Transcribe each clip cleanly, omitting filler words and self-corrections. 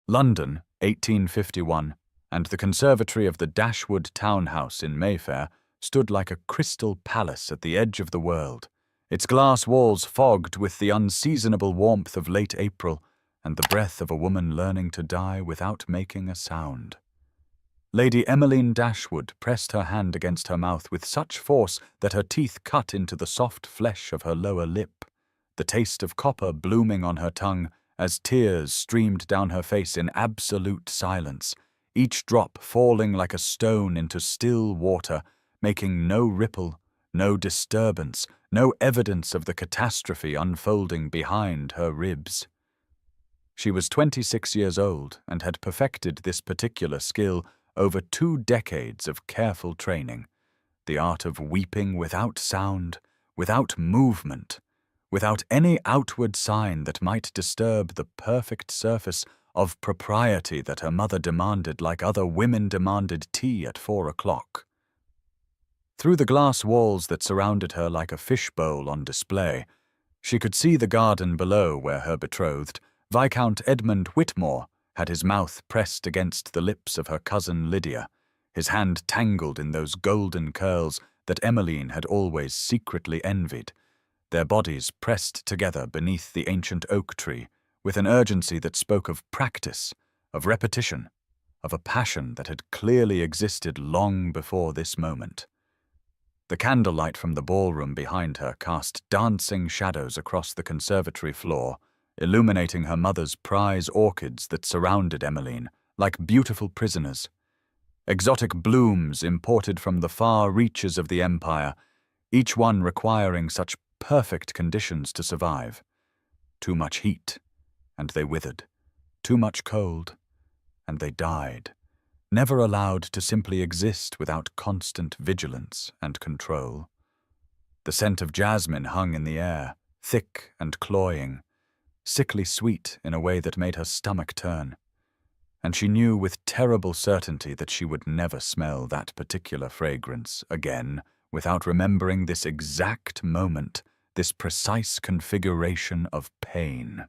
London, 1851, and the conservatory of the Dashwood townhouse in Mayfair stood like a crystal palace at the edge of the world, its glass walls fogged with the unseasonable warmth of late April and the breath of a woman learning to die without making a sound. Lady Emmeline Dashwood pressed her hand against her mouth with such force that her teeth cut into the soft flesh of her lower lip, the taste of copper blooming on her tongue as tears streamed down her face in absolute silence, each drop falling like a stone into still water, making no ripple, no disturbance, no evidence of the catastrophe unfolding behind her ribs. She was 26 years old and had perfected this particular skill over 2 decades of careful training, the art of weeping without sound, without movement, without any outward sign that might disturb the perfect surface of propriety that her mother demanded like other women demanded tea at 4 o'clock. Through the glass walls that surrounded her like a fishbowl on display, she could see the garden below where her betrothed, Viscount Edmund Whitmore, had his mouth pressed against the lips of her cousin Lydia, his hand tangled in those golden curls that Emmeline had always secretly envied, their bodies pressed together beneath the ancient oak tree with an urgency that spoke of practice, of repetition, of a passion that had clearly existed long before this moment. The candlelight from the ballroom behind her cast dancing shadows across the conservatory floor, illuminating her mother's prize orchids that surrounded Emmeline like beautiful prisoners. Exotic blooms imported from the far reaches of the empire, each one requiring such perfect conditions to survive. Too much heat, and they withered. Too much cold, and they died, never allowed to simply exist without constant vigilance and control. The scent of jasmine hung in the air, thick and cloying, sickly sweet in a way that made her stomach turn, and she knew with terrible certainty that she would never smell that particular fragrance again without remembering this exact moment, this precise configuration of pain.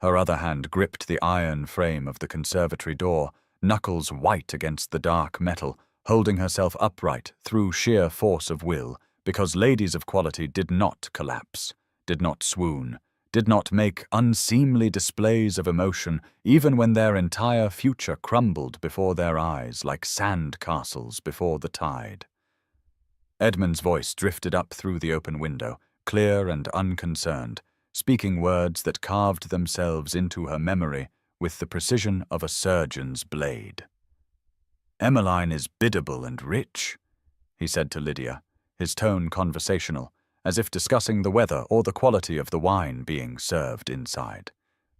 Her other hand gripped the iron frame of the conservatory door, knuckles white against the dark metal, holding herself upright through sheer force of will, because ladies of quality did not collapse, did not swoon, did not make unseemly displays of emotion even when their entire future crumbled before their eyes like sand castles before the tide. Edmund's voice drifted up through the open window, clear and unconcerned, speaking words that carved themselves into her memory with the precision of a surgeon's blade. "Emmeline is biddable and rich," he said to Lydia, his tone conversational, as if discussing the weather or the quality of the wine being served inside.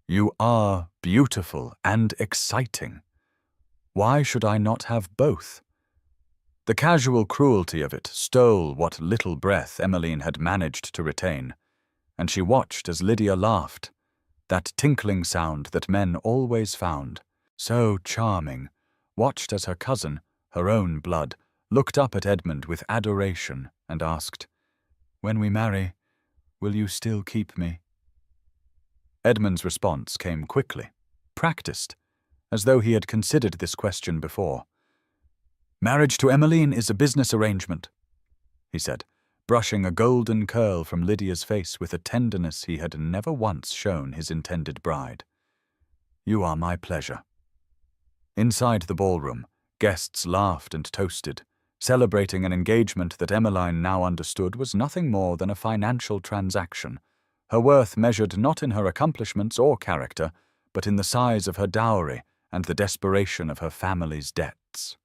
"You are beautiful and exciting. Why should I not have both?" The casual cruelty of it stole what little breath Emmeline had managed to retain, and she watched as Lydia laughed, that tinkling sound that men always found, so charming, watched as her cousin, her own blood, looked up at Edmund with adoration and asked, "When we marry, will you still keep me?" Edmund's response came quickly, practiced, as though he had considered this question before. "Marriage to Emmeline is a business arrangement," he said, brushing a golden curl from Lydia's face with a tenderness he had never once shown his intended bride. "You are my pleasure." Inside the ballroom, guests laughed and toasted, celebrating an engagement that Emmeline now understood was nothing more than a financial transaction, her worth measured not in her accomplishments or character, but in the size of her dowry and the desperation of her family's debts.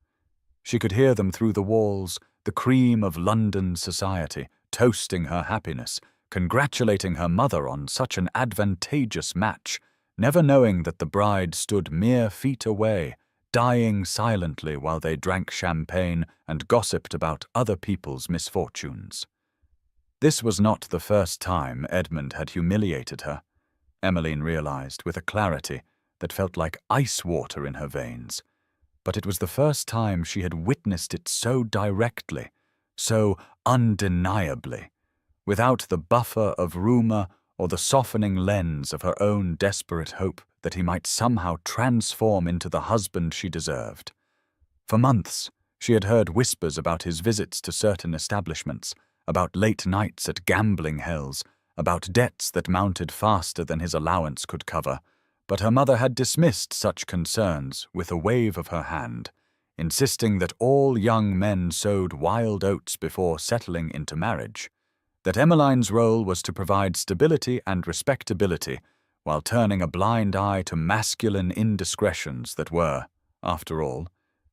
She could hear them through the walls, the cream of London society, toasting her happiness, congratulating her mother on such an advantageous match, never knowing that the bride stood mere feet away, dying silently while they drank champagne and gossiped about other people's misfortunes. This was not the first time Edmund had humiliated her, Emmeline realized with a clarity that felt like ice water in her veins. But it was the first time she had witnessed it so directly, so undeniably, without the buffer of rumor or the softening lens of her own desperate hope that he might somehow transform into the husband she deserved. For months, she had heard whispers about his visits to certain establishments, about late nights at gambling hells, about debts that mounted faster than his allowance could cover, but her mother had dismissed such concerns with a wave of her hand, insisting that all young men sowed wild oats before settling into marriage, that Emmeline's role was to provide stability and respectability while turning a blind eye to masculine indiscretions that were, after all,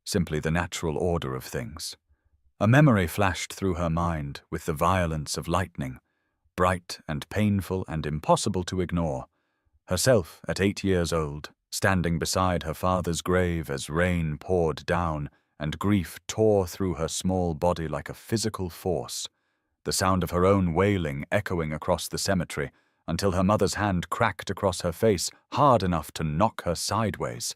simply the natural order of things. A memory flashed through her mind with the violence of lightning, bright and painful and impossible to ignore. Herself, at 8 years old, standing beside her father's grave as rain poured down and grief tore through her small body like a physical force, the sound of her own wailing echoing across the cemetery until her mother's hand cracked across her face hard enough to knock her sideways,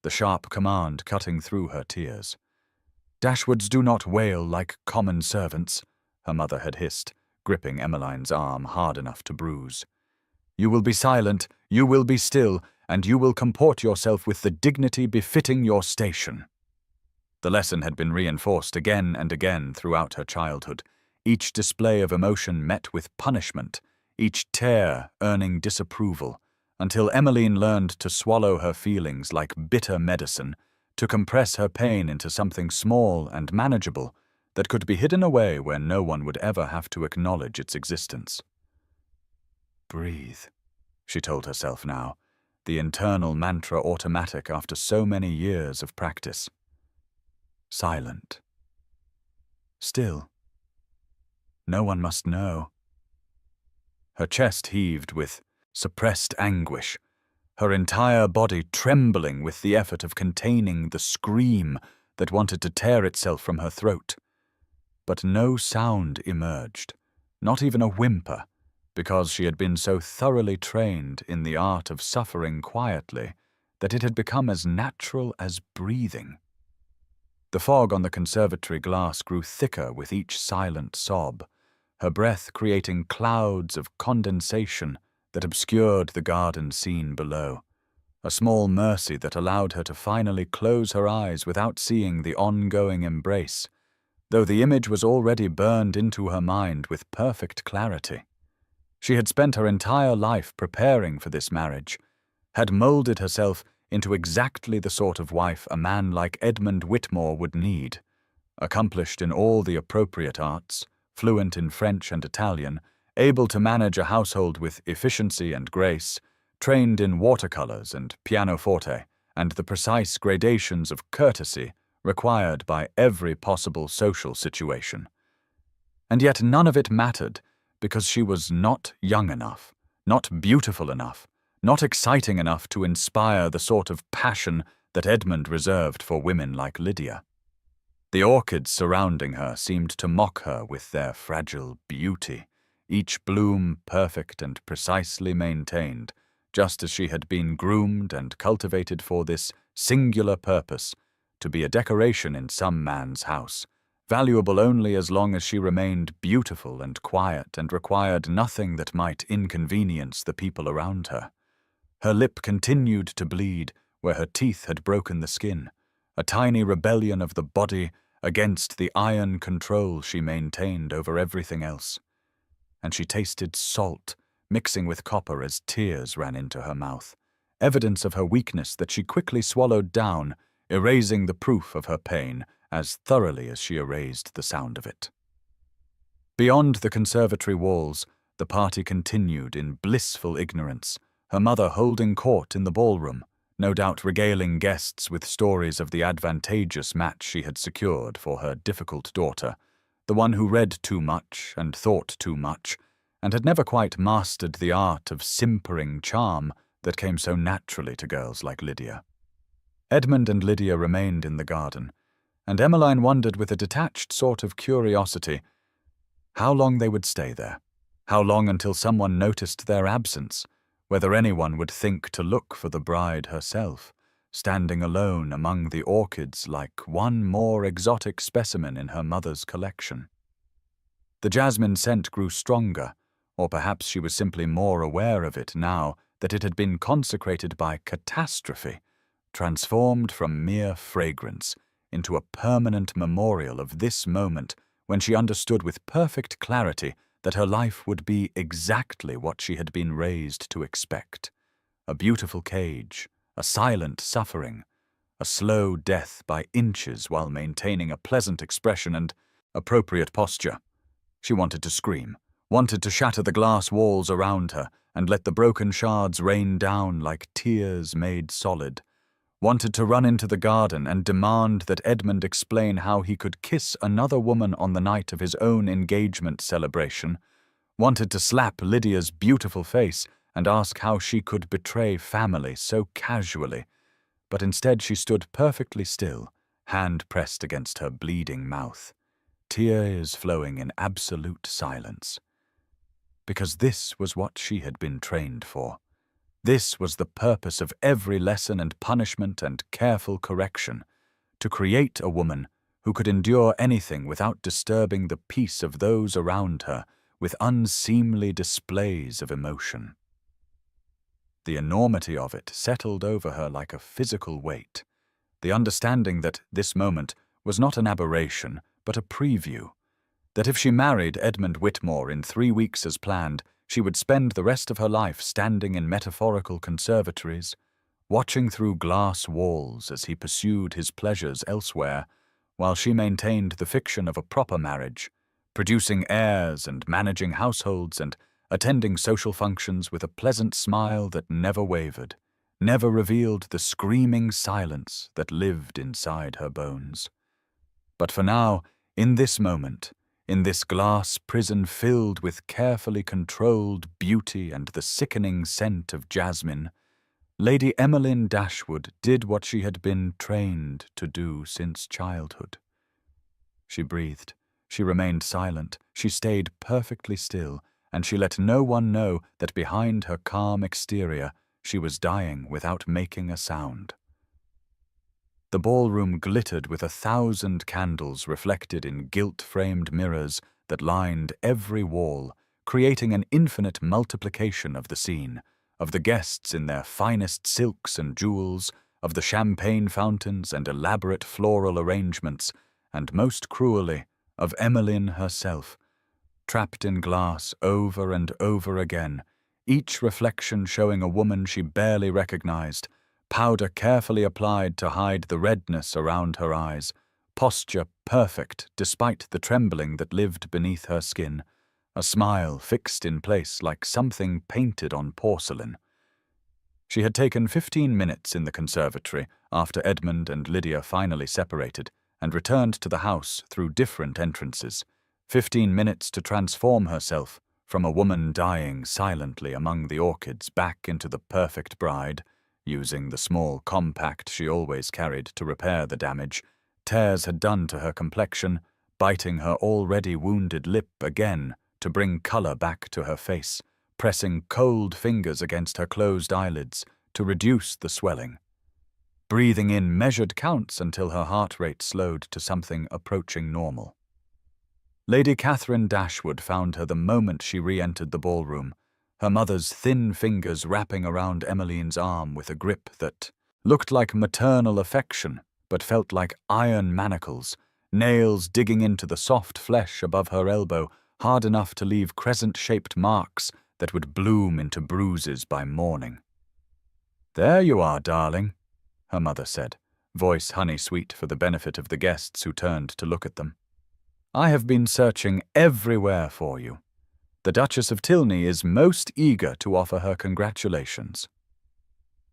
the sharp command cutting through her tears. "Dashwoods do not wail like common servants," her mother had hissed, gripping Emmeline's arm hard enough to bruise. "You will be silent, you will be still, and you will comport yourself with the dignity befitting your station." The lesson had been reinforced again and again throughout her childhood, each display of emotion met with punishment, each tear earning disapproval, until Emmeline learned to swallow her feelings like bitter medicine, to compress her pain into something small and manageable that could be hidden away where no one would ever have to acknowledge its existence. "Breathe," she told herself now, the internal mantra automatic after so many years of practice. Silent. Still. No one must know. Her chest heaved with suppressed anguish, her entire body trembling with the effort of containing the scream that wanted to tear itself from her throat. But no sound emerged, not even a whimper, because she had been so thoroughly trained in the art of suffering quietly that it had become as natural as breathing. The fog on the conservatory glass grew thicker with each silent sob, her breath creating clouds of condensation that obscured the garden scene below, a small mercy that allowed her to finally close her eyes without seeing the ongoing embrace, though the image was already burned into her mind with perfect clarity. She had spent her entire life preparing for this marriage, had molded herself into exactly the sort of wife a man like Edmund Whitmore would need, accomplished in all the appropriate arts, fluent in French and Italian, able to manage a household with efficiency and grace, trained in watercolors and pianoforte, and the precise gradations of courtesy required by every possible social situation. And yet none of it mattered, because she was not young enough, not beautiful enough, not exciting enough to inspire the sort of passion that Edmund reserved for women like Lydia. The orchids surrounding her seemed to mock her with their fragile beauty, each bloom perfect and precisely maintained, just as she had been groomed and cultivated for this singular purpose, to be a decoration in some man's house, valuable only as long as she remained beautiful and quiet and required nothing that might inconvenience the people around her. Her lip continued to bleed where her teeth had broken the skin, a tiny rebellion of the body against the iron control she maintained over everything else. And she tasted salt, mixing with copper as tears ran into her mouth, evidence of her weakness that she quickly swallowed down, erasing the proof of her pain as thoroughly as she erased the sound of it. Beyond the conservatory walls, the party continued in blissful ignorance, her mother holding court in the ballroom, no doubt regaling guests with stories of the advantageous match she had secured for her difficult daughter, the one who read too much and thought too much, and had never quite mastered the art of simpering charm that came so naturally to girls like Lydia. Edmund and Lydia remained in the garden, and Emmeline wondered with a detached sort of curiosity how long they would stay there, how long until someone noticed their absence, whether anyone would think to look for the bride herself, standing alone among the orchids like one more exotic specimen in her mother's collection. The jasmine scent grew stronger, or perhaps she was simply more aware of it now that it had been consecrated by catastrophe, transformed from mere fragrance into a permanent memorial of this moment when she understood with perfect clarity that her life would be exactly what she had been raised to expect. A beautiful cage, a silent suffering, a slow death by inches while maintaining a pleasant expression and appropriate posture. She wanted to scream, wanted to shatter the glass walls around her and let the broken shards rain down like tears made solid, wanted to run into the garden and demand that Edmund explain how he could kiss another woman on the night of his own engagement celebration, wanted to slap Lydia's beautiful face and ask how she could betray family so casually, but instead she stood perfectly still, hand pressed against her bleeding mouth, tears flowing in absolute silence. Because this was what she had been trained for. This was the purpose of every lesson and punishment and careful correction, to create a woman who could endure anything without disturbing the peace of those around her with unseemly displays of emotion. The enormity of it settled over her like a physical weight, the understanding that this moment was not an aberration, but a preview, that if she married Edmund Whitmore in 3 weeks as planned, she would spend the rest of her life standing in metaphorical conservatories, watching through glass walls as he pursued his pleasures elsewhere, while she maintained the fiction of a proper marriage, producing heirs and managing households and attending social functions with a pleasant smile that never wavered, never revealed the screaming silence that lived inside her bones. But for now, in this moment, in this glass prison filled with carefully controlled beauty and the sickening scent of jasmine, Lady Emmeline Dashwood did what she had been trained to do since childhood. She breathed, she remained silent, she stayed perfectly still, and she let no one know that behind her calm exterior she was dying without making a sound. The ballroom glittered with 1,000 candles reflected in gilt-framed mirrors that lined every wall, creating an infinite multiplication of the scene, of the guests in their finest silks and jewels, of the champagne fountains and elaborate floral arrangements, and most cruelly, of Emmeline herself, trapped in glass over and over again, each reflection showing a woman she barely recognized, powder carefully applied to hide the redness around her eyes, posture perfect despite the trembling that lived beneath her skin, a smile fixed in place like something painted on porcelain. She had taken 15 minutes in the conservatory after Edmund and Lydia finally separated and returned to the house through different entrances, 15 minutes to transform herself from a woman dying silently among the orchids back into the perfect bride, using the small compact she always carried to repair the damage tears had done to her complexion, biting her already wounded lip again to bring color back to her face, pressing cold fingers against her closed eyelids to reduce the swelling, breathing in measured counts until her heart rate slowed to something approaching normal. Lady Catherine Dashwood found her the moment she re-entered the ballroom, her mother's thin fingers wrapping around Emmeline's arm with a grip that looked like maternal affection but felt like iron manacles, nails digging into the soft flesh above her elbow hard enough to leave crescent-shaped marks that would bloom into bruises by morning. "There you are, darling," her mother said, voice honey-sweet for the benefit of the guests who turned to look at them. "I have been searching everywhere for you. The Duchess of Tilney is most eager to offer her congratulations."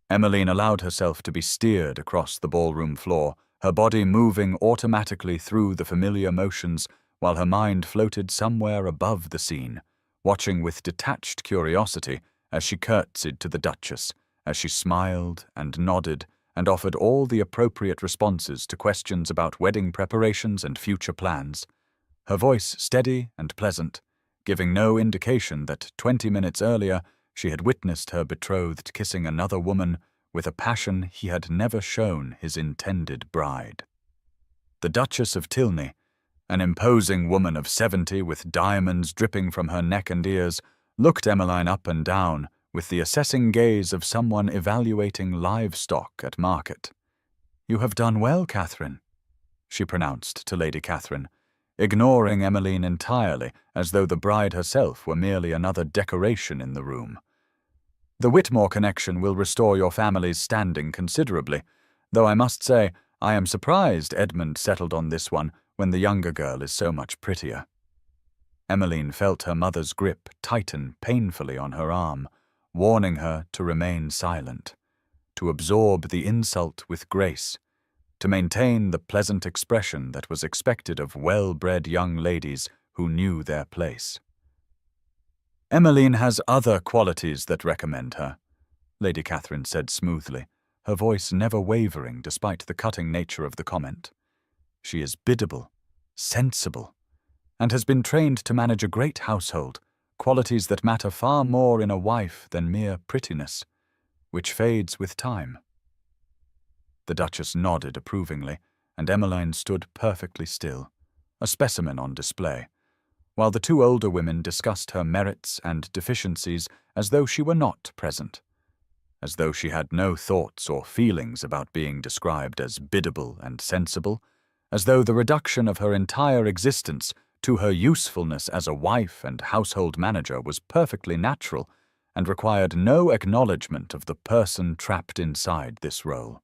Emmeline allowed herself to be steered across the ballroom floor, her body moving automatically through the familiar motions while her mind floated somewhere above the scene, watching with detached curiosity as she curtsied to the Duchess, as she smiled and nodded and offered all the appropriate responses to questions about wedding preparations and future plans, her voice steady and pleasant, giving no indication that 20 minutes earlier she had witnessed her betrothed kissing another woman with a passion he had never shown his intended bride. The Duchess of Tilney, an imposing woman of 70 with diamonds dripping from her neck and ears, looked Emmeline up and down with the assessing gaze of someone evaluating livestock at market. "You have done well, Catherine," she pronounced to Lady Catherine, ignoring Emmeline entirely, as though the bride herself were merely another decoration in the room. "The Whitmore connection will restore your family's standing considerably, though I must say I am surprised Edmund settled on this one when the younger girl is so much prettier." Emmeline felt her mother's grip tighten painfully on her arm, warning her to remain silent, to absorb the insult with grace, to maintain the pleasant expression that was expected of well-bred young ladies who knew their place. "Emmeline has other qualities that recommend her," Lady Catherine said smoothly, her voice never wavering despite the cutting nature of the comment. "She is biddable, sensible, and has been trained to manage a great household, qualities that matter far more in a wife than mere prettiness, which fades with time." The Duchess nodded approvingly, and Emmeline stood perfectly still, a specimen on display, while the two older women discussed her merits and deficiencies as though she were not present, as though she had no thoughts or feelings about being described as biddable and sensible, as though the reduction of her entire existence to her usefulness as a wife and household manager was perfectly natural and required no acknowledgement of the person trapped inside this role.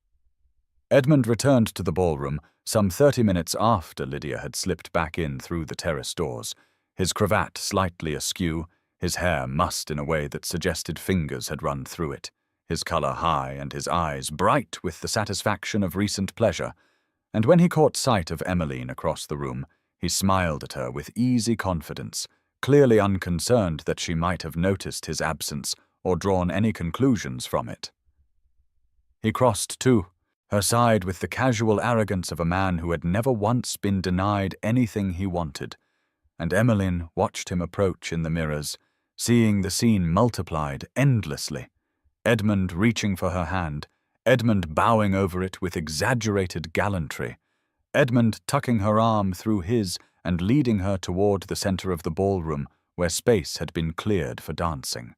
Edmund returned to the ballroom some 30 minutes after Lydia had slipped back in through the terrace doors, his cravat slightly askew, his hair mussed in a way that suggested fingers had run through it, his colour high and his eyes bright with the satisfaction of recent pleasure, and when he caught sight of Emmeline across the room, he smiled at her with easy confidence, clearly unconcerned that she might have noticed his absence or drawn any conclusions from it. He crossed, too, her side with the casual arrogance of a man who had never once been denied anything he wanted, and Emmeline watched him approach in the mirrors, seeing the scene multiplied endlessly, Edmund reaching for her hand, Edmund bowing over it with exaggerated gallantry, Edmund tucking her arm through his and leading her toward the centre of the ballroom where space had been cleared for dancing.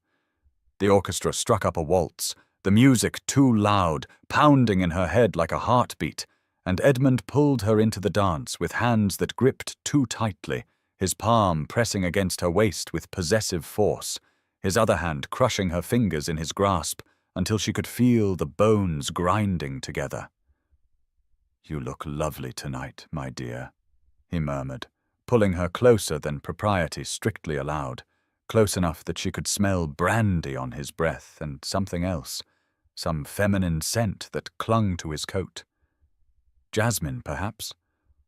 The orchestra struck up a waltz, the music too loud, pounding in her head like a heartbeat, and Edmund pulled her into the dance with hands that gripped too tightly, his palm pressing against her waist with possessive force, his other hand crushing her fingers in his grasp until she could feel the bones grinding together. "You look lovely tonight, my dear," he murmured, pulling her closer than propriety strictly allowed, close enough that she could smell brandy on his breath and something else, some feminine scent that clung to his coat. Jasmine, perhaps,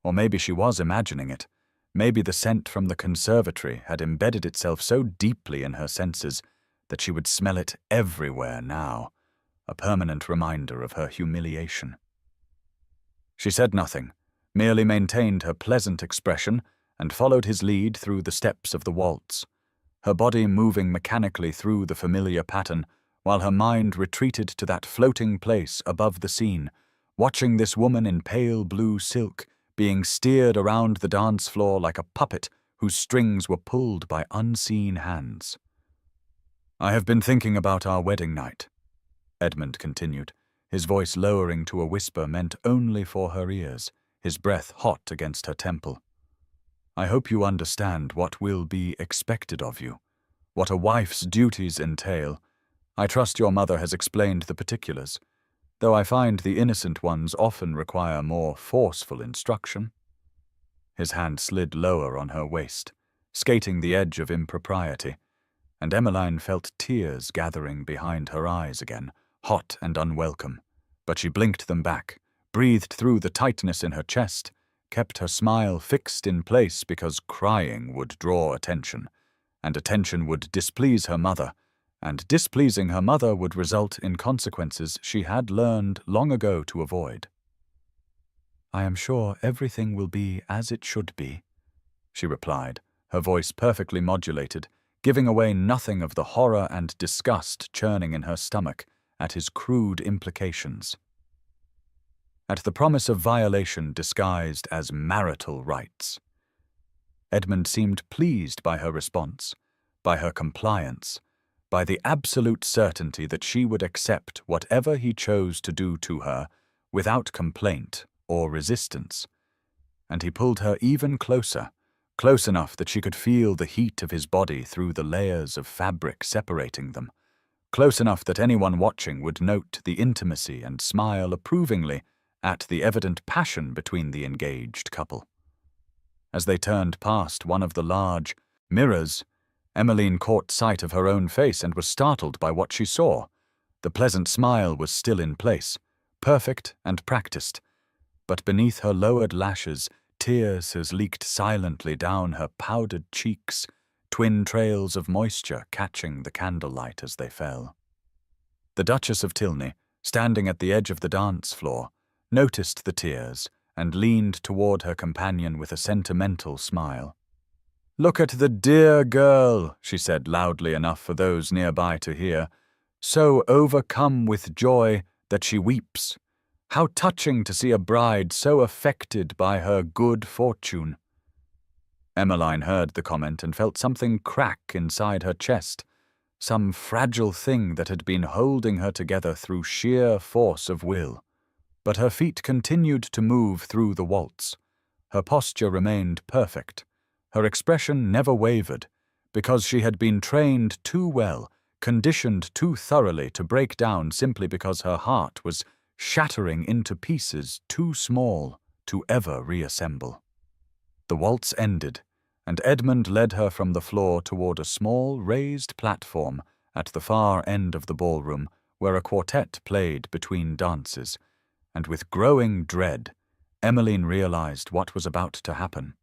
or maybe she was imagining it. Maybe the scent from the conservatory had embedded itself so deeply in her senses that she would smell it everywhere now, a permanent reminder of her humiliation. She said nothing, merely maintained her pleasant expression and followed his lead through the steps of the waltz, her body moving mechanically through the familiar pattern, while her mind retreated to that floating place above the scene, watching this woman in pale blue silk being steered around the dance floor like a puppet whose strings were pulled by unseen hands. "I have been thinking about our wedding night," Edmund continued, his voice lowering to a whisper meant only for her ears, his breath hot against her temple. "I hope you understand what will be expected of you, what a wife's duties entail. I trust your mother has explained the particulars, though I find the innocent ones often require more forceful instruction." His hand slid lower on her waist, skating the edge of impropriety, and Emmeline felt tears gathering behind her eyes again, hot and unwelcome, but she blinked them back, breathed through the tightness in her chest, kept her smile fixed in place because crying would draw attention, and attention would displease her mother, and displeasing her mother would result in consequences she had learned long ago to avoid. "I am sure everything will be as it should be," she replied, her voice perfectly modulated, giving away nothing of the horror and disgust churning in her stomach at his crude implications. At the promise of violation disguised as marital rights. Edmund seemed pleased by her response, by her compliance, by the absolute certainty that she would accept whatever he chose to do to her without complaint or resistance. And he pulled her even closer, close enough that she could feel the heat of his body through the layers of fabric separating them, close enough that anyone watching would note the intimacy and smile approvingly at the evident passion between the engaged couple. As they turned past one of the large mirrors, Emmeline caught sight of her own face and was startled by what she saw. The pleasant smile was still in place, perfect and practiced, but beneath her lowered lashes, tears had leaked silently down her powdered cheeks, twin trails of moisture catching the candlelight as they fell. The Duchess of Tilney, standing at the edge of the dance floor, noticed the tears and leaned toward her companion with a sentimental smile. "Look at the dear girl," she said loudly enough for those nearby to hear, "so overcome with joy that she weeps. How touching to see a bride so affected by her good fortune." Emmeline heard the comment and felt something crack inside her chest, some fragile thing that had been holding her together through sheer force of will. But her feet continued to move through the waltz. Her posture remained perfect. Her expression never wavered, because she had been trained too well, conditioned too thoroughly to break down simply because her heart was shattering into pieces too small to ever reassemble. The waltz ended, and Edmund led her from the floor toward a small raised platform at the far end of the ballroom where a quartet played between dances, and with growing dread, Emmeline realized what was about to happen.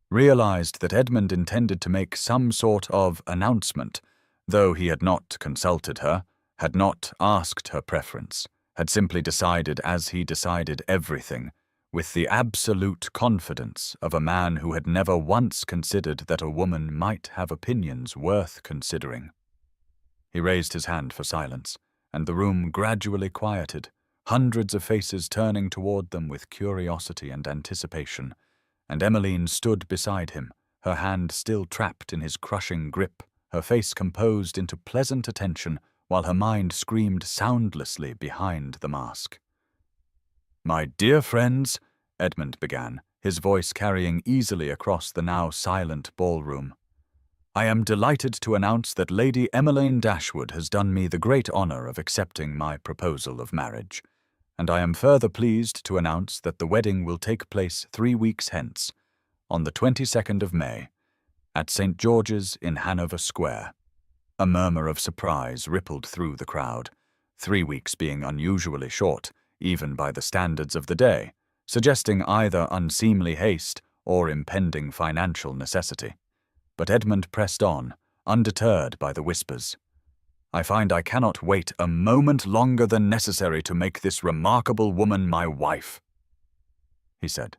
Realized that Edmund intended to make some sort of announcement, though he had not consulted her, had not asked her preference, had simply decided as he decided everything, with the absolute confidence of a man who had never once considered that a woman might have opinions worth considering. He raised his hand for silence, and the room gradually quieted, hundreds of faces turning toward them with curiosity and anticipation, and Emmeline stood beside him, her hand still trapped in his crushing grip, her face composed into pleasant attention, while her mind screamed soundlessly behind the mask. "My dear friends," Edmund began, his voice carrying easily across the now silent ballroom, "I am delighted to announce that Lady Emmeline Dashwood has done me the great honor of accepting my proposal of marriage, and I am further pleased to announce that the wedding will take place 3 weeks hence, on the 22nd of May, at St. George's in Hanover Square." A murmur of surprise rippled through the crowd, 3 weeks being unusually short, even by the standards of the day, suggesting either unseemly haste or impending financial necessity. But Edmund pressed on, undeterred by the whispers. "I find I cannot wait a moment longer than necessary to make this remarkable woman my wife," he said,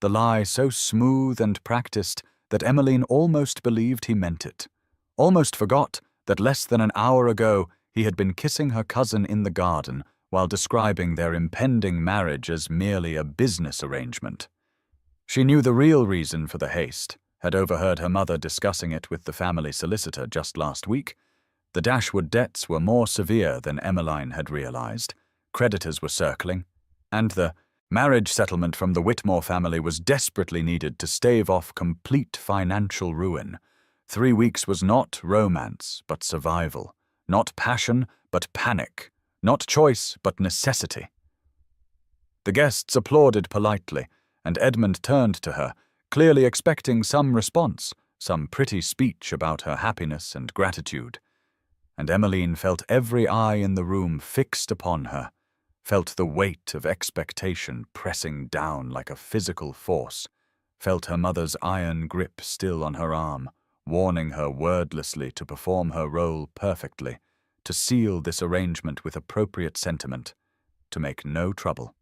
the lie so smooth and practiced that Emmeline almost believed he meant it, almost forgot that less than an hour ago he had been kissing her cousin in the garden while describing their impending marriage as merely a business arrangement. She knew the real reason for the haste, had overheard her mother discussing it with the family solicitor just last week. The Dashwood debts were more severe than Emmeline had realized, creditors were circling, and the marriage settlement from the Whitmore family was desperately needed to stave off complete financial ruin. 3 weeks was not romance, but survival, not passion, but panic, not choice, but necessity. The guests applauded politely, and Edmund turned to her, clearly expecting some response, some pretty speech about her happiness and gratitude. And Emmeline felt every eye in the room fixed upon her, felt the weight of expectation pressing down like a physical force, felt her mother's iron grip still on her arm, warning her wordlessly to perform her role perfectly, to seal this arrangement with appropriate sentiment, to make no trouble.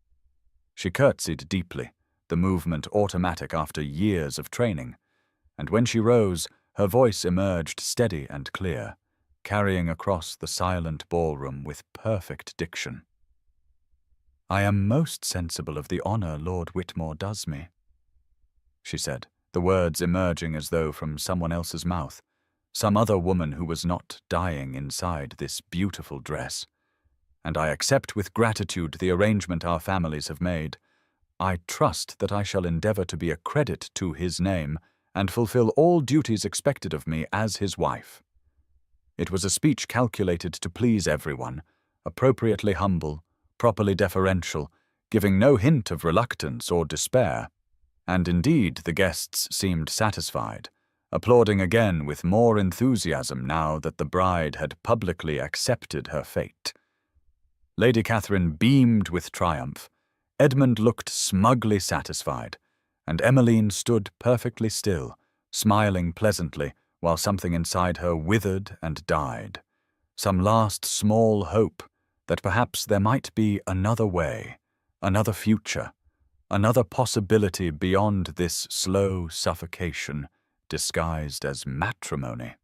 She curtsied deeply, the movement automatic after years of training, and when she rose, her voice emerged steady and clear, carrying across the silent ballroom with perfect diction. "I am most sensible of the honor Lord Whitmore does me," she said, the words emerging as though from someone else's mouth, some other woman who was not dying inside this beautiful dress. And I accept with gratitude the arrangement our families have made. I trust that I shall endeavor to be a credit to his name and fulfill all duties expected of me as his wife. It was a speech calculated to please everyone, appropriately humble, properly deferential, giving no hint of reluctance or despair. And indeed the guests seemed satisfied, applauding again with more enthusiasm now that the bride had publicly accepted her fate. Lady Catherine beamed with triumph, Edmund looked smugly satisfied, and Emmeline stood perfectly still, smiling pleasantly, while something inside her withered and died. Some last small hope that perhaps there might be another way, another future, another possibility beyond this slow suffocation disguised as matrimony.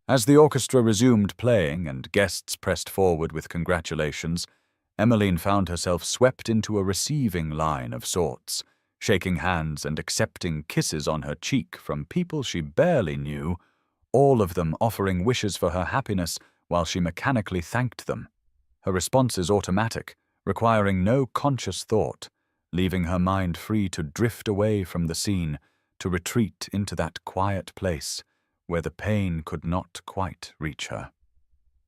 As the orchestra resumed playing and guests pressed forward with congratulations, Emmeline found herself swept into a receiving line of sorts, shaking hands and accepting kisses on her cheek from people she barely knew, all of them offering wishes for her happiness while she mechanically thanked them, her responses automatic, requiring no conscious thought, leaving her mind free to drift away from the scene, to retreat into that quiet place where the pain could not quite reach her.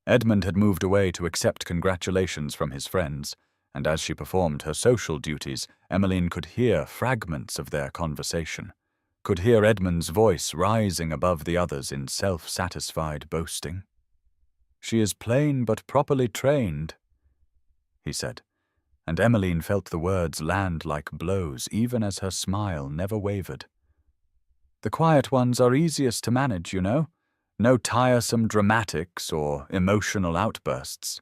Edmund had moved away to accept congratulations from his friends, and as she performed her social duties, Emmeline could hear fragments of their conversation, could hear Edmund's voice rising above the others in self-satisfied boasting. "She is plain but properly trained," he said, and Emmeline felt the words land like blows even as her smile never wavered. "The quiet ones are easiest to manage, you know. No tiresome dramatics or emotional outbursts.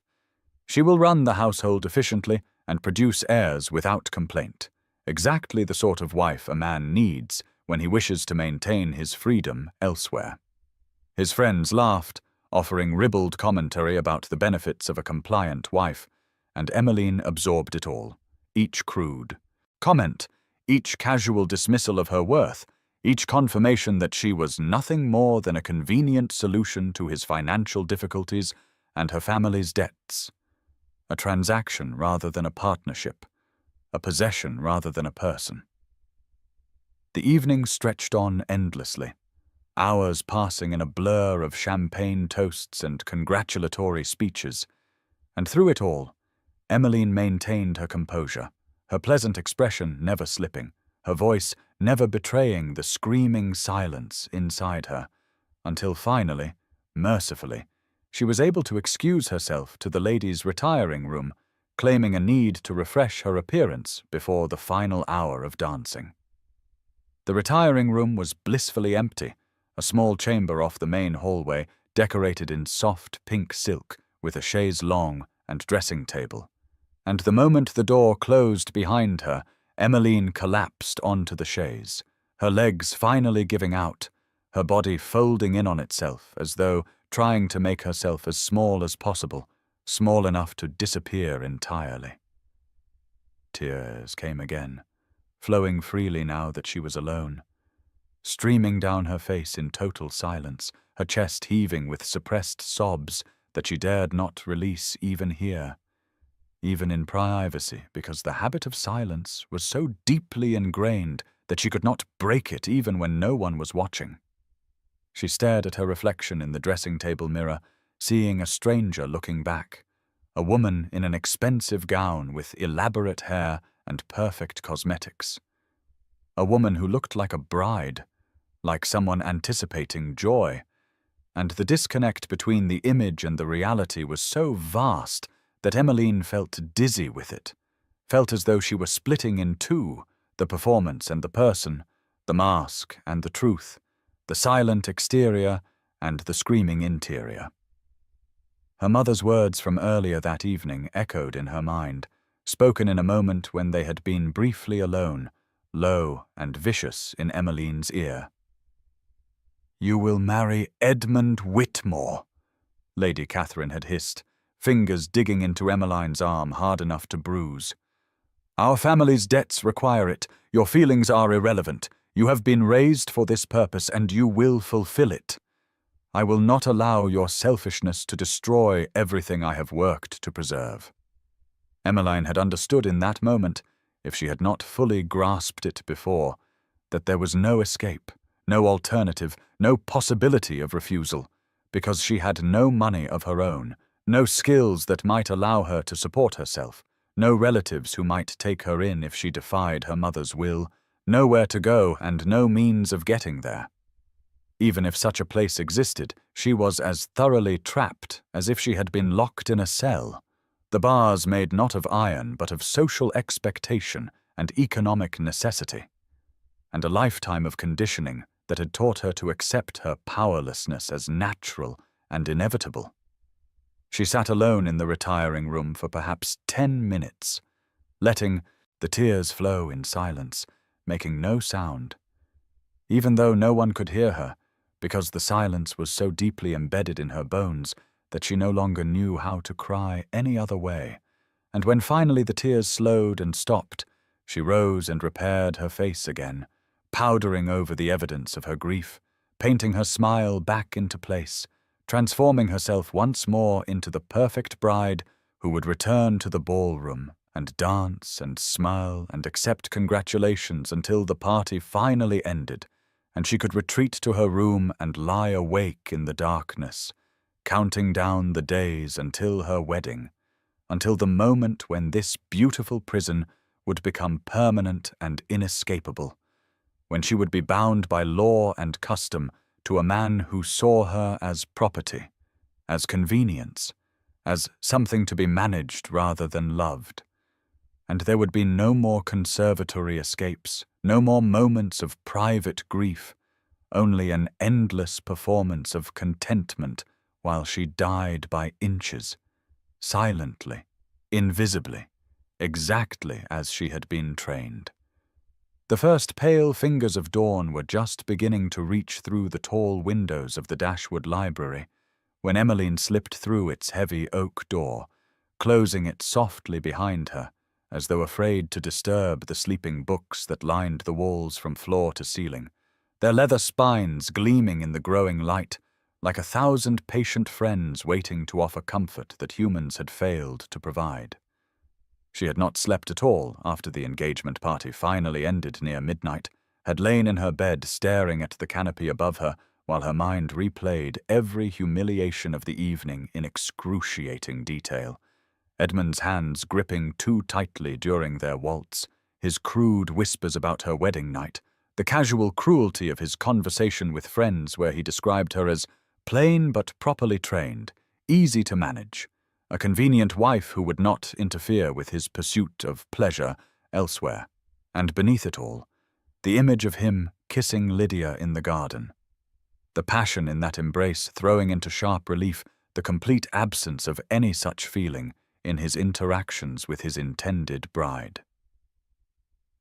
She will run the household efficiently and produce heirs without complaint, exactly the sort of wife a man needs when he wishes to maintain his freedom elsewhere." His friends laughed, offering ribald commentary about the benefits of a compliant wife, and Emmeline absorbed it all, each crude comment, each casual dismissal of her worth, each confirmation that she was nothing more than a convenient solution to his financial difficulties and her family's debts. A transaction rather than a partnership, a possession rather than a person. The evening stretched on endlessly, hours passing in a blur of champagne toasts and congratulatory speeches, and through it all, Emmeline maintained her composure, her pleasant expression never slipping, her voice never betraying the screaming silence inside her, until finally, mercifully, she was able to excuse herself to the ladies' retiring room, claiming a need to refresh her appearance before the final hour of dancing. The retiring room was blissfully empty, a small chamber off the main hallway decorated in soft pink silk with a chaise longue and dressing table. And the moment the door closed behind her, Emmeline collapsed onto the chaise, her legs finally giving out, her body folding in on itself as though trying to make herself as small as possible, small enough to disappear entirely. Tears came again, flowing freely now that she was alone, streaming down her face in total silence, her chest heaving with suppressed sobs that she dared not release even here, even in privacy, because the habit of silence was so deeply ingrained that she could not break it even when no one was watching. She stared at her reflection in the dressing-table mirror, seeing a stranger looking back, a woman in an expensive gown with elaborate hair and perfect cosmetics. A woman who looked like a bride, like someone anticipating joy, and the disconnect between the image and the reality was so vast that Emmeline felt dizzy with it, felt as though she were splitting in two, the performance and the person, the mask and the truth, the silent exterior and the screaming interior. Her mother's words from earlier that evening echoed in her mind, spoken in a moment when they had been briefly alone, low and vicious in Emmeline's ear. "You will marry Edmund Whitmore," Lady Catherine had hissed, fingers digging into Emmeline's arm hard enough to bruise. "Our family's debts require it. Your feelings are irrelevant. You have been raised for this purpose, and you will fulfill it." I will not allow your selfishness to destroy everything I have worked to preserve." Emmeline had understood in that moment, if she had not fully grasped it before, that there was no escape, no alternative, no possibility of refusal, because she had no money of her own, no skills that might allow her to support herself, no relatives who might take her in if she defied her mother's will, nowhere to go and no means of getting there. Even if such a place existed, she was as thoroughly trapped as if she had been locked in a cell, the bars made not of iron but of social expectation and economic necessity, and a lifetime of conditioning that had taught her to accept her powerlessness as natural and inevitable. She sat alone in the retiring room for perhaps 10 minutes, letting the tears flow in silence, making no sound, even though no one could hear her, because the silence was so deeply embedded in her bones that she no longer knew how to cry any other way. And when finally the tears slowed and stopped, she rose and repaired her face again, powdering over the evidence of her grief, painting her smile back into place, transforming herself once more into the perfect bride who would return to the ballroom and dance and smile and accept congratulations until the party finally ended, and she could retreat to her room and lie awake in the darkness, counting down the days until her wedding, until the moment when this beautiful prison would become permanent and inescapable, when she would be bound by law and custom to a man who saw her as property, as convenience, as something to be managed rather than loved. And there would be no more conservatory escapes, no more moments of private grief, only an endless performance of contentment while she died by inches, silently, invisibly, exactly as she had been trained. The first pale fingers of dawn were just beginning to reach through the tall windows of the Dashwood Library when Emmeline slipped through its heavy oak door, closing it softly behind her, as though afraid to disturb the sleeping books that lined the walls from floor to ceiling, their leather spines gleaming in the growing light, like 1,000 patient friends waiting to offer comfort that humans had failed to provide. She had not slept at all after the engagement party finally ended near midnight, had lain in her bed staring at the canopy above her while her mind replayed every humiliation of the evening in excruciating detail. Edmund's hands gripping too tightly during their waltz, his crude whispers about her wedding night, the casual cruelty of his conversation with friends where he described her as plain but properly trained, easy to manage, a convenient wife who would not interfere with his pursuit of pleasure elsewhere, and beneath it all, the image of him kissing Lydia in the garden. The passion in that embrace throwing into sharp relief the complete absence of any such feeling in his interactions with his intended bride.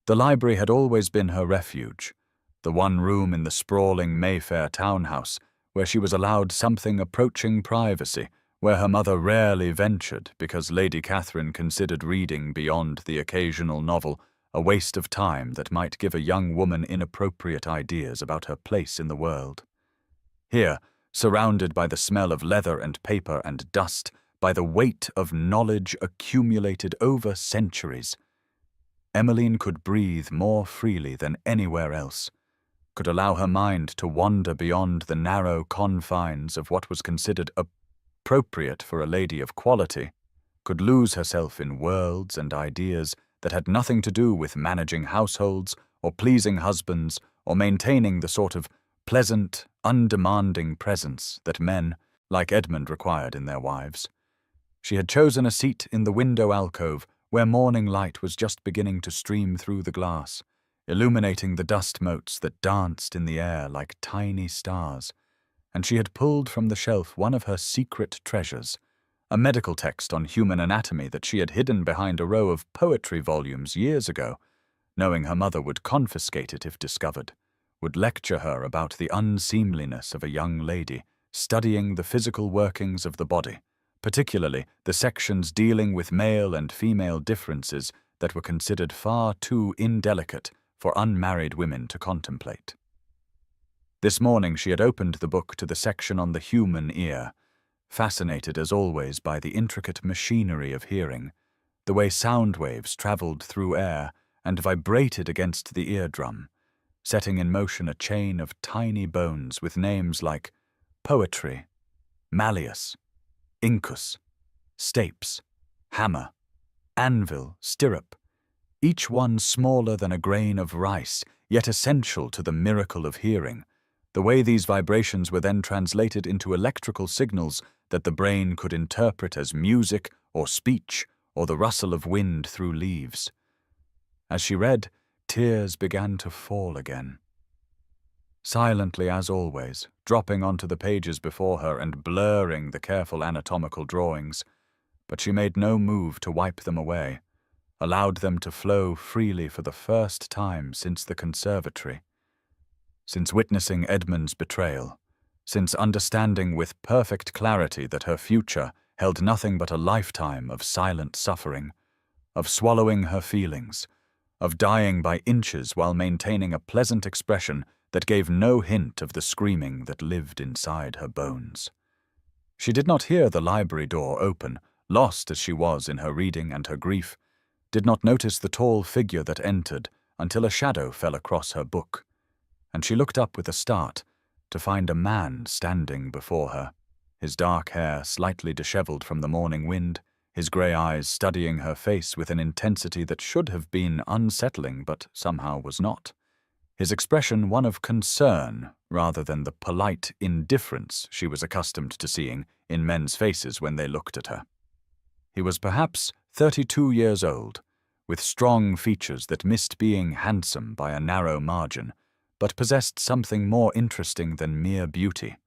The library had always been her refuge, the one room in the sprawling Mayfair townhouse where she was allowed something approaching privacy, where her mother rarely ventured because Lady Catherine considered reading beyond the occasional novel a waste of time that might give a young woman inappropriate ideas about her place in the world. Here, surrounded by the smell of leather and paper and dust, by the weight of knowledge accumulated over centuries, Emmeline could breathe more freely than anywhere else, could allow her mind to wander beyond the narrow confines of what was considered appropriate for a lady of quality, could lose herself in worlds and ideas that had nothing to do with managing households or pleasing husbands or maintaining the sort of pleasant, undemanding presence that men, like Edmund, required in their wives. She had chosen a seat in the window alcove where morning light was just beginning to stream through the glass, illuminating the dust motes that danced in the air like tiny stars, and she had pulled from the shelf one of her secret treasures, a medical text on human anatomy that she had hidden behind a row of poetry volumes years ago, knowing her mother would confiscate it if discovered, would lecture her about the unseemliness of a young lady studying the physical workings of the body, particularly the sections dealing with male and female differences that were considered far too indelicate for unmarried women to contemplate. This morning she had opened the book to the section on the human ear, fascinated as always by the intricate machinery of hearing, the way sound waves traveled through air and vibrated against the eardrum, setting in motion a chain of tiny bones with names like poetry, malleus, incus, stapes, hammer, anvil, stirrup, each one smaller than a grain of rice, yet essential to the miracle of hearing. The way these vibrations were then translated into electrical signals that the brain could interpret as music or speech or the rustle of wind through leaves. As she read, tears began to fall again. Silently as always, dropping onto the pages before her and blurring the careful anatomical drawings, but she made no move to wipe them away, allowed them to flow freely for the first time since the conservatory. Since witnessing Edmund's betrayal, since understanding with perfect clarity that her future held nothing but a lifetime of silent suffering, of swallowing her feelings, of dying by inches while maintaining a pleasant expression that gave no hint of the screaming that lived inside her bones. She did not hear the library door open, lost as she was in her reading and her grief, did not notice the tall figure that entered until a shadow fell across her book, and she looked up with a start to find a man standing before her, his dark hair slightly disheveled from the morning wind, his grey eyes studying her face with an intensity that should have been unsettling but somehow was not, his expression one of concern rather than the polite indifference she was accustomed to seeing in men's faces when they looked at her. He was perhaps 32 years old, with strong features that missed being handsome by a narrow margin, but possessed something more interesting than mere beauty,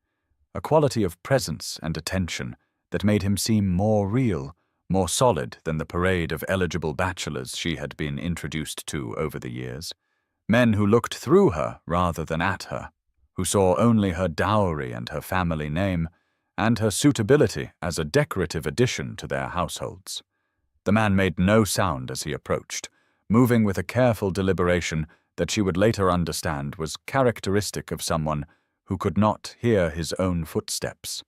a quality of presence and attention that made him seem more real, more solid than the parade of eligible bachelors she had been introduced to over the years, men who looked through her rather than at her, who saw only her dowry and her family name, and her suitability as a decorative addition to their households. The man made no sound as he approached, moving with a careful deliberation that she would later understand was characteristic of someone who could not hear his own footsteps,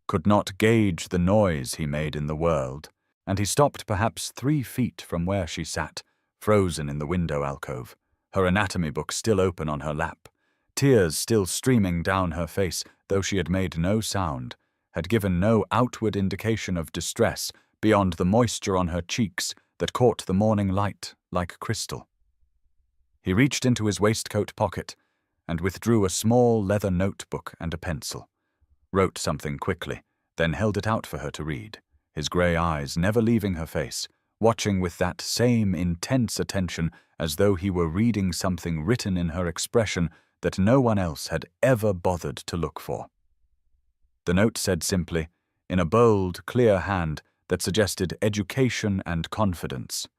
could not gauge the noise he made in the world, and he stopped perhaps 3 feet from where she sat, frozen in the window alcove, her anatomy book still open on her lap, tears still streaming down her face, though she had made no sound, had given no outward indication of distress beyond the moisture on her cheeks that caught the morning light like crystal. He reached into his waistcoat pocket and withdrew a small leather notebook and a pencil, wrote something quickly, then held it out for her to read, his grey eyes never leaving her face, watching with that same intense attention as though he were reading something written in her expression that no one else had ever bothered to look for. The note said simply, in a bold, clear hand that suggested education and confidence,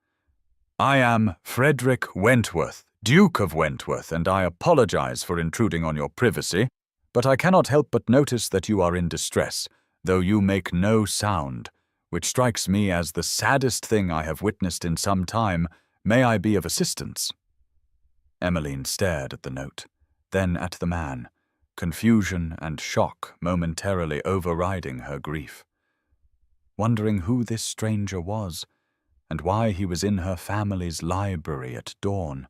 "I am Frederick Wentworth, Duke of Wentworth, and I apologize for intruding on your privacy, but I cannot help but notice that you are in distress, though you make no sound, which strikes me as the saddest thing I have witnessed in some time. May I be of assistance?" Emmeline stared at the note, then at the man, confusion and shock momentarily overriding her grief. Wondering who this stranger was, and why he was in her family's library at dawn,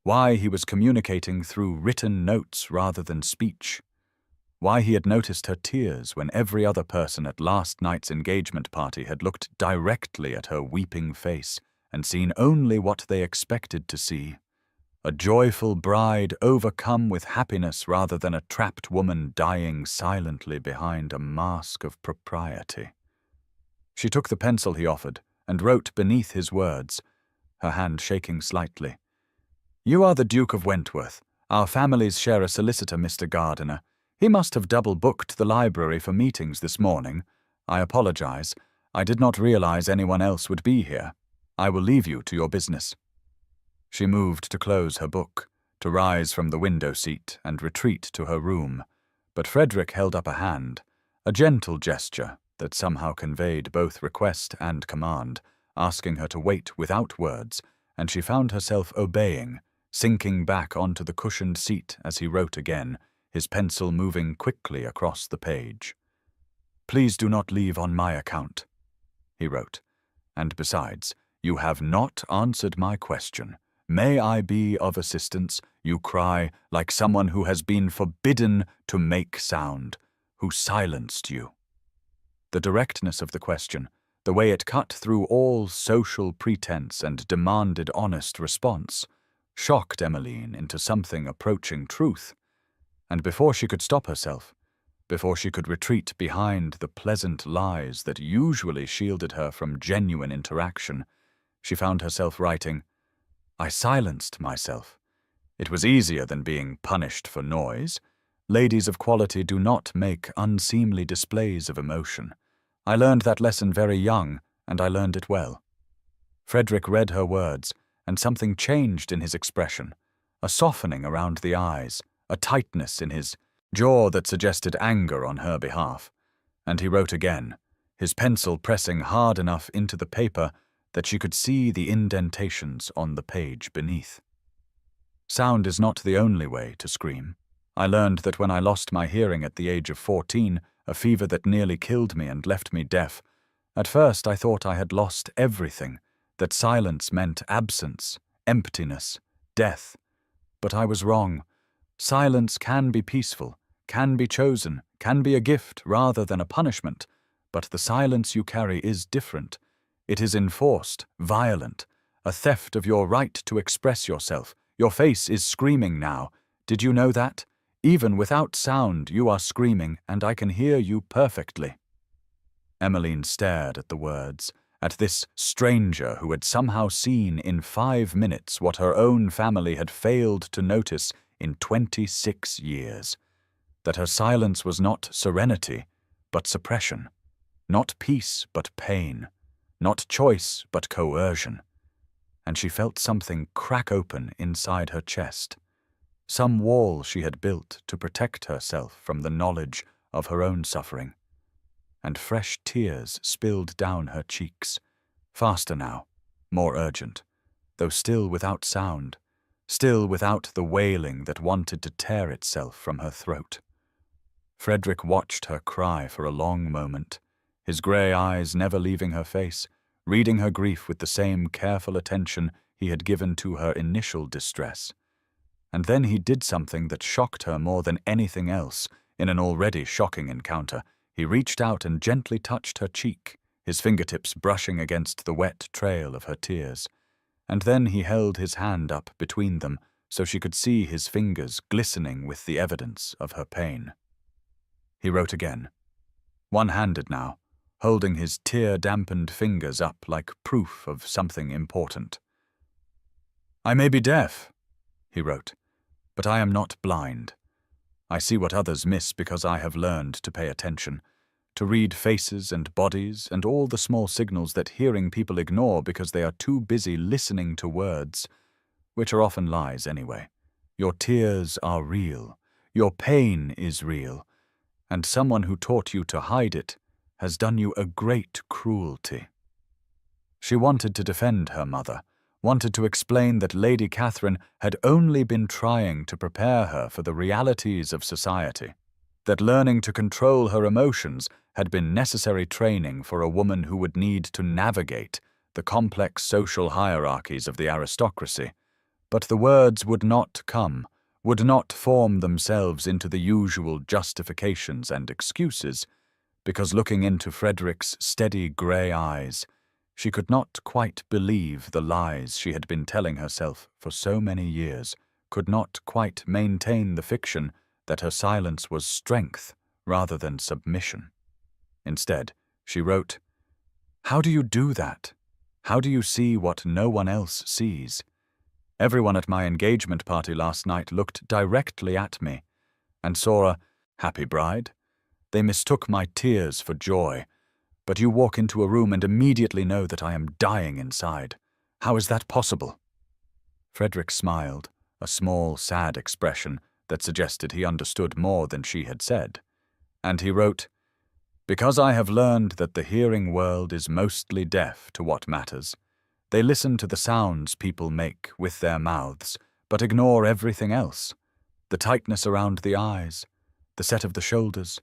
why he was communicating through written notes rather than speech, why he had noticed her tears when every other person at last night's engagement party had looked directly at her weeping face and seen only what they expected to see, a joyful bride overcome with happiness rather than a trapped woman dying silently behind a mask of propriety. She took the pencil he offered and wrote beneath his words, her hand shaking slightly. "You are the Duke of Wentworth. Our families share a solicitor, Mr. Gardiner. He must have double-booked the library for meetings this morning. I apologize. I did not realize anyone else would be here. I will leave you to your business." She moved to close her book, to rise from the window seat and retreat to her room, but Frederick held up a hand, a gentle gesture that somehow conveyed both request and command, asking her to wait without words, and she found herself obeying, sinking back onto the cushioned seat as he wrote again, his pencil moving quickly across the page. "Please do not leave on my account," he wrote. "And besides, you have not answered my question. May I be of assistance? You cry like someone who has been forbidden to make sound, who silenced you." The directness of the question, the way it cut through all social pretense and demanded honest response, shocked Emmeline into something approaching truth. And before she could stop herself, before she could retreat behind the pleasant lies that usually shielded her from genuine interaction, she found herself writing, "I silenced myself. It was easier than being punished for noise. Ladies of quality do not make unseemly displays of emotion. I learned that lesson very young, and I learned it well." Frederick read her words, and something changed in his expression, a softening around the eyes, a tightness in his jaw that suggested anger on her behalf. And he wrote again, his pencil pressing hard enough into the paper that she could see the indentations on the page beneath. "Sound is not the only way to scream. I learned that when I lost my hearing at the age of 14, a fever that nearly killed me and left me deaf. At first I thought I had lost everything, that silence meant absence, emptiness, death. But I was wrong. Silence can be peaceful, can be chosen, can be a gift rather than a punishment, but the silence you carry is different. It is enforced, violent, a theft of your right to express yourself. Your face is screaming now. Did you know that? Even without sound, you are screaming, and I can hear you perfectly." Emmeline stared at the words, at this stranger who had somehow seen in 5 minutes what her own family had failed to notice in 26 years. That her silence was not serenity, but suppression. Not peace, but pain. Not choice, but coercion. And she felt something crack open inside her chest. Some wall she had built to protect herself from the knowledge of her own suffering. And fresh tears spilled down her cheeks, faster now, more urgent, though still without sound, still without the wailing that wanted to tear itself from her throat. Frederick watched her cry for a long moment, his grey eyes never leaving her face, reading her grief with the same careful attention he had given to her initial distress. And then he did something that shocked her more than anything else in an already shocking encounter. He reached out and gently touched her cheek, his fingertips brushing against the wet trail of her tears. And then he held his hand up between them so she could see his fingers glistening with the evidence of her pain. He wrote again, one-handed now, holding his tear-dampened fingers up like proof of something important. "I may be deaf," he wrote, "but I am not blind. I see what others miss because I have learned to pay attention, to read faces and bodies and all the small signals that hearing people ignore because they are too busy listening to words, which are often lies anyway. Your tears are real. Your pain is real. And someone who taught you to hide it has done you a great cruelty." She wanted to defend her mother, wanted to explain that Lady Catherine had only been trying to prepare her for the realities of society, that learning to control her emotions had been necessary training for a woman who would need to navigate the complex social hierarchies of the aristocracy. But the words would not come, would not form themselves into the usual justifications and excuses, because looking into Frederick's steady grey eyes, she could not quite believe the lies she had been telling herself for so many years, could not quite maintain the fiction that her silence was strength rather than submission. Instead, she wrote, "How do you do that? How do you see what no one else sees? Everyone at my engagement party last night looked directly at me and saw a happy bride. They mistook my tears for joy. But you walk into a room and immediately know that I am dying inside. How is that possible?" Frederick smiled, a small, sad expression that suggested he understood more than she had said. And he wrote, "Because I have learned that the hearing world is mostly deaf to what matters. They listen to the sounds people make with their mouths, but ignore everything else. the tightness around the eyes, the set of the shoulders,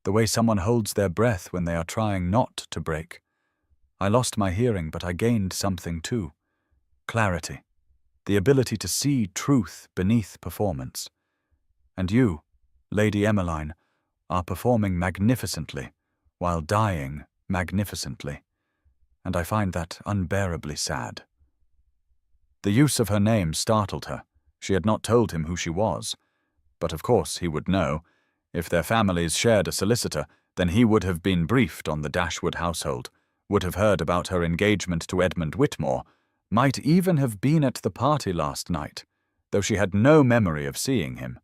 the way someone holds their breath when they are trying not to break. I lost my hearing, but I gained something too. Clarity, the ability to see truth beneath performance. And you, Lady Emmeline, are performing magnificently, while dying magnificently, and I find that unbearably sad." The use of her name startled her. She had not told him who she was. But of course he would know. If their families shared a solicitor, then he would have been briefed on the Dashwood household, would have heard about her engagement to Edmund Whitmore, might even have been at the party last night, though she had no memory of seeing him.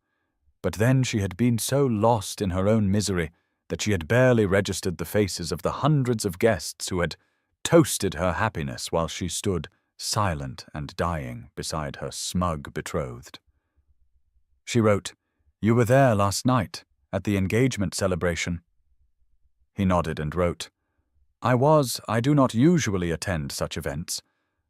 But then she had been so lost in her own misery that she had barely registered the faces of the hundreds of guests who had toasted her happiness while she stood, silent and dying, beside her smug betrothed. She wrote, "You were there last night, at the engagement celebration." He nodded and wrote, I do not usually attend such events.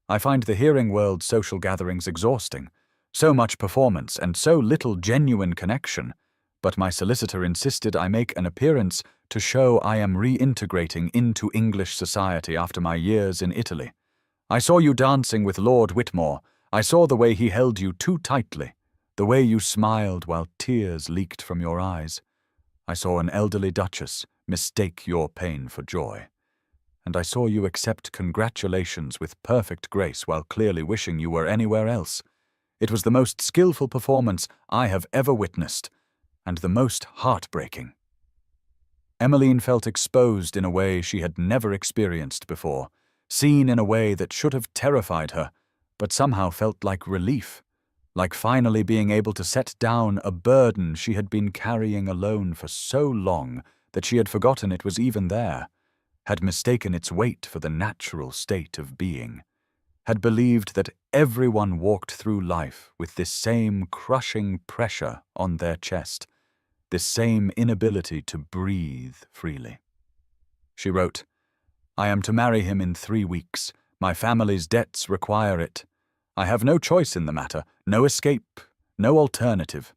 I find the hearing world's social gatherings exhausting, so much performance and so little genuine connection, but my solicitor insisted I make an appearance to show I am reintegrating into English society after my years in Italy. I saw you dancing with Lord Whitmore. I saw the way he held you too tightly, the way you smiled while tears leaked from your eyes. I saw an elderly duchess mistake your pain for joy. And I saw you accept congratulations with perfect grace while clearly wishing you were anywhere else. It was the most skillful performance I have ever witnessed, and the most heartbreaking. Emmeline felt exposed in a way she had never experienced before, seen in a way that should have terrified her, but somehow felt like relief, like finally being able to set down a burden she had been carrying alone for so long that she had forgotten it was even there, had mistaken its weight for the natural state of being, had believed that everyone walked through life with this same crushing pressure on their chest, this same inability to breathe freely. She wrote, "I am to marry him in 3 weeks. My family's debts require it. I have no choice in the matter, no escape, no alternative.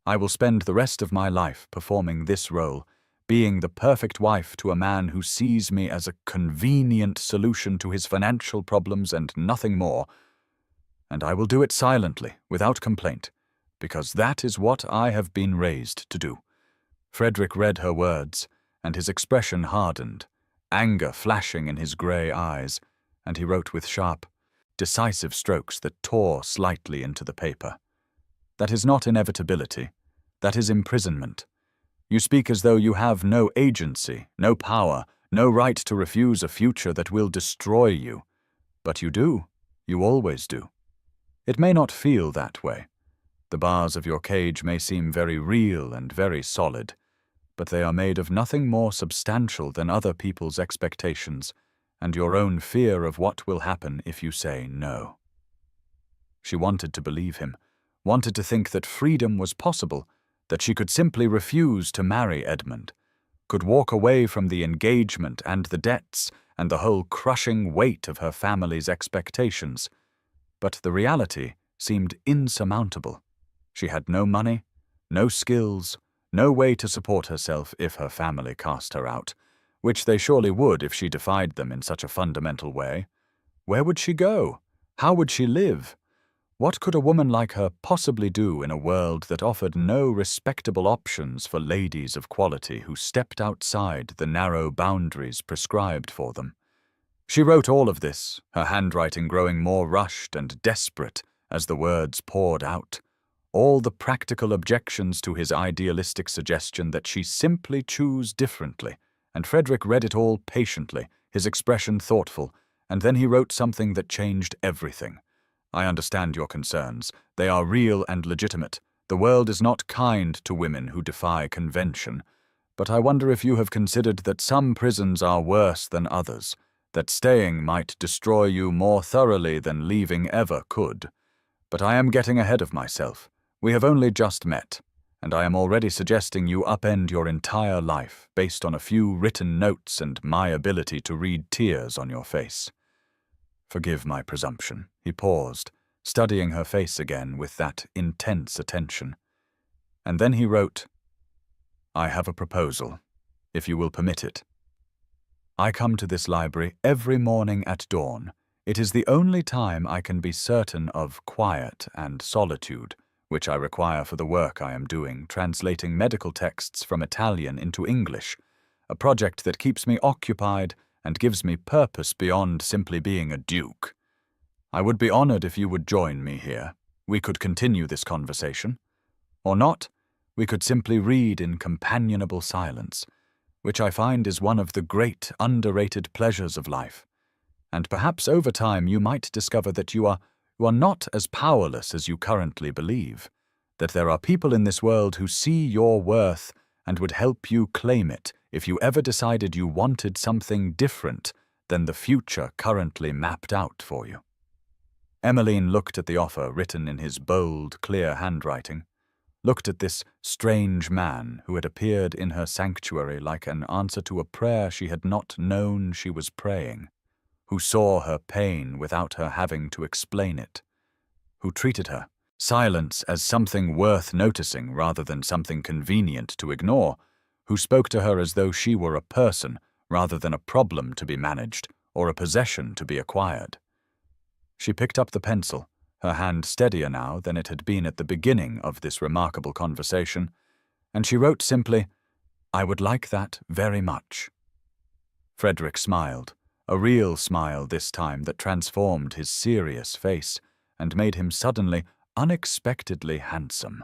I will spend the rest of my life performing this role, being the perfect wife to a man who sees me as a convenient solution to his financial problems and nothing more. And I will do it silently, without complaint, because that is what I have been raised to do." Frederick read her words, and his expression hardened, anger flashing in his grey eyes, and he wrote with sharp, decisive strokes that tore slightly into the paper. "That is not inevitability. That is imprisonment. You speak as though you have no agency, no power, no right to refuse a future that will destroy you. But you do. You always do. It may not feel that way. The bars of your cage may seem very real and very solid, but they are made of nothing more substantial than other people's expectations and your own fear of what will happen if you say no." She wanted to believe him, wanted to think that freedom was possible, that she could simply refuse to marry Edmund, could walk away from the engagement and the debts and the whole crushing weight of her family's expectations. But the reality seemed insurmountable. She had no money, no skills, no way to support herself if her family cast her out, which they surely would if she defied them in such a fundamental way. Where would she go? How would she live? What could a woman like her possibly do in a world that offered no respectable options for ladies of quality who stepped outside the narrow boundaries prescribed for them? She wrote all of this, her handwriting growing more rushed and desperate as the words poured out, all the practical objections to his idealistic suggestion that she simply choose differently, and Frederick read it all patiently, his expression thoughtful, and then he wrote something that changed everything. "I understand your concerns. They are real and legitimate. The world is not kind to women who defy convention. But I wonder if you have considered that some prisons are worse than others, that staying might destroy you more thoroughly than leaving ever could. But I am getting ahead of myself. We have only just met, and I am already suggesting you upend your entire life based on a few written notes and my ability to read tears on your face. Forgive my presumption." He paused, studying her face again with that intense attention. And then he wrote, "I have a proposal, if you will permit it. I come to this library every morning at dawn. It is the only time I can be certain of quiet and solitude, which I require for the work I am doing, translating medical texts from Italian into English, a project that keeps me occupied and gives me purpose beyond simply being a duke. I would be honored if you would join me here. We could continue this conversation. Or not, we could simply read in companionable silence, which I find is one of the great underrated pleasures of life. And perhaps over time you might discover that you are not as powerless as you currently believe, that there are people in this world who see your worth and would help you claim it if you ever decided you wanted something different than the future currently mapped out for you." Emmeline looked at the offer written in his bold, clear handwriting, looked at this strange man who had appeared in her sanctuary like an answer to a prayer she had not known she was praying, who saw her pain without her having to explain it, who treated her silence as something worth noticing rather than something convenient to ignore, who spoke to her as though she were a person rather than a problem to be managed or a possession to be acquired. She picked up the pencil, her hand steadier now than it had been at the beginning of this remarkable conversation, and she wrote simply, "I would like that very much." Frederick smiled, a real smile this time that transformed his serious face and made him suddenly, unexpectedly handsome.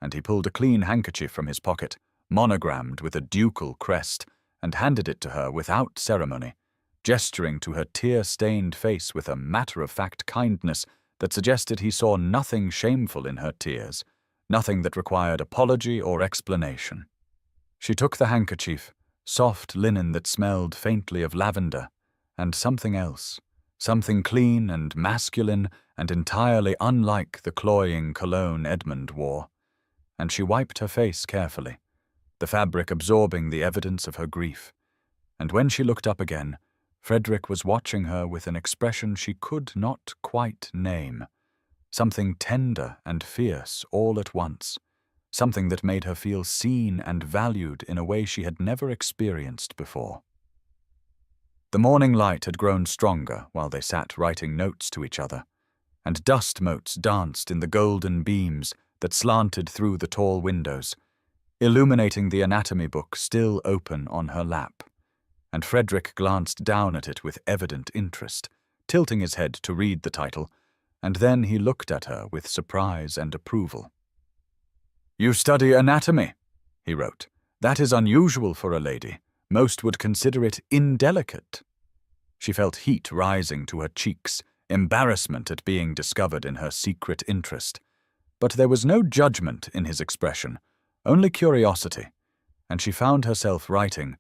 And he pulled a clean handkerchief from his pocket, monogrammed with a ducal crest, and handed it to her without ceremony, gesturing to her tear-stained face with a matter-of-fact kindness that suggested he saw nothing shameful in her tears, nothing that required apology or explanation. She took the handkerchief, soft linen that smelled faintly of lavender, and something else, something clean and masculine and entirely unlike the cloying cologne Edmund wore, and she wiped her face carefully, the fabric absorbing the evidence of her grief. And when she looked up again, Frederick was watching her with an expression she could not quite name, something tender and fierce all at once, something that made her feel seen and valued in a way she had never experienced before. The morning light had grown stronger while they sat writing notes to each other, and dust motes danced in the golden beams that slanted through the tall windows, illuminating the anatomy book still open on her lap. And Frederick glanced down at it with evident interest, tilting his head to read the title, and then he looked at her with surprise and approval. "You study anatomy," he wrote. "That is unusual for a lady. Most would consider it indelicate." She felt heat rising to her cheeks, embarrassment at being discovered in her secret interest. But there was no judgment in his expression, only curiosity, and she found herself writing,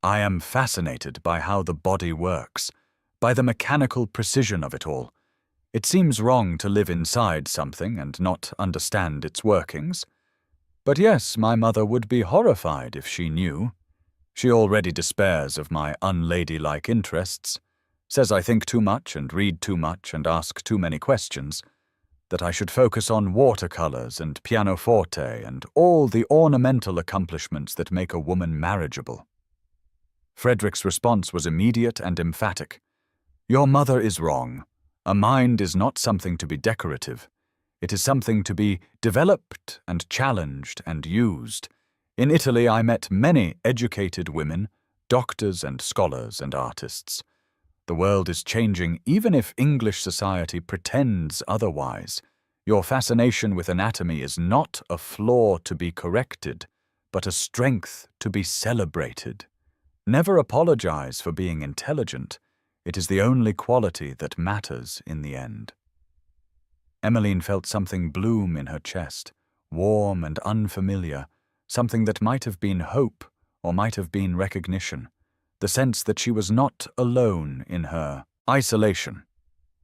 "I am fascinated by how the body works, by the mechanical precision of it all. It seems wrong to live inside something and not understand its workings. But yes, my mother would be horrified if she knew. She already despairs of my unladylike interests, says I think too much and read too much and ask too many questions, that I should focus on watercolors and pianoforte and all the ornamental accomplishments that make a woman marriageable." Frederick's response was immediate and emphatic. "Your mother is wrong. A mind is not something to be decorative. It is something to be developed and challenged and used. In Italy I met many educated women, doctors and scholars and artists. The world is changing even if English society pretends otherwise. Your fascination with anatomy is not a flaw to be corrected, but a strength to be celebrated. Never apologize for being intelligent. It is the only quality that matters in the end." Emmeline felt something bloom in her chest, warm and unfamiliar, something that might have been hope or might have been recognition, the sense that she was not alone in her isolation,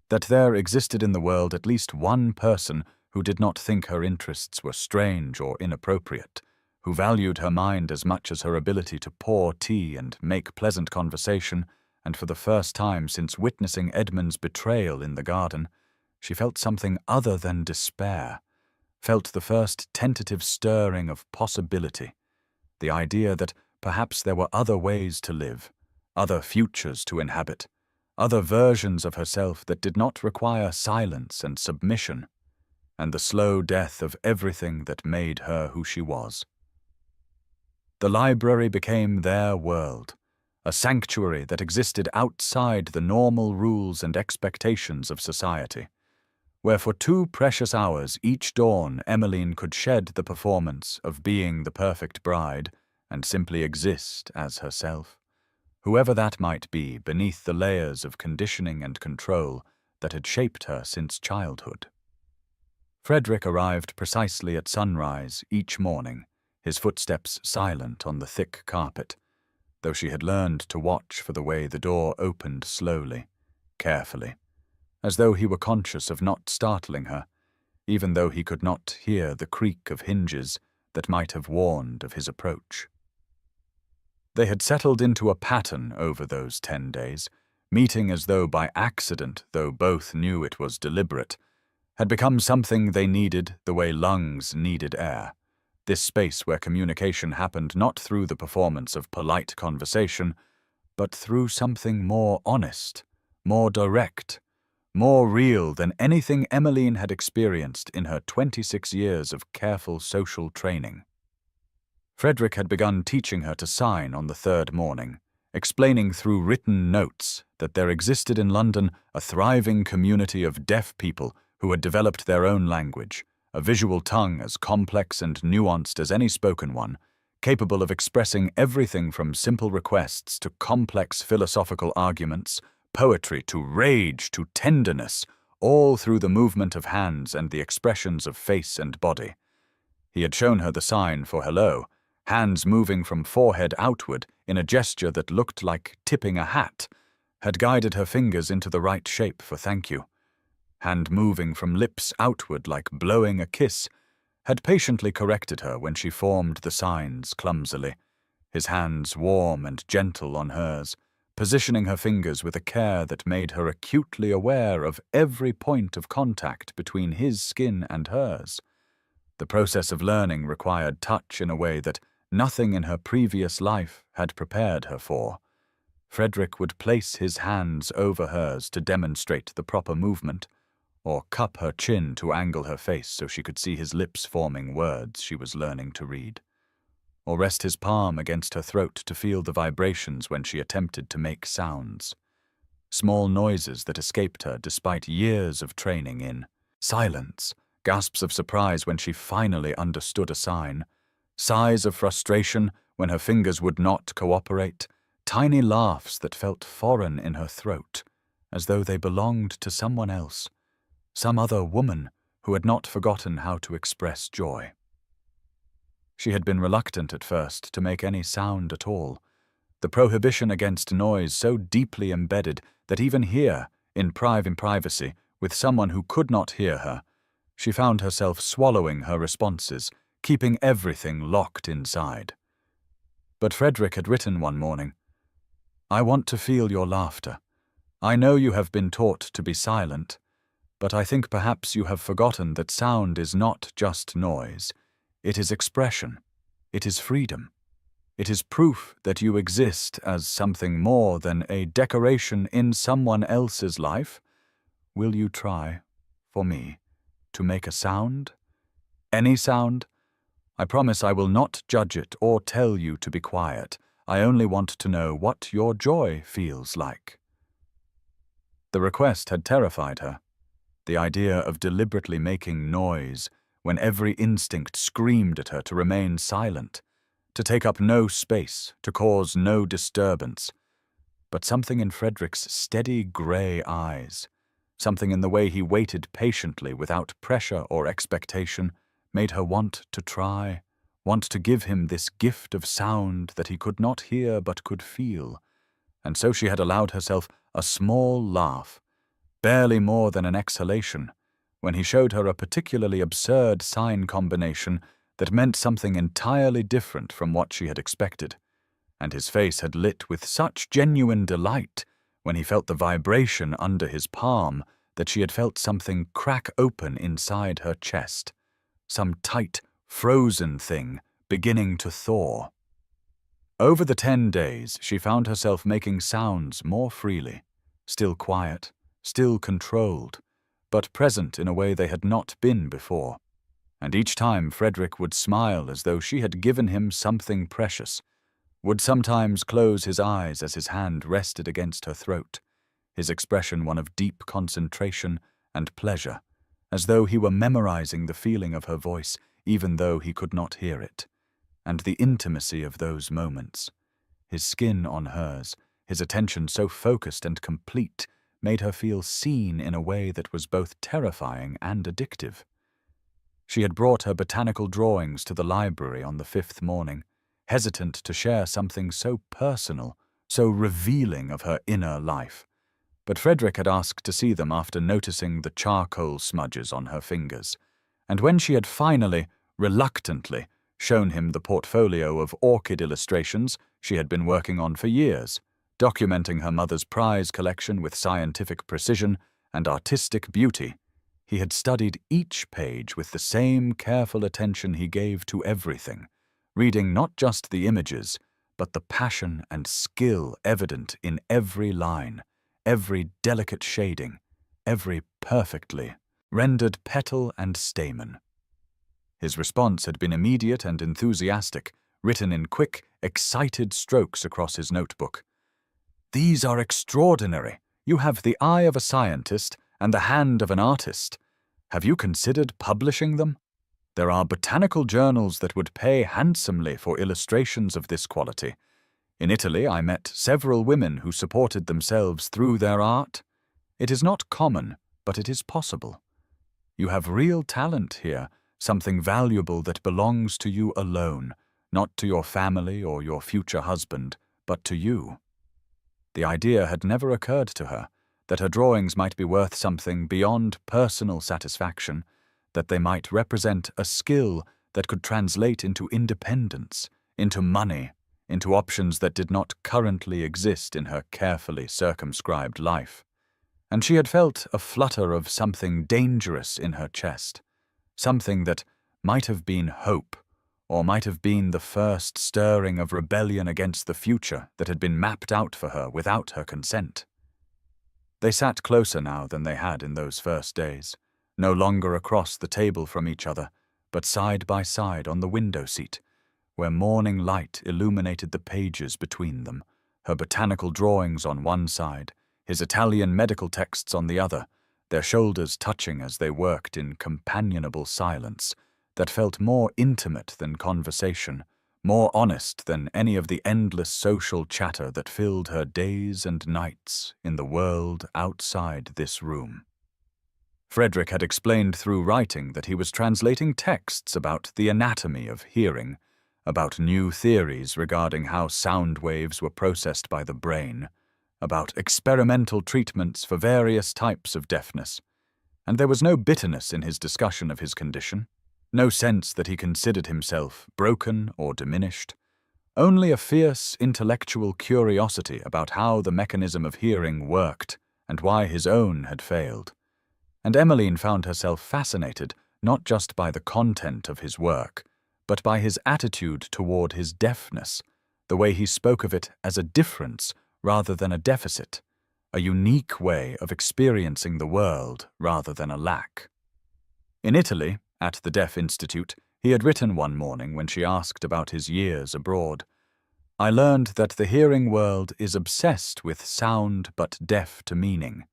that there existed in the world at least one person who did not think her interests were strange or inappropriate, who valued her mind as much as her ability to pour tea and make pleasant conversation, and for the first time since witnessing Edmund's betrayal in the garden, she felt something other than despair, felt the first tentative stirring of possibility, the idea that perhaps there were other ways to live, other futures to inhabit, other versions of herself that did not require silence and submission, and the slow death of everything that made her who she was. The library became their world, a sanctuary that existed outside the normal rules and expectations of society, where for 2 precious hours each dawn Emmeline could shed the performance of being the perfect bride and simply exist as herself, whoever that might be beneath the layers of conditioning and control that had shaped her since childhood. Frederick arrived precisely at sunrise each morning, his footsteps silent on the thick carpet, though she had learned to watch for the way the door opened slowly, carefully, as though he were conscious of not startling her, even though he could not hear the creak of hinges that might have warned of his approach. They had settled into a pattern over those 10 days, meeting as though by accident, though both knew it was deliberate, had become something they needed the way lungs needed air, this space where communication happened not through the performance of polite conversation, but through something more honest, more direct, more real than anything Emmeline had experienced in her 26 years of careful social training. Frederick had begun teaching her to sign on the 3rd morning, explaining through written notes that there existed in London a thriving community of deaf people who had developed their own language, a visual tongue as complex and nuanced as any spoken one, capable of expressing everything from simple requests to complex philosophical arguments, poetry to rage to tenderness, all through the movement of hands and the expressions of face and body. He had shown her the sign for hello, hands moving from forehead outward in a gesture that looked like tipping a hat, had guided her fingers into the right shape for thank you. Hand moving from lips outward like blowing a kiss, had patiently corrected her when she formed the signs clumsily, his hands warm and gentle on hers, positioning her fingers with a care that made her acutely aware of every point of contact between his skin and hers. The process of learning required touch in a way that nothing in her previous life had prepared her for. Frederick would place his hands over hers to demonstrate the proper movement, or cup her chin to angle her face so she could see his lips forming words she was learning to read, or rest his palm against her throat to feel the vibrations when she attempted to make sounds. Small noises that escaped her despite years of training in silence, gasps of surprise when she finally understood a sign, sighs of frustration when her fingers would not cooperate, tiny laughs that felt foreign in her throat, as though they belonged to someone else, some other woman who had not forgotten how to express joy. She had been reluctant at first to make any sound at all, the prohibition against noise so deeply embedded that even here, in privacy, with someone who could not hear her, she found herself swallowing her responses, keeping everything locked inside. But Frederick had written one morning, "I want to feel your laughter. I know you have been taught to be silent, but I think perhaps you have forgotten that sound is not just noise. It is expression. It is freedom. It is proof that you exist as something more than a decoration in someone else's life. Will you try, for me, to make a sound? Any sound? I promise I will not judge it or tell you to be quiet. I only want to know what your joy feels like." The request had terrified her. The idea of deliberately making noise when every instinct screamed at her to remain silent, to take up no space, to cause no disturbance. But something in Frederick's steady grey eyes, something in the way he waited patiently without pressure or expectation, made her want to try, want to give him this gift of sound that he could not hear but could feel. And so she had allowed herself a small laugh, barely more than an exhalation, when he showed her a particularly absurd sign combination that meant something entirely different from what she had expected, and his face had lit with such genuine delight when he felt the vibration under his palm that she had felt something crack open inside her chest, some tight, frozen thing beginning to thaw. Over the 10 days, she found herself making sounds more freely, still quiet, still controlled, but present in a way they had not been before. And each time Frederick would smile as though she had given him something precious, would sometimes close his eyes as his hand rested against her throat, his expression one of deep concentration and pleasure, as though he were memorizing the feeling of her voice even though he could not hear it, and the intimacy of those moments. His skin on hers, his attention so focused and complete, made her feel seen in a way that was both terrifying and addictive. She had brought her botanical drawings to the library on the 5th morning, hesitant to share something so personal, so revealing of her inner life. But Frederick had asked to see them after noticing the charcoal smudges on her fingers, and when she had finally, reluctantly, shown him the portfolio of orchid illustrations she had been working on for years, documenting her mother's prize collection with scientific precision and artistic beauty, he had studied each page with the same careful attention he gave to everything, reading not just the images, but the passion and skill evident in every line, every delicate shading, every perfectly rendered petal and stamen. His response had been immediate and enthusiastic, written in quick, excited strokes across his notebook. "These are extraordinary. You have the eye of a scientist and the hand of an artist. Have you considered publishing them? There are botanical journals that would pay handsomely for illustrations of this quality. In Italy, I met several women who supported themselves through their art. It is not common, but it is possible. You have real talent here, something valuable that belongs to you alone, not to your family or your future husband, but to you." The idea had never occurred to her, that her drawings might be worth something beyond personal satisfaction, that they might represent a skill that could translate into independence, into money, into options that did not currently exist in her carefully circumscribed life. And she had felt a flutter of something dangerous in her chest, something that might have been hope, or might have been the first stirring of rebellion against the future that had been mapped out for her without her consent. They sat closer now than they had in those first days, no longer across the table from each other, but side by side on the window seat, where morning light illuminated the pages between them, her botanical drawings on one side, his Italian medical texts on the other, their shoulders touching as they worked in companionable silence that felt more intimate than conversation, more honest than any of the endless social chatter that filled her days and nights in the world outside this room. Frederick had explained through writing that he was translating texts about the anatomy of hearing, about new theories regarding how sound waves were processed by the brain, about experimental treatments for various types of deafness, and there was no bitterness in his discussion of his condition, no sense that he considered himself broken or diminished, only a fierce intellectual curiosity about how the mechanism of hearing worked and why his own had failed. And Emmeline found herself fascinated not just by the content of his work, but by his attitude toward his deafness, the way he spoke of it as a difference rather than a deficit, a unique way of experiencing the world rather than a lack. In Italy, at the Deaf Institute, he had written one morning when she asked about his years abroad, "I learned that the hearing world is obsessed with sound but deaf to meaning.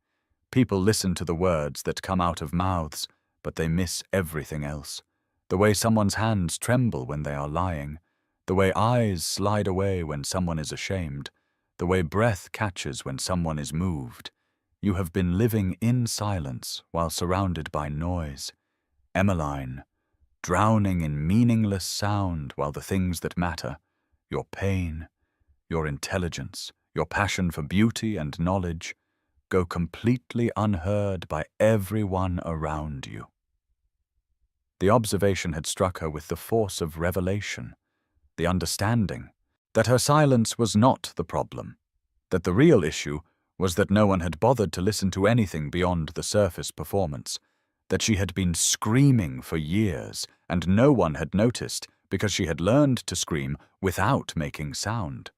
People listen to the words that come out of mouths, but they miss everything else. The way someone's hands tremble when they are lying, the way eyes slide away when someone is ashamed, the way breath catches when someone is moved. You have been living in silence while surrounded by noise. Emmeline, drowning in meaningless sound while the things that matter, your pain, your intelligence, your passion for beauty and knowledge, go completely unheard by everyone around you." The observation had struck her with the force of revelation, the understanding that her silence was not the problem, that the real issue was that no one had bothered to listen to anything beyond the surface performance, that she had been screaming for years, and no one had noticed because she had learned to scream without making sound,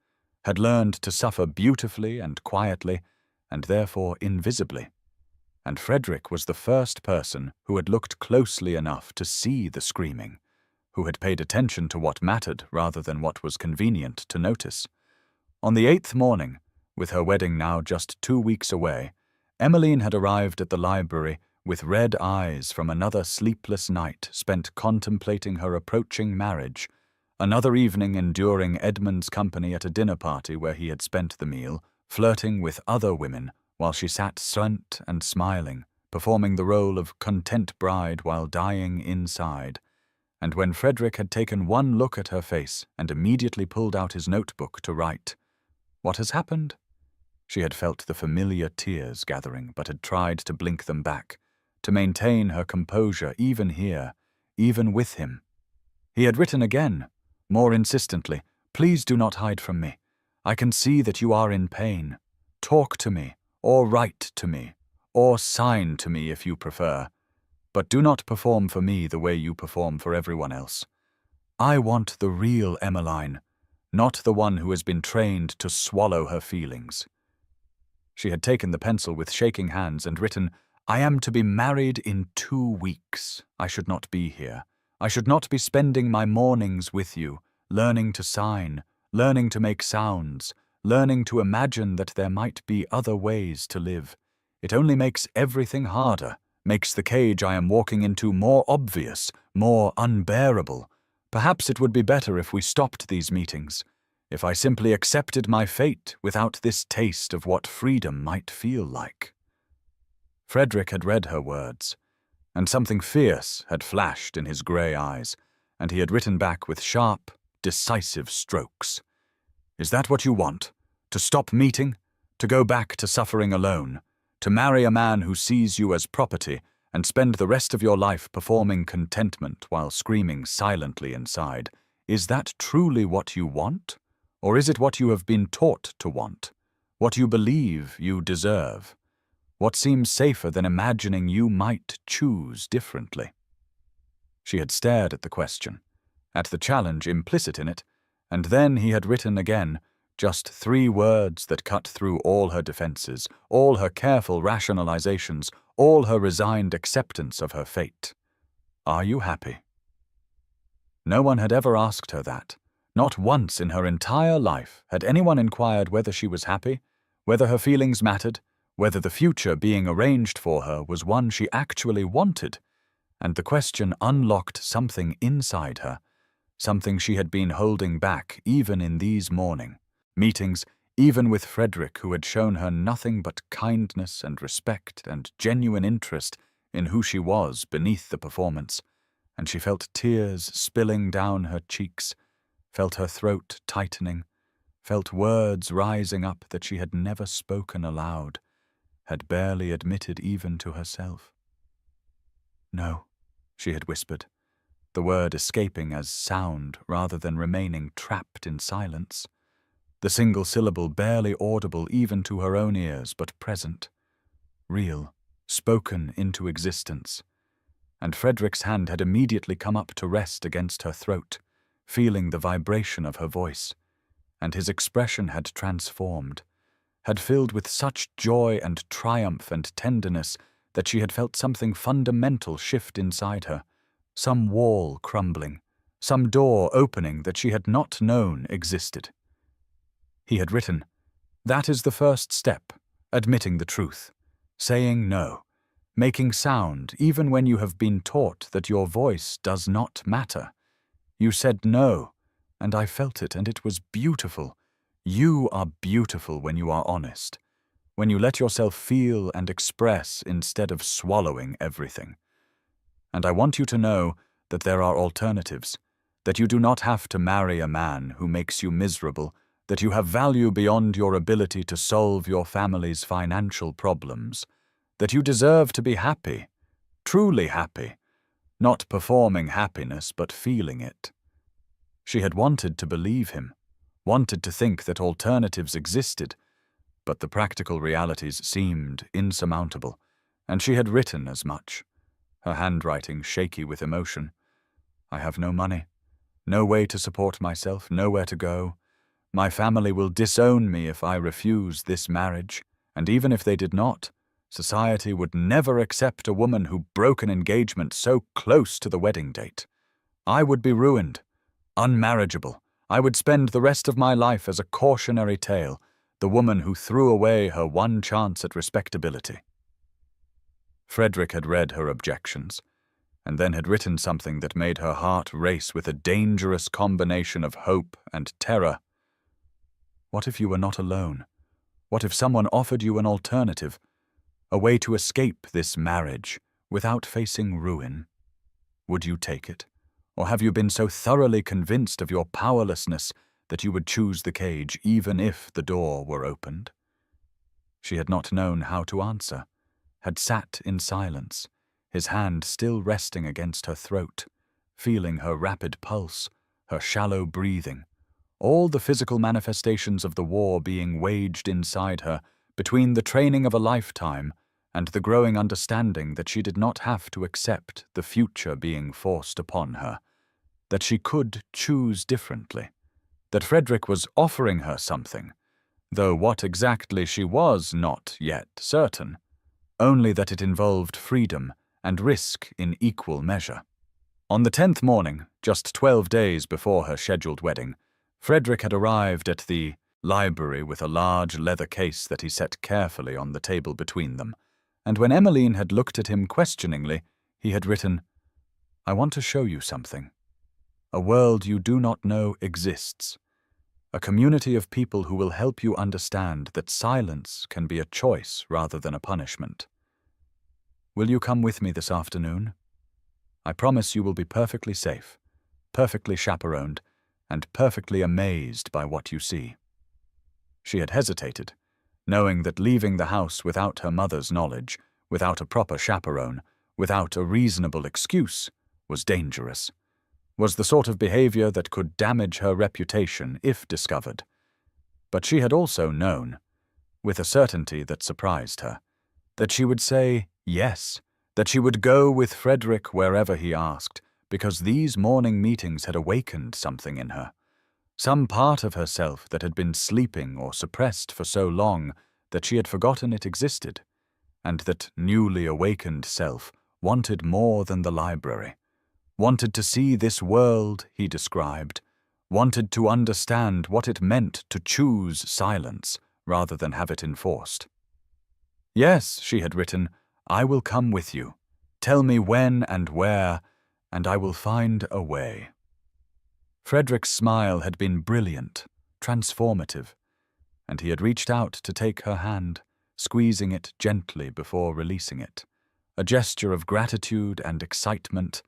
had learned to suffer beautifully and quietly, and therefore invisibly. And Frederick was the first person who had looked closely enough to see the screaming, who had paid attention to what mattered rather than what was convenient to notice. On the 8th morning, with her wedding now just 2 weeks away, Emmeline had arrived at the library with red eyes from another sleepless night spent contemplating her approaching marriage, another evening enduring Edmund's company at a dinner party where he had spent the meal, flirting with other women while she sat silent and smiling, performing the role of content bride while dying inside. And when Frederick had taken one look at her face and immediately pulled out his notebook to write, "What has happened?" She had felt the familiar tears gathering, but had tried to blink them back, to maintain her composure even here, even with him. He had written again, more insistently, "Please do not hide from me. I can see that you are in pain. Talk to me, or write to me, or sign to me if you prefer. But do not perform for me the way you perform for everyone else. I want the real Emmeline, not the one who has been trained to swallow her feelings." She had taken the pencil with shaking hands and written, "I am to be married in 2 weeks. I should not be here. I should not be spending my mornings with you, learning to sign, learning to make sounds, learning to imagine that there might be other ways to live. It only makes everything harder, makes the cage I am walking into more obvious, more unbearable. Perhaps it would be better if we stopped these meetings, if I simply accepted my fate without this taste of what freedom might feel like." Frederick had read her words, and something fierce had flashed in his grey eyes, and he had written back with sharp, decisive strokes. "Is that what you want? To stop meeting? To go back to suffering alone? To marry a man who sees you as property and spend the rest of your life performing contentment while screaming silently inside? Is that truly what you want? Or is it what you have been taught to want? What you believe you deserve? What seems safer than imagining you might choose differently?" She had stared at the question, at the challenge implicit in it, and then he had written again, just 3 words that cut through all her defenses, all her careful rationalizations, all her resigned acceptance of her fate. "Are you happy?" No one had ever asked her that. Not once in her entire life had anyone inquired whether she was happy, whether her feelings mattered, whether the future being arranged for her was one she actually wanted, and the question unlocked something inside her, something she had been holding back even in these morning meetings, even with Frederick, who had shown her nothing but kindness and respect and genuine interest in who she was beneath the performance, and she felt tears spilling down her cheeks, felt her throat tightening, felt words rising up that she had never spoken aloud, had barely admitted even to herself. "No," she had whispered, the word escaping as sound rather than remaining trapped in silence, the single syllable barely audible even to her own ears, but present, real, spoken into existence. And Frederick's hand had immediately come up to rest against her throat, feeling the vibration of her voice, and his expression had transformed, had filled with such joy and triumph and tenderness that she had felt something fundamental shift inside her, some wall crumbling, some door opening that she had not known existed. He had written, "That is the first step, admitting the truth, saying no, making sound even when you have been taught that your voice does not matter. You said no, and I felt it, and it was beautiful. You are beautiful when you are honest, when you let yourself feel and express instead of swallowing everything. And I want you to know that there are alternatives, that you do not have to marry a man who makes you miserable, that you have value beyond your ability to solve your family's financial problems, that you deserve to be happy, truly happy, not performing happiness but feeling it." She had wanted to believe him, wanted to think that alternatives existed, but the practical realities seemed insurmountable, and she had written as much, her handwriting shaky with emotion. I have no money, no way to support myself, nowhere to go. My family will disown me if I refuse this marriage, and even if they did not, society would never accept a woman who broke an engagement so close to the wedding date. I would be ruined, unmarriageable. I would spend the rest of my life as a cautionary tale, the woman who threw away her one chance at respectability. Frederick had read her objections, and then had written something that made her heart race with a dangerous combination of hope and terror. What if you were not alone? What if someone offered you an alternative, a way to escape this marriage without facing ruin? Would you take it? Or have you been so thoroughly convinced of your powerlessness that you would choose the cage even if the door were opened? She had not known how to answer, had sat in silence, his hand still resting against her throat, feeling her rapid pulse, her shallow breathing, all the physical manifestations of the war being waged inside her between the training of a lifetime and the growing understanding that she did not have to accept the future being forced upon her, that she could choose differently, that Frederick was offering her something, though what exactly she was not yet certain, only that it involved freedom and risk in equal measure. On the 10th morning, just 12 days before her scheduled wedding, Frederick had arrived at the library with a large leather case that he set carefully on the table between them, and when Emmeline had looked at him questioningly, he had written, "I want to show you something. A world you do not know exists. A community of people who will help you understand that silence can be a choice rather than a punishment. Will you come with me this afternoon? I promise you will be perfectly safe, perfectly chaperoned, and perfectly amazed by what you see." She had hesitated, knowing that leaving the house without her mother's knowledge, without a proper chaperone, without a reasonable excuse, was dangerous, was the sort of behavior that could damage her reputation if discovered. But she had also known, with a certainty that surprised her, that she would say yes, that she would go with Frederick wherever he asked, because these morning meetings had awakened something in her, some part of herself that had been sleeping or suppressed for so long that she had forgotten it existed, and that newly awakened self wanted more than the library, wanted to see this world he described, wanted to understand what it meant to choose silence rather than have it enforced. "Yes," she had written, "I will come with you. Tell me when and where, and I will find a way." Frederick's smile had been brilliant, transformative, and he had reached out to take her hand, squeezing it gently before releasing it, a gesture of gratitude and excitement,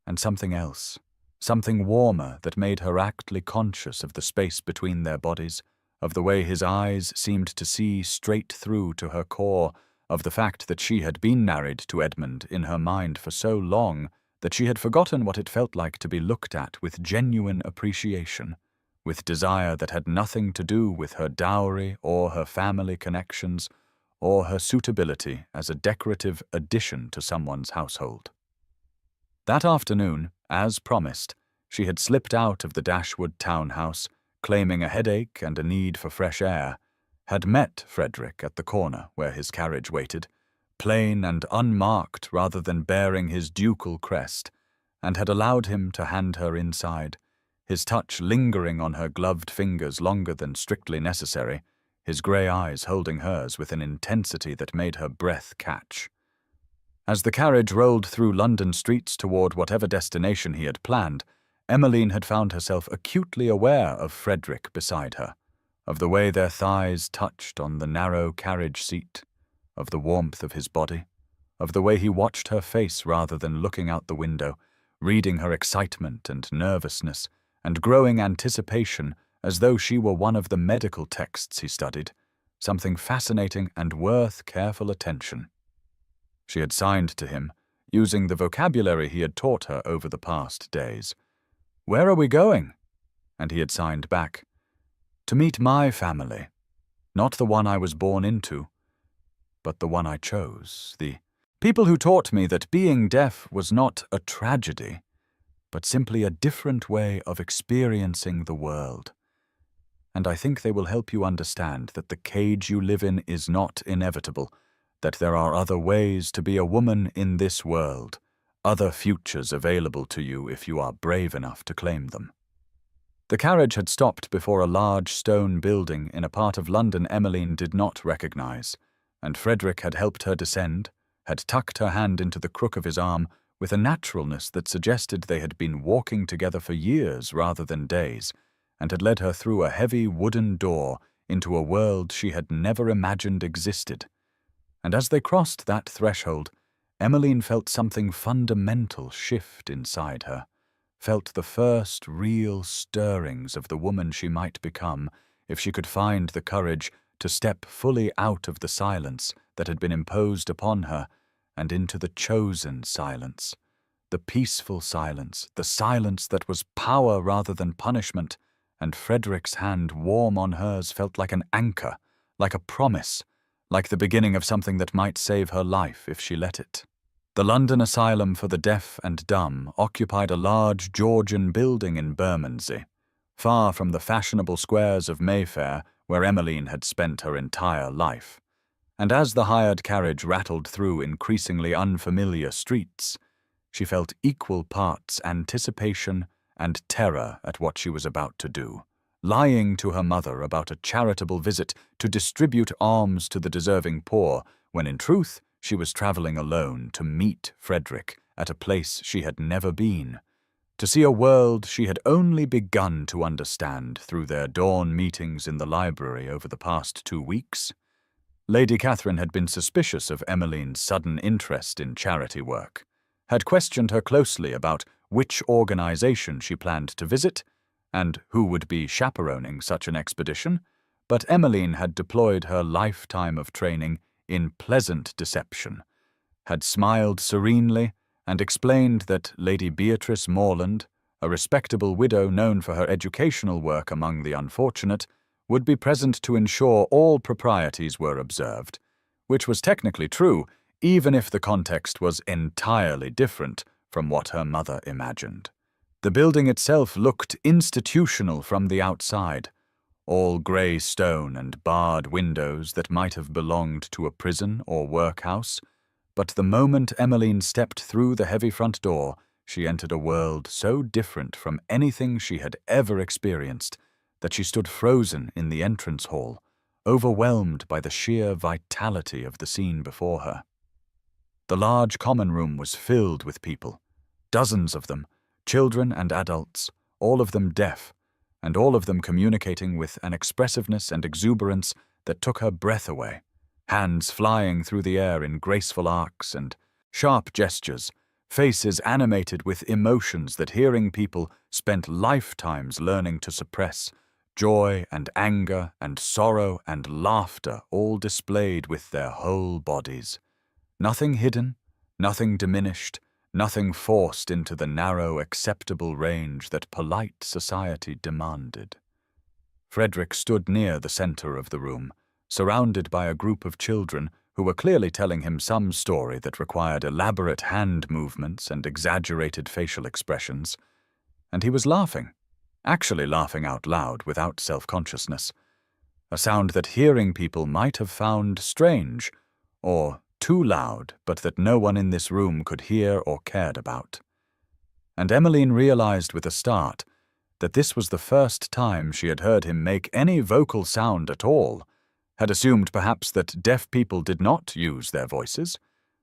and something else, something warmer that made her actly conscious of the space between their bodies, of the way his eyes seemed to see straight through to her core, of the fact that she had been married to Edmund in her mind for so long that she had forgotten what it felt like to be looked at with genuine appreciation, with desire that had nothing to do with her dowry or her family connections or her suitability as a decorative addition to someone's household. That afternoon, as promised, she had slipped out of the Dashwood townhouse, claiming a headache and a need for fresh air, had met Frederick at the corner where his carriage waited, plain and unmarked rather than bearing his ducal crest, and had allowed him to hand her inside, his touch lingering on her gloved fingers longer than strictly necessary, his grey eyes holding hers with an intensity that made her breath catch. As the carriage rolled through London streets toward whatever destination he had planned, Emmeline had found herself acutely aware of Frederick beside her, of the way their thighs touched on the narrow carriage seat, of the warmth of his body, of the way he watched her face rather than looking out the window, reading her excitement and nervousness and growing anticipation as though she were one of the medical texts he studied, something fascinating and worth careful attention. She had signed to him, using the vocabulary he had taught her over the past days. "Where are we going?" And he had signed back, "To meet my family, not the one I was born into, but the one I chose, the people who taught me that being deaf was not a tragedy, but simply a different way of experiencing the world. And I think they will help you understand that the cage you live in is not inevitable, that there are other ways to be a woman in this world, other futures available to you if you are brave enough to claim them. The carriage had stopped before a large stone building in a part of London Emmeline did not recognize, and Frederick had helped her descend, had tucked her hand into the crook of his arm with a naturalness that suggested they had been walking together for years rather than days, and had led her through a heavy wooden door into a world she had never imagined existed. And as they crossed that threshold, Emmeline felt something fundamental shift inside her, felt the first real stirrings of the woman she might become if she could find the courage to step fully out of the silence that had been imposed upon her and into the chosen silence, the peaceful silence, the silence that was power rather than punishment, and Frederick's hand warm on hers felt like an anchor, like a promise, like the beginning of something that might save her life if she let it. The London Asylum for the Deaf and Dumb occupied a large Georgian building in Bermondsey, far from the fashionable squares of Mayfair where Emmeline had spent her entire life. And as the hired carriage rattled through increasingly unfamiliar streets, she felt equal parts anticipation and terror at what she was about to do, lying to her mother about a charitable visit to distribute alms to the deserving poor, when in truth she was travelling alone to meet Frederick at a place she had never been, to see a world she had only begun to understand through their dawn meetings in the library over the past 2 weeks. Lady Catherine had been suspicious of Emmeline's sudden interest in charity work, had questioned her closely about which organization she planned to visit, and who would be chaperoning such an expedition, but Emmeline had deployed her lifetime of training in pleasant deception, had smiled serenely, and explained that Lady Beatrice Morland, a respectable widow known for her educational work among the unfortunate, would be present to ensure all proprieties were observed, which was technically true, even if the context was entirely different from what her mother imagined. The building itself looked institutional from the outside, all grey stone and barred windows that might have belonged to a prison or workhouse, but the moment Emmeline stepped through the heavy front door, she entered a world so different from anything she had ever experienced that she stood frozen in the entrance hall, overwhelmed by the sheer vitality of the scene before her. The large common room was filled with people, dozens of them, children and adults, all of them deaf, and all of them communicating with an expressiveness and exuberance that took her breath away, hands flying through the air in graceful arcs and sharp gestures, faces animated with emotions that hearing people spent lifetimes learning to suppress, joy and anger and sorrow and laughter all displayed with their whole bodies. Nothing hidden, nothing diminished, nothing forced into the narrow, acceptable range that polite society demanded. Frederick stood near the center of the room, surrounded by a group of children who were clearly telling him some story that required elaborate hand movements and exaggerated facial expressions, and he was laughing, actually laughing out loud without self-consciousness, a sound that hearing people might have found strange, or too loud, but that no one in this room could hear or cared about. And Emmeline realized with a start that this was the first time she had heard him make any vocal sound at all, had assumed perhaps that deaf people did not use their voices,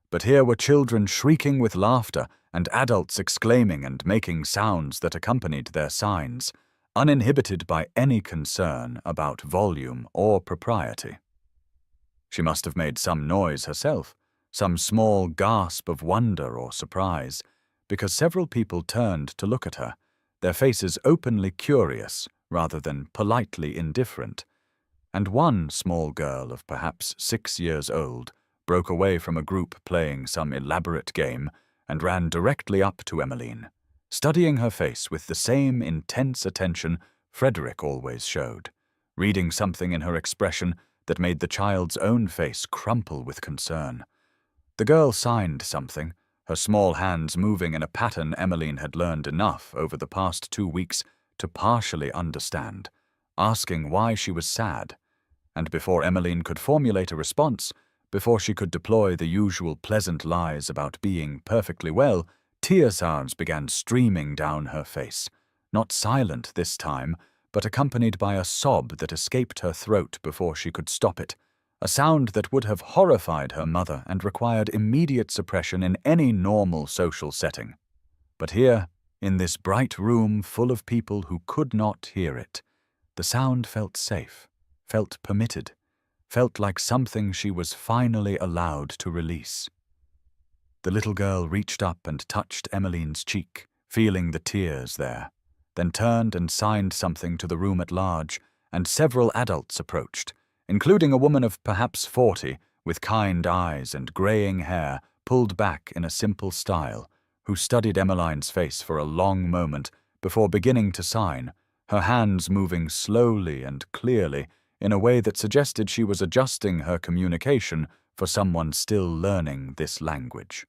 but here were children shrieking with laughter and adults exclaiming and making sounds that accompanied their signs, uninhibited by any concern about volume or propriety. She must have made some noise herself, some small gasp of wonder or surprise, because several people turned to look at her, their faces openly curious rather than politely indifferent, and one small girl of perhaps 6 years old broke away from a group playing some elaborate game and ran directly up to Emmeline, studying her face with the same intense attention Frederick always showed, reading something in her expression that made the child's own face crumple with concern. The girl signed something, her small hands moving in a pattern Emmeline had learned enough over the past 2 weeks to partially understand, asking why she was sad. And before Emmeline could formulate a response, before she could deploy the usual pleasant lies about being perfectly well, tear-sounds began streaming down her face, not silent this time, but accompanied by a sob that escaped her throat before she could stop it, a sound that would have horrified her mother and required immediate suppression in any normal social setting. But here, in this bright room full of people who could not hear it, the sound felt safe, felt permitted, felt like something she was finally allowed to release. The little girl reached up and touched Emmeline's cheek, feeling the tears there, then turned and signed something to the room at large, and several adults approached, including a woman of perhaps 40, with kind eyes and graying hair pulled back in a simple style, who studied Emmeline's face for a long moment before beginning to sign, her hands moving slowly and clearly in a way that suggested she was adjusting her communication for someone still learning this language.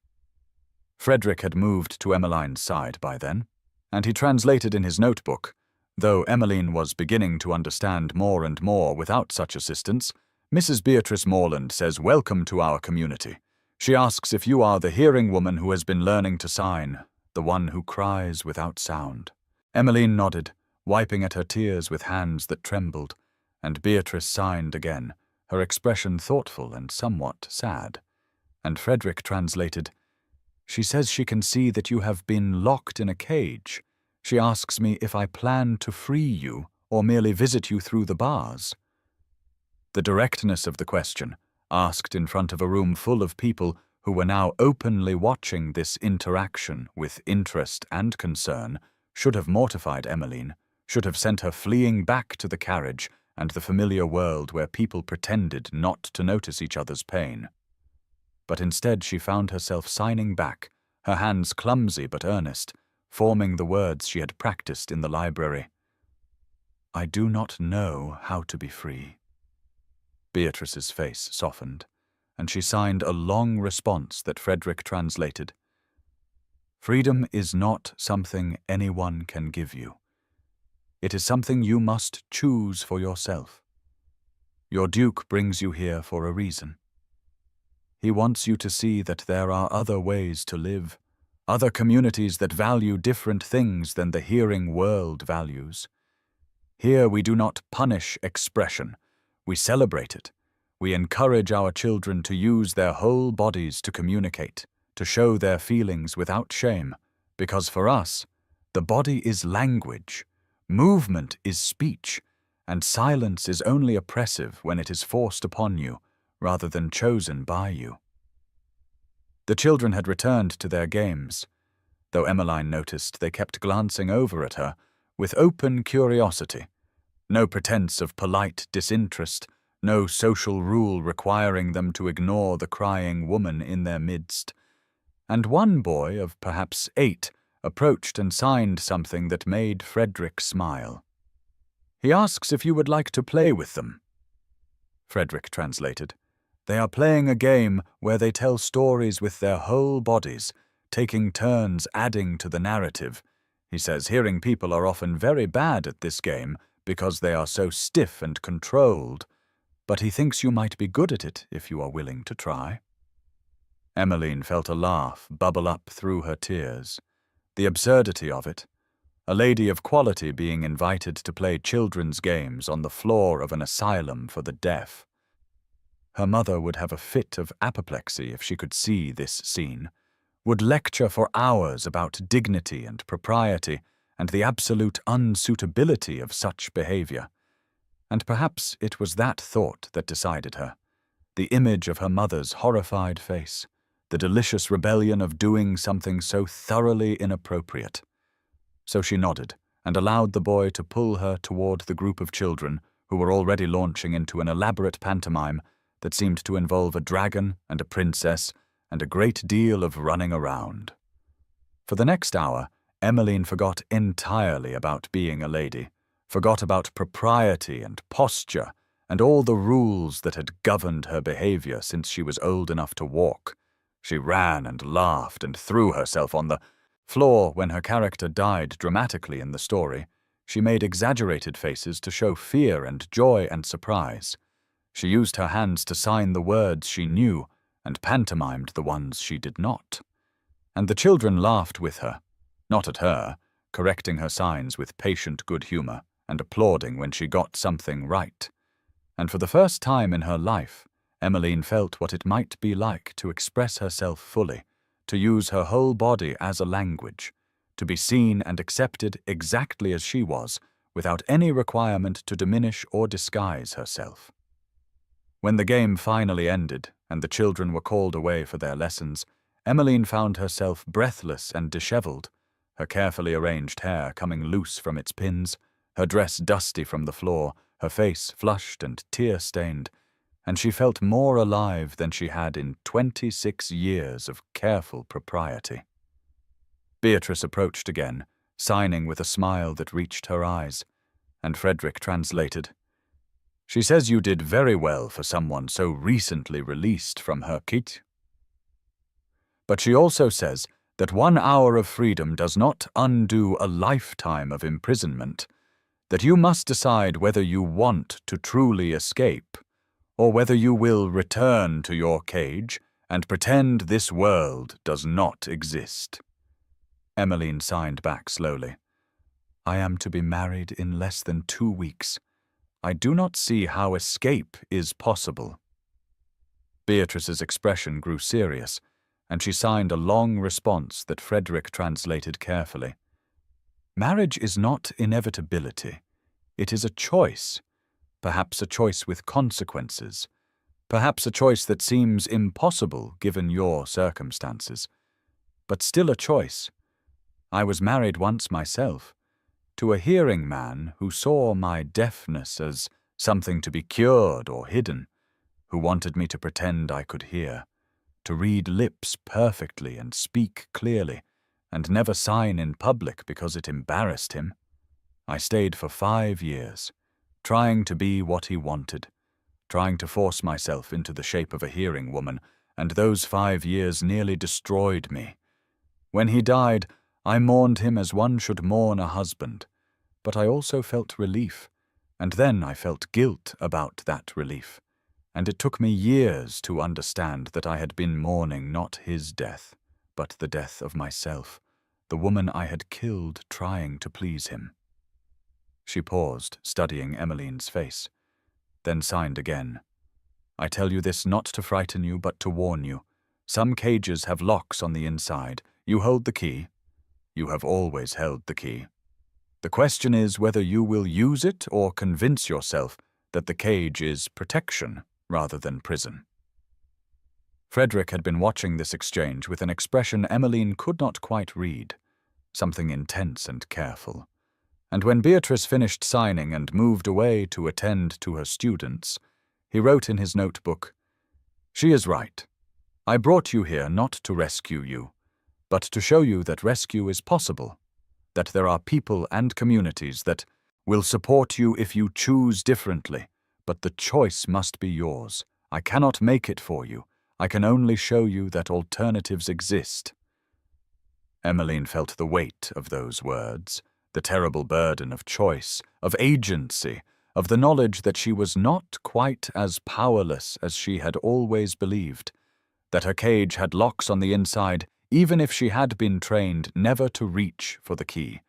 Frederick had moved to Emmeline's side by then, and he translated in his notebook. Though Emmeline was beginning to understand more and more without such assistance, Mrs. Beatrice Morland says welcome to our community. She asks if you are the hearing woman who has been learning to sign, the one who cries without sound. Emmeline nodded, wiping at her tears with hands that trembled, and Beatrice signed again, her expression thoughtful and somewhat sad. And Frederick translated, "She says she can see that you have been locked in a cage. She asks me if I plan to free you or merely visit you through the bars." The directness of the question, asked in front of a room full of people who were now openly watching this interaction with interest and concern, should have mortified Emmeline, should have sent her fleeing back to the carriage and the familiar world where people pretended not to notice each other's pain. But instead she found herself signing back, her hands clumsy but earnest, forming the words she had practiced in the library. "I do not know how to be free." Beatrice's face softened, and she signed a long response that Frederick translated. "Freedom is not something anyone can give you. It is something you must choose for yourself. Your Duke brings you here for a reason. He wants you to see that there are other ways to live, other communities that value different things than the hearing world values. Here we do not punish expression, we celebrate it. We encourage our children to use their whole bodies to communicate, to show their feelings without shame, because for us, the body is language, movement is speech, and silence is only oppressive when it is forced upon you rather than chosen by you." The children had returned to their games, though Emmeline noticed they kept glancing over at her with open curiosity, no pretense of polite disinterest, no social rule requiring them to ignore the crying woman in their midst. And one boy of perhaps 8 approached and signed something that made Frederick smile. "He asks if you would like to play with them." Frederick translated, "They are playing a game where they tell stories with their whole bodies, taking turns adding to the narrative. He says hearing people are often very bad at this game because they are so stiff and controlled, but he thinks you might be good at it if you are willing to try." Emmeline felt a laugh bubble up through her tears. The absurdity of it. A lady of quality being invited to play children's games on the floor of an asylum for the deaf. Her mother would have a fit of apoplexy if she could see this scene, would lecture for hours about dignity and propriety and the absolute unsuitability of such behavior. And perhaps it was that thought that decided her, the image of her mother's horrified face, the delicious rebellion of doing something so thoroughly inappropriate. So she nodded and allowed the boy to pull her toward the group of children who were already launching into an elaborate pantomime that seemed to involve a dragon and a princess and a great deal of running around. For the next hour, Emmeline forgot entirely about being a lady, forgot about propriety and posture and all the rules that had governed her behavior since she was old enough to walk. She ran and laughed and threw herself on the floor. When her character died dramatically in the story, she made exaggerated faces to show fear and joy and surprise. She used her hands to sign the words she knew and pantomimed the ones she did not. And the children laughed with her, not at her, correcting her signs with patient good humor and applauding when she got something right. And for the first time in her life, Emmeline felt what it might be like to express herself fully, to use her whole body as a language, to be seen and accepted exactly as she was, without any requirement to diminish or disguise herself. When the game finally ended and the children were called away for their lessons, Emmeline found herself breathless and dishevelled, her carefully arranged hair coming loose from its pins, her dress dusty from the floor, her face flushed and tear-stained, and she felt more alive than she had in 26 years of careful propriety. Beatrice approached again, signing with a smile that reached her eyes, and Frederick translated. "She says you did very well for someone so recently released from her kit. But she also says that 1 hour of freedom does not undo a lifetime of imprisonment, that you must decide whether you want to truly escape, or whether you will return to your cage and pretend this world does not exist." Emmeline signed back slowly. "I am to be married in less than 2 weeks. I do not see how escape is possible." Beatrice's expression grew serious, and she signed a long response that Frederick translated carefully. "Marriage is not inevitability. It is a choice, perhaps a choice with consequences, perhaps a choice that seems impossible given your circumstances, but still a choice. I was married once myself, to a hearing man who saw my deafness as something to be cured or hidden, who wanted me to pretend I could hear, to read lips perfectly and speak clearly, and never sign in public because it embarrassed him. I stayed for 5 years, trying to be what he wanted, trying to force myself into the shape of a hearing woman, and those 5 years nearly destroyed me. When he died, I mourned him as one should mourn a husband, but I also felt relief, and then I felt guilt about that relief, and it took me years to understand that I had been mourning not his death, but the death of myself, the woman I had killed trying to please him." She paused, studying Emmeline's face, then signed again. "I tell you this not to frighten you, but to warn you. Some cages have locks on the inside. You hold the key. You have always held the key. The question is whether you will use it or convince yourself that the cage is protection rather than prison." Frederick had been watching this exchange with an expression Emmeline could not quite read, something intense and careful. And when Beatrice finished signing and moved away to attend to her students, he wrote in his notebook, "She is right. I brought you here not to rescue you, but to show you that rescue is possible, that there are people and communities that will support you if you choose differently, but the choice must be yours. I cannot make it for you. I can only show you that alternatives exist." Emmeline felt the weight of those words, the terrible burden of choice, of agency, of the knowledge that she was not quite as powerless as she had always believed, that her cage had locks on the inside even if she had been trained never to reach for the key.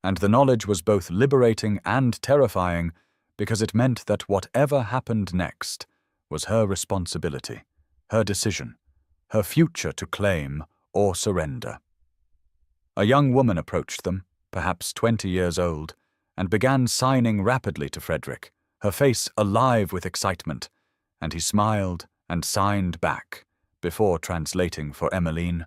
And the knowledge was both liberating and terrifying because it meant that whatever happened next was her responsibility, her decision, her future to claim or surrender. A young woman approached them, perhaps 20 years old, and began signing rapidly to Frederick, her face alive with excitement, and he smiled and signed back before translating for Emmeline.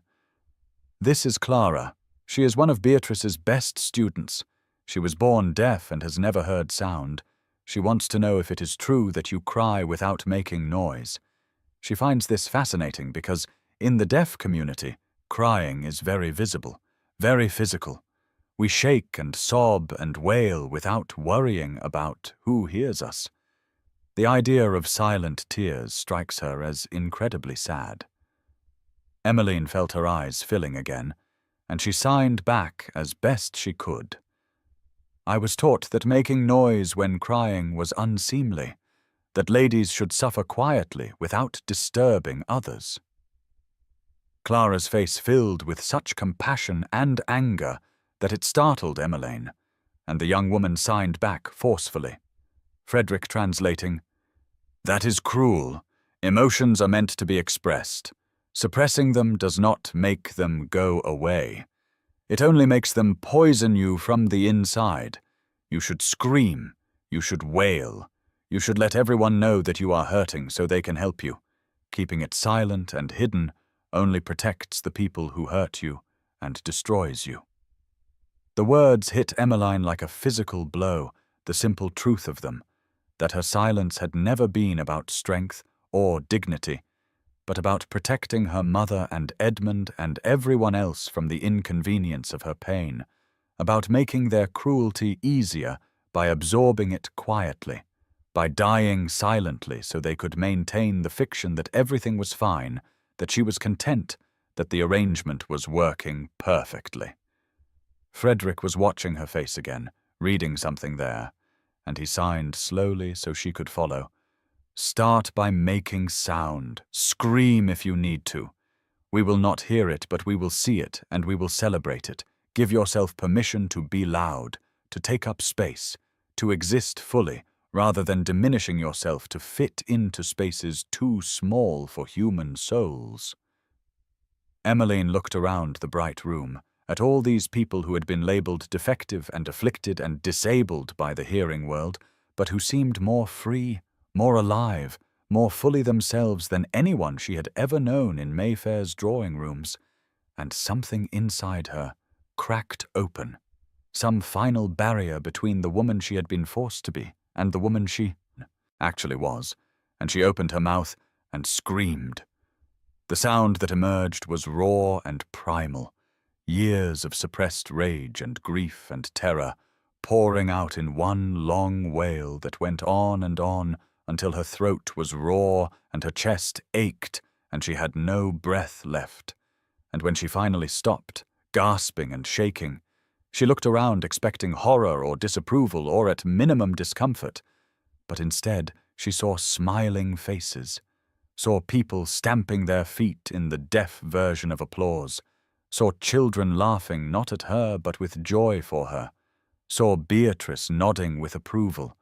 "This is Clara. She is one of Beatrice's best students. She was born deaf and has never heard sound. She wants to know if it is true that you cry without making noise. She finds this fascinating because, in the deaf community, crying is very visible, very physical. We shake and sob and wail without worrying about who hears us. The idea of silent tears strikes her as incredibly sad." Emmeline felt her eyes filling again, and she signed back as best she could. "I was taught that making noise when crying was unseemly, that ladies should suffer quietly without disturbing others." Clara's face filled with such compassion and anger that it startled Emmeline, and the young woman signed back forcefully. Frederick translating, "That is cruel. Emotions are meant to be expressed. Suppressing them does not make them go away. It only makes them poison you from the inside. You should scream. You should wail. You should let everyone know that you are hurting so they can help you. Keeping it silent and hidden only protects the people who hurt you and destroys you." The words hit Emmeline like a physical blow, the simple truth of them, that her silence had never been about strength or dignity, but about protecting her mother and Edmund and everyone else from the inconvenience of her pain, about making their cruelty easier by absorbing it quietly, by dying silently so they could maintain the fiction that everything was fine, that she was content, that the arrangement was working perfectly. Frederick was watching her face again, reading something there, and he signed slowly so she could follow. "Start by making sound. Scream if you need to. We will not hear it, but we will see it, and we will celebrate it. Give yourself permission to be loud, to take up space, to exist fully, rather than diminishing yourself to fit into spaces too small for human souls." Emmeline looked around the bright room, at all these people who had been labelled defective and afflicted and disabled by the hearing world, but who seemed more free, more alive, more fully themselves than anyone she had ever known in Mayfair's drawing rooms, and something inside her cracked open, some final barrier between the woman she had been forced to be and the woman she actually was, and she opened her mouth and screamed. The sound that emerged was raw and primal, years of suppressed rage and grief and terror, pouring out in one long wail that went on until her throat was raw and her chest ached and she had no breath left. And when she finally stopped, gasping and shaking, she looked around expecting horror or disapproval or at minimum discomfort, but instead she saw smiling faces, saw people stamping their feet in the deaf version of applause, saw children laughing not at her but with joy for her, saw Beatrice nodding with approval,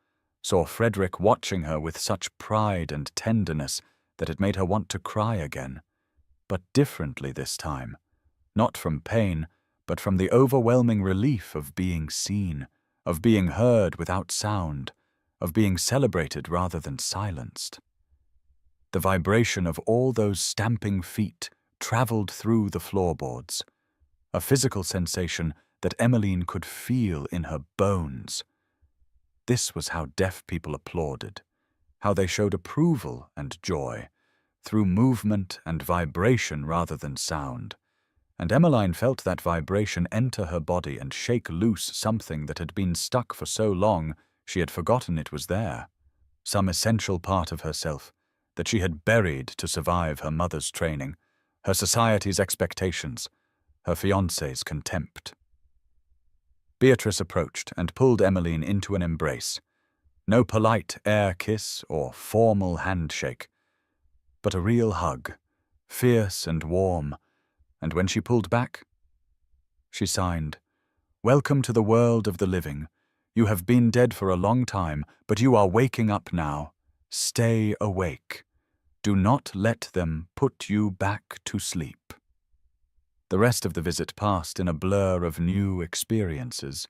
saw Frederick watching her with such pride and tenderness that it made her want to cry again, but differently this time, not from pain, but from the overwhelming relief of being seen, of being heard without sound, of being celebrated rather than silenced. The vibration of all those stamping feet travelled through the floorboards, a physical sensation that Emmeline could feel in her bones. This was how deaf people applauded, how they showed approval and joy, through movement and vibration rather than sound. And Emmeline felt that vibration enter her body and shake loose something that had been stuck for so long she had forgotten it was there, some essential part of herself that she had buried to survive her mother's training, her society's expectations, her fiancé's contempt. Beatrice approached and pulled Emmeline into an embrace. No polite air kiss or formal handshake, but a real hug, fierce and warm, and when she pulled back, she signed, "Welcome to the world of the living. You have been dead for a long time, but you are waking up now. Stay awake. Do not let them put you back to sleep." The rest of the visit passed in a blur of new experiences.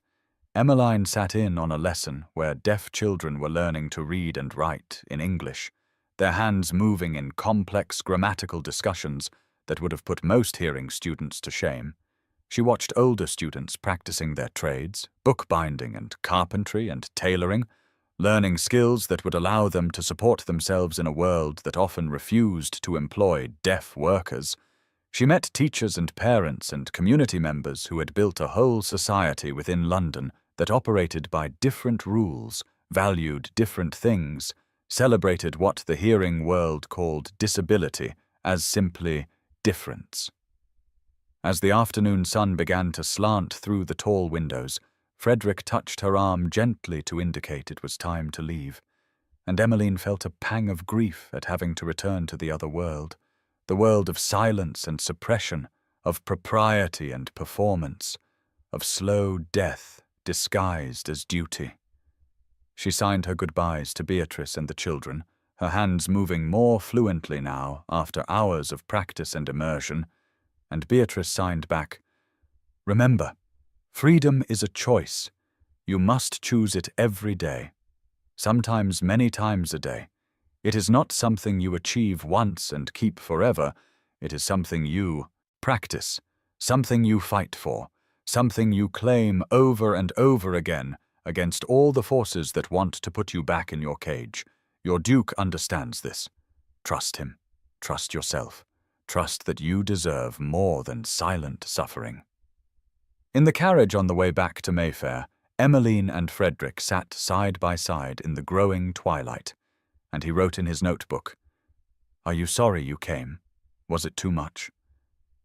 Emmeline sat in on a lesson where deaf children were learning to read and write in English, their hands moving in complex grammatical discussions that would have put most hearing students to shame. She watched older students practicing their trades, bookbinding and carpentry and tailoring, learning skills that would allow them to support themselves in a world that often refused to employ deaf workers. She met teachers and parents and community members who had built a whole society within London that operated by different rules, valued different things, celebrated what the hearing world called disability as simply difference. As the afternoon sun began to slant through the tall windows, Frederick touched her arm gently to indicate it was time to leave, and Emmeline felt a pang of grief at having to return to the other world, the world of silence and suppression, of propriety and performance, of slow death disguised as duty. She signed her goodbyes to Beatrice and the children, her hands moving more fluently now after hours of practice and immersion, and Beatrice signed back, "Remember, freedom is a choice. You must choose it every day, sometimes many times a day. It is not something you achieve once and keep forever. It is something you practice, something you fight for, something you claim over and over again against all the forces that want to put you back in your cage. Your Duke understands this. Trust him. Trust yourself. Trust that you deserve more than silent suffering." In the carriage on the way back to Mayfair, Emmeline and Frederick sat side by side in the growing twilight, and he wrote in his notebook, "Are you sorry you came? Was it too much?"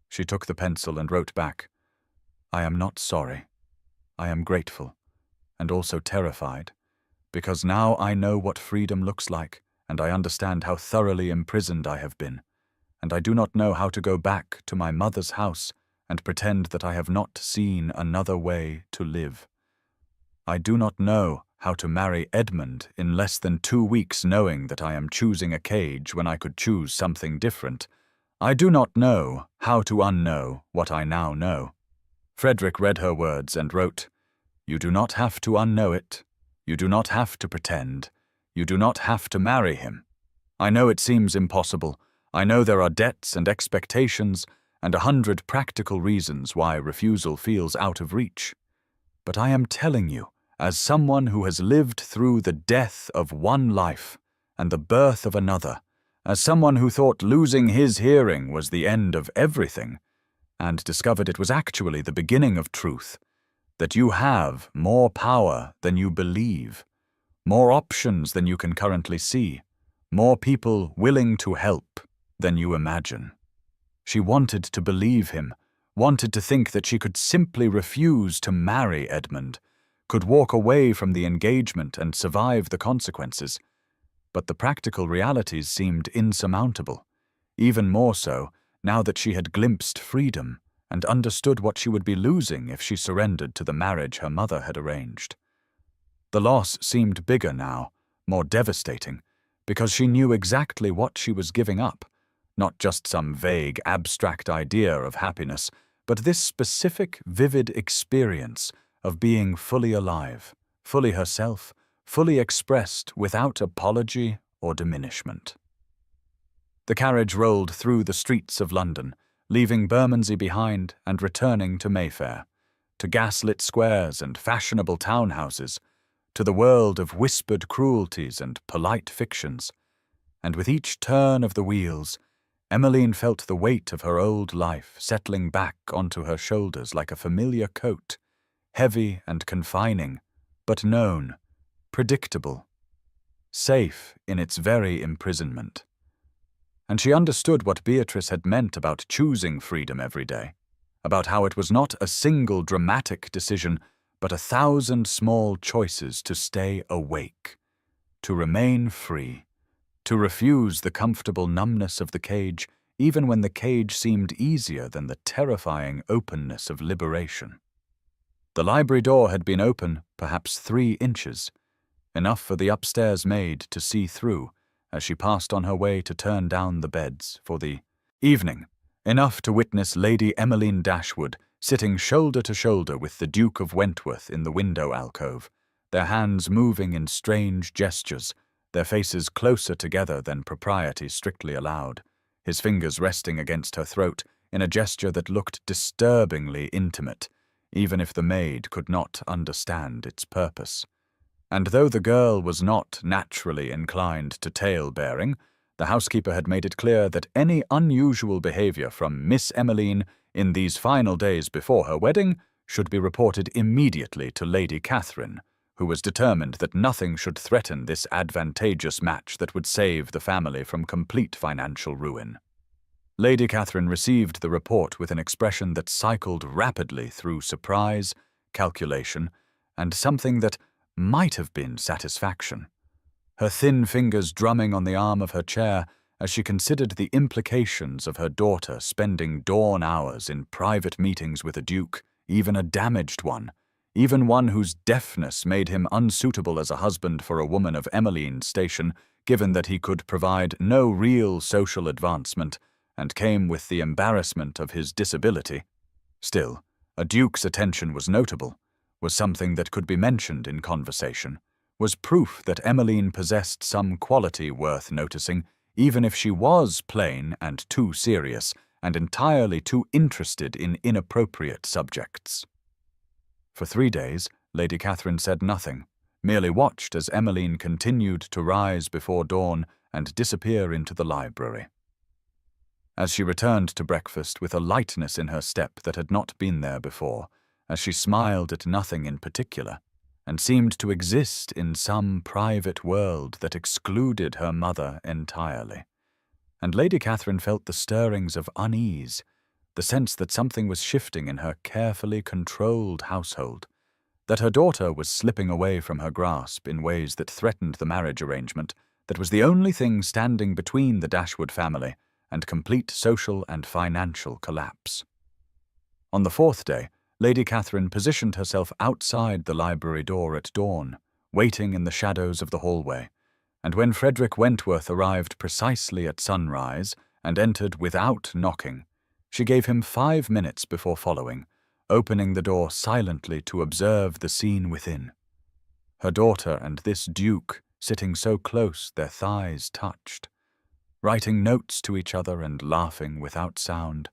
She took the pencil and wrote back, "I am not sorry. I am grateful, and also terrified, because now I know what freedom looks like, and I understand how thoroughly imprisoned I have been, and I do not know how to go back to my mother's house and pretend that I have not seen another way to live. I do not know how to marry Edmund in less than 2 weeks, knowing that I am choosing a cage when I could choose something different. I do not know how to unknow what I now know." Frederick read her words and wrote, "You do not have to unknow it. You do not have to pretend. You do not have to marry him. I know it seems impossible. I know there are debts and expectations and 100 practical reasons why refusal feels out of reach. But I am telling you, as someone who has lived through the death of one life and the birth of another, as someone who thought losing his hearing was the end of everything, and discovered it was actually the beginning of truth, that you have more power than you believe, more options than you can currently see, more people willing to help than you imagine." She wanted to believe him, wanted to think that she could simply refuse to marry Edmund, could walk away from the engagement and survive the consequences. But the practical realities seemed insurmountable, even more so now that she had glimpsed freedom and understood what she would be losing if she surrendered to the marriage her mother had arranged. The loss seemed bigger now, more devastating, because she knew exactly what she was giving up, not just some vague, abstract idea of happiness, but this specific, vivid experience of being fully alive, fully herself, fully expressed without apology or diminishment. The carriage rolled through the streets of London, leaving Bermondsey behind and returning to Mayfair, to gaslit squares and fashionable townhouses, to the world of whispered cruelties and polite fictions. And with each turn of the wheels, Emmeline felt the weight of her old life settling back onto her shoulders like a familiar coat, heavy and confining, but known, predictable, safe in its very imprisonment. And she understood what Beatrice had meant about choosing freedom every day, about how it was not a single dramatic decision, but 1,000 small choices to stay awake, to remain free, to refuse the comfortable numbness of the cage, even when the cage seemed easier than the terrifying openness of liberation. The library door had been open perhaps 3 inches, enough for the upstairs maid to see through as she passed on her way to turn down the beds for the evening, enough to witness Lady Emmeline Dashwood sitting shoulder to shoulder with the Duke of Wentworth in the window alcove, their hands moving in strange gestures, their faces closer together than propriety strictly allowed, his fingers resting against her throat in a gesture that looked disturbingly intimate, even if the maid could not understand its purpose. And though the girl was not naturally inclined to tale-bearing, the housekeeper had made it clear that any unusual behavior from Miss Emmeline in these final days before her wedding should be reported immediately to Lady Catherine, who was determined that nothing should threaten this advantageous match that would save the family from complete financial ruin. Lady Catherine received the report with an expression that cycled rapidly through surprise, calculation, and something that might have been satisfaction. Her thin fingers drumming on the arm of her chair as she considered the implications of her daughter spending dawn hours in private meetings with a duke, even a damaged one, even one whose deafness made him unsuitable as a husband for a woman of Emmeline's station, given that he could provide no real social advancement and came with the embarrassment of his disability. Still, a duke's attention was notable, was something that could be mentioned in conversation, was proof that Emmeline possessed some quality worth noticing, even if she was plain and too serious, and entirely too interested in inappropriate subjects. For 3 days, Lady Catherine said nothing, merely watched as Emmeline continued to rise before dawn and disappear into the library. As she returned to breakfast with a lightness in her step that had not been there before, as she smiled at nothing in particular, and seemed to exist in some private world that excluded her mother entirely. And Lady Catherine felt the stirrings of unease, the sense that something was shifting in her carefully controlled household, that her daughter was slipping away from her grasp in ways that threatened the marriage arrangement that was the only thing standing between the Dashwood family and complete social and financial collapse. On the 4th day, Lady Catherine positioned herself outside the library door at dawn, waiting in the shadows of the hallway, and when Frederick Wentworth arrived precisely at sunrise and entered without knocking, she gave him 5 minutes before following, opening the door silently to observe the scene within. Her daughter and this duke sitting so close their thighs touched, writing notes to each other and laughing without sound,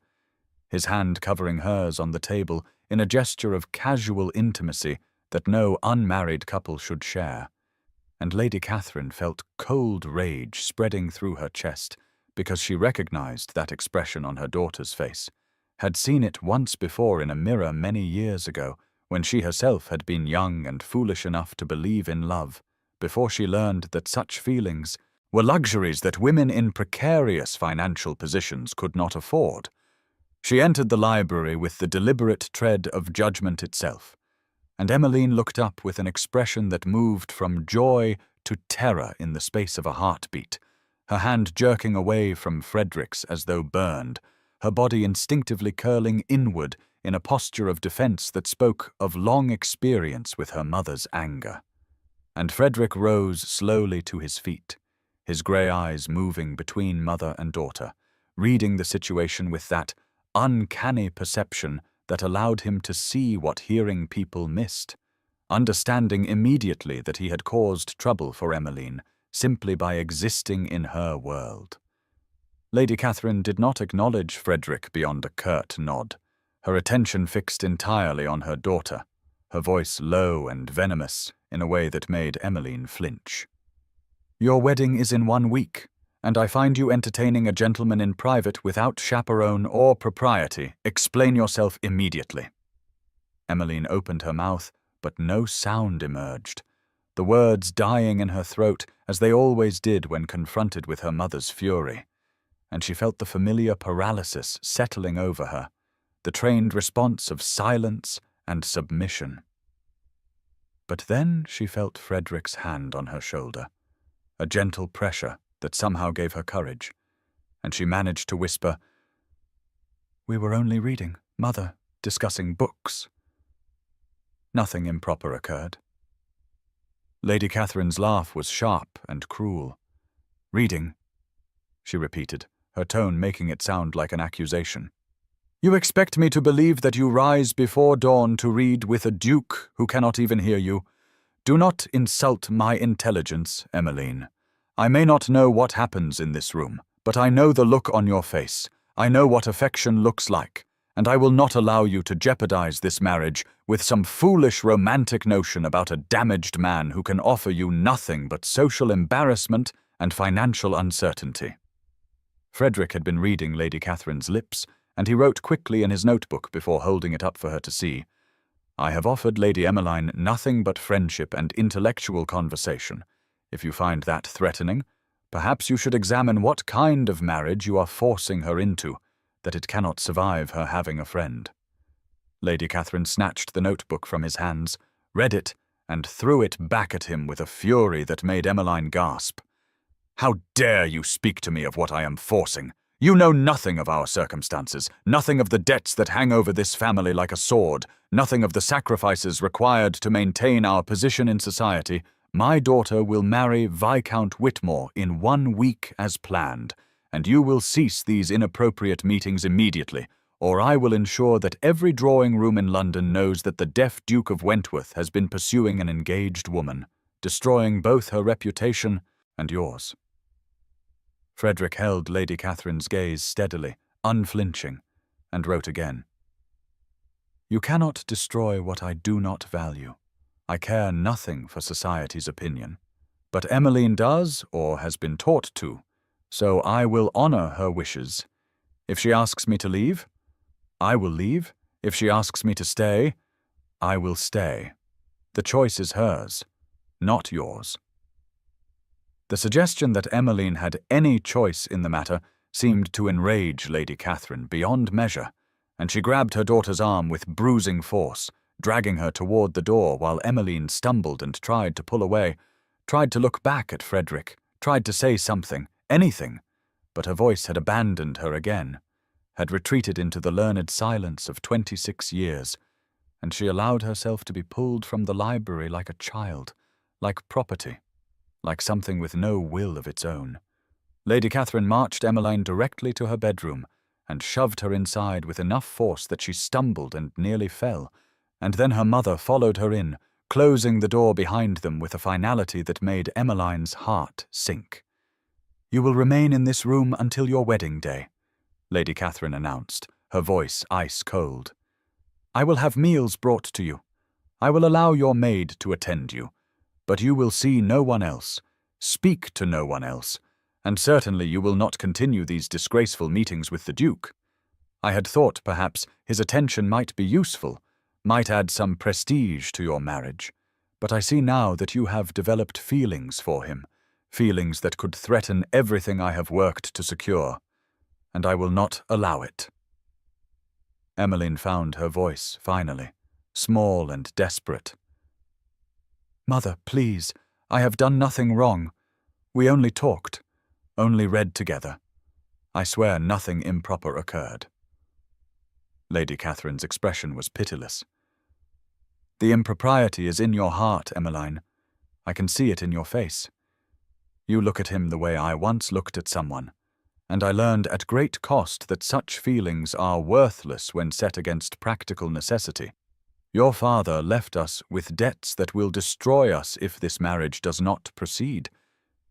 his hand covering hers on the table in a gesture of casual intimacy that no unmarried couple should share. And Lady Catherine felt cold rage spreading through her chest because she recognized that expression on her daughter's face, had seen it once before in a mirror many years ago when she herself had been young and foolish enough to believe in love, before she learned that such feelings were luxuries that women in precarious financial positions could not afford. She entered the library with the deliberate tread of judgment itself, and Emmeline looked up with an expression that moved from joy to terror in the space of a heartbeat, her hand jerking away from Frederick's as though burned, her body instinctively curling inward in a posture of defense that spoke of long experience with her mother's anger. And Frederick rose slowly to his feet, his grey eyes moving between mother and daughter, reading the situation with that uncanny perception that allowed him to see what hearing people missed, understanding immediately that he had caused trouble for Emmeline simply by existing in her world. Lady Catherine did not acknowledge Frederick beyond a curt nod, her attention fixed entirely on her daughter, her voice low and venomous in a way that made Emmeline flinch. "Your wedding is in 1 week, and I find you entertaining a gentleman in private without chaperone or propriety. Explain yourself immediately." Emmeline opened her mouth, but no sound emerged, the words dying in her throat as they always did when confronted with her mother's fury, and she felt the familiar paralysis settling over her, the trained response of silence and submission. But then she felt Frederick's hand on her shoulder, a gentle pressure that somehow gave her courage, and she managed to whisper, "We were only reading, Mother, discussing books." Nothing improper occurred. Lady Catherine's laugh was sharp and cruel. "Reading," she repeated, her tone making it sound like an accusation. "You expect me to believe that you rise before dawn to read with a duke who cannot even hear you? Do not insult my intelligence, Emmeline. I may not know what happens in this room, but I know the look on your face. I know what affection looks like, and I will not allow you to jeopardize this marriage with some foolish romantic notion about a damaged man who can offer you nothing but social embarrassment and financial uncertainty." Frederick had been reading Lady Catherine's lips, and he wrote quickly in his notebook before holding it up for her to see, "I have offered Lady Emmeline nothing but friendship and intellectual conversation. If you find that threatening, Perhaps you should examine what kind of marriage you are forcing her into, that it cannot survive her having a friend. Lady Catherine snatched the notebook from his hands, read it, and threw it back at him with a fury that made Emmeline gasp. "How dare you speak to me of what I am forcing? You know nothing of our circumstances, nothing of the debts that hang over this family like a sword, nothing of the sacrifices required to maintain our position in society. My daughter will marry Viscount Whitmore in 1 week as planned, and you will cease these inappropriate meetings immediately, or I will ensure that every drawing-room in London knows that the deaf Duke of Wentworth has been pursuing an engaged woman, destroying both her reputation and yours." Frederick held Lady Catherine's gaze steadily, unflinching, and wrote again. "You cannot destroy what I do not value. I care nothing for society's opinion. But Emmeline does, or has been taught to, so I will honor her wishes. If she asks me to leave, I will leave. If she asks me to stay, I will stay. The choice is hers, not yours." The suggestion that Emmeline had any choice in the matter seemed to enrage Lady Catherine beyond measure, and she grabbed her daughter's arm with bruising force, dragging her toward the door while Emmeline stumbled and tried to pull away, tried to look back at Frederick, tried to say something, anything, but her voice had abandoned her again, had retreated into the learned silence of 26 years, and she allowed herself to be pulled from the library like a child, like property, like something with no will of its own. Lady Catherine marched Emmeline directly to her bedroom and shoved her inside with enough force that she stumbled and nearly fell, and then her mother followed her in, closing the door behind them with a finality that made Emmeline's heart sink. "You will remain in this room until your wedding day," Lady Catherine announced, her voice ice-cold. "I will have meals brought to you. I will allow your maid to attend you. But you will see no one else, speak to no one else, and certainly you will not continue these disgraceful meetings with the Duke. I had thought, perhaps, his attention might be useful, might add some prestige to your marriage, but I see now that you have developed feelings for him, feelings that could threaten everything I have worked to secure, and I will not allow it." Emmeline found her voice, finally, small and desperate. "Mother, please, I have done nothing wrong. We only talked, only read together. I swear nothing improper occurred." Lady Catherine's expression was pitiless. "The impropriety is in your heart, Emmeline. I can see it in your face. You look at him the way I once looked at someone, and I learned at great cost that such feelings are worthless when set against practical necessity. Your father left us with debts that will destroy us if this marriage does not proceed.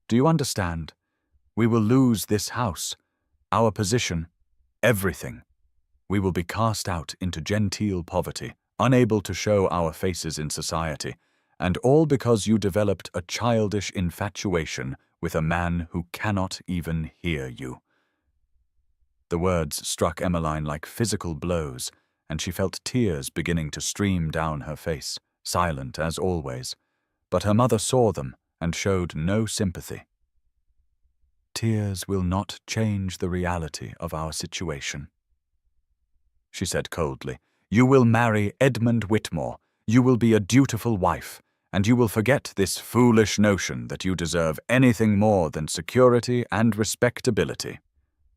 Do you understand? We will lose this house, our position, everything. We will be cast out into genteel poverty, unable to show our faces in society, and all because you developed a childish infatuation with a man who cannot even hear you." The words struck Emmeline like physical blows, and she felt tears beginning to stream down her face, silent as always. But her mother saw them and showed no sympathy. "Tears will not change the reality of our situation," she said coldly. "You will marry Edmund Whitmore, you will be a dutiful wife, and you will forget this foolish notion that you deserve anything more than security and respectability.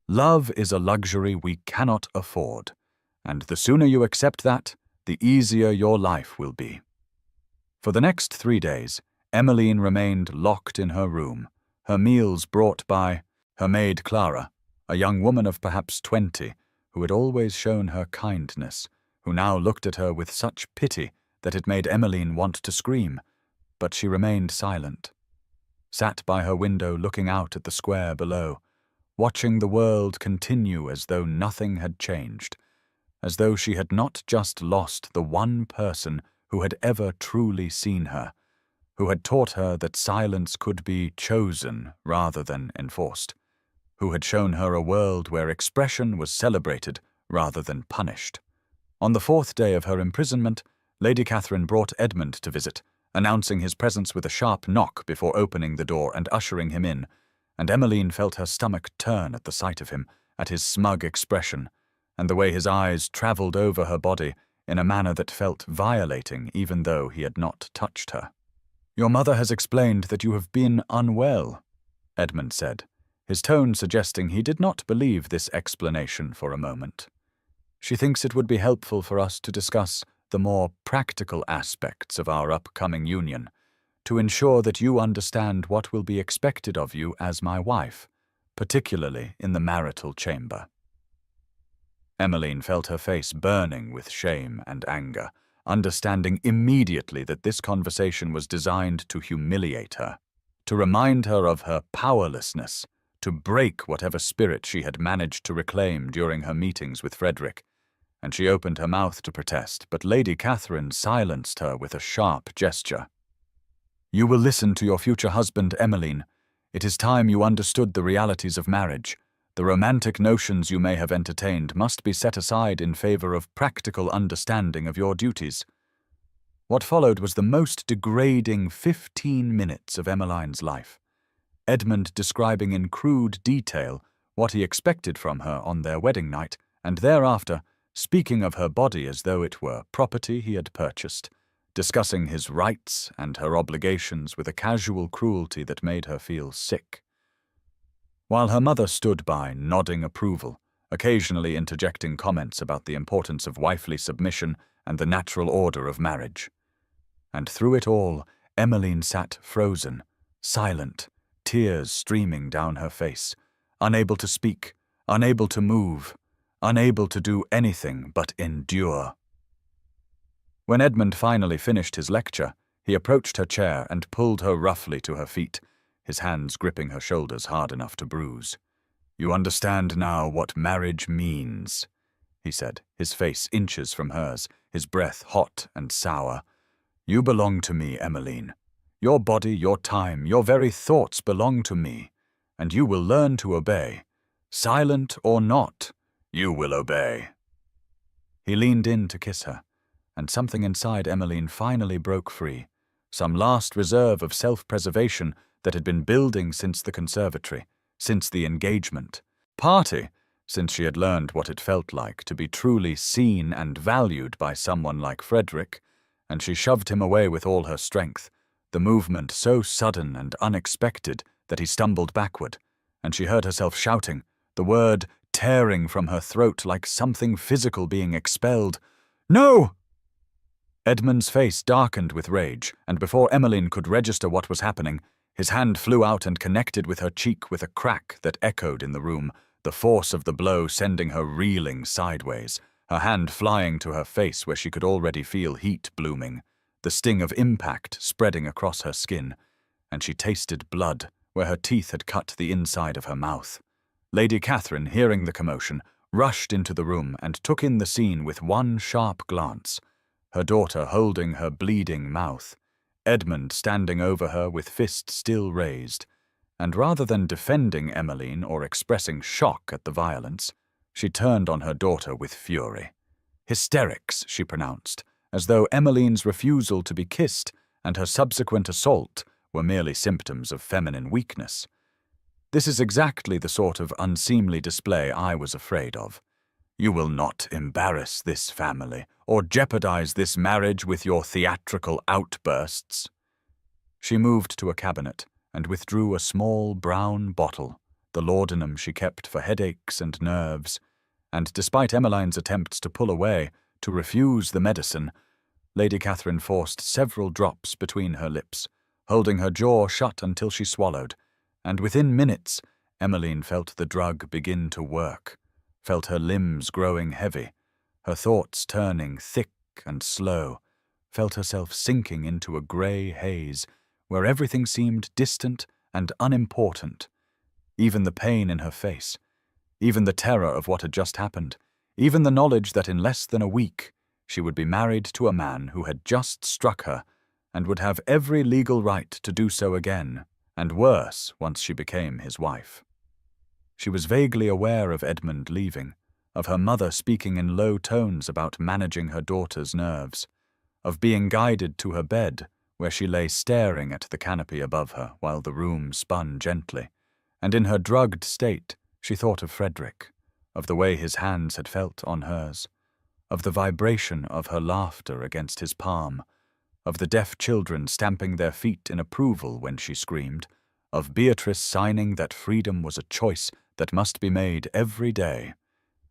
Love is a luxury we cannot afford, and the sooner you accept that, the easier your life will be." For the next 3 days, Emmeline remained locked in her room, her meals brought by her maid Clara, a young woman of perhaps 20, who had always shown her kindness, who now looked at her with such pity that it made Emmeline want to scream, but she remained silent, sat by her window looking out at the square below, watching the world continue as though nothing had changed, as though she had not just lost the one person who had ever truly seen her, who had taught her that silence could be chosen rather than enforced, who had shown her a world where expression was celebrated rather than punished. On the 4th day of her imprisonment, Lady Catherine brought Edmund to visit, announcing his presence with a sharp knock before opening the door and ushering him in, and Emmeline felt her stomach turn at the sight of him, at his smug expression, and the way his eyes travelled over her body in a manner that felt violating even though he had not touched her. "Your mother has explained that you have been unwell," Edmund said, his tone suggesting he did not believe this explanation for a moment. "She thinks it would be helpful for us to discuss the more practical aspects of our upcoming union, to ensure that you understand what will be expected of you as my wife, particularly in the marital chamber." Emmeline felt her face burning with shame and anger, understanding immediately that this conversation was designed to humiliate her, to remind her of her powerlessness, to break whatever spirit she had managed to reclaim during her meetings with Frederick, and she opened her mouth to protest, but Lady Catherine silenced her with a sharp gesture. "You will listen to your future husband, Emmeline. It is time you understood the realities of marriage. The romantic notions you may have entertained must be set aside in favour of practical understanding of your duties." What followed was the most degrading 15 minutes of Emmeline's life, Edmund describing in crude detail what he expected from her on their wedding night, and thereafter speaking of her body as though it were property he had purchased, discussing his rights and her obligations with a casual cruelty that made her feel sick. While her mother stood by, nodding approval, occasionally interjecting comments about the importance of wifely submission and the natural order of marriage. And through it all, Emmeline sat frozen, silent, tears streaming down her face, unable to speak, unable to move, unable to do anything but endure. When Edmund finally finished his lecture, he approached her chair and pulled her roughly to her feet, his hands gripping her shoulders hard enough to bruise. "You understand now what marriage means," he said, his face inches from hers, his breath hot and sour. "You belong to me, Emmeline. Your body, your time, your very thoughts belong to me, and you will learn to obey. Silent or not, you will obey." He leaned in to kiss her, and something inside Emmeline finally broke free, some last reserve of self-preservation that had been building since the conservatory, since the engagement. Partly since she had learned what it felt like to be truly seen and valued by someone like Frederick, and she shoved him away with all her strength, the movement so sudden and unexpected that he stumbled backward, and she heard herself shouting, the word tearing from her throat like something physical being expelled. "No!" Edmund's face darkened with rage, and before Emmeline could register what was happening, his hand flew out and connected with her cheek with a crack that echoed in the room, the force of the blow sending her reeling sideways, her hand flying to her face where she could already feel heat blooming, the sting of impact spreading across her skin, and she tasted blood where her teeth had cut the inside of her mouth. Lady Catherine, hearing the commotion, rushed into the room and took in the scene with one sharp glance, her daughter holding her bleeding mouth, Edmund standing over her with fist still raised, and rather than defending Emmeline or expressing shock at the violence, she turned on her daughter with fury. "Hysterics," she pronounced, as though Emmeline's refusal to be kissed and her subsequent assault were merely symptoms of feminine weakness. "This is exactly the sort of unseemly display I was afraid of. You will not embarrass this family or jeopardize this marriage with your theatrical outbursts." She moved to a cabinet and withdrew a small brown bottle, the laudanum she kept for headaches and nerves, and despite Emmeline's attempts to pull away, to refuse the medicine, Lady Catherine forced several drops between her lips, holding her jaw shut until she swallowed, and within minutes Emmeline felt the drug begin to work, felt her limbs growing heavy, her thoughts turning thick and slow, felt herself sinking into a grey haze where everything seemed distant and unimportant, even the pain in her face, even the terror of what had just happened, even the knowledge that in less than a week she would be married to a man who had just struck her and would have every legal right to do so again, and worse once she became his wife. She was vaguely aware of Edmund leaving, of her mother speaking in low tones about managing her daughter's nerves, of being guided to her bed, where she lay staring at the canopy above her while the room spun gently, and in her drugged state she thought of Frederick, of the way his hands had felt on hers, of the vibration of her laughter against his palm, of the deaf children stamping their feet in approval when she screamed, of Beatrice signing that freedom was a choice that must be made every day,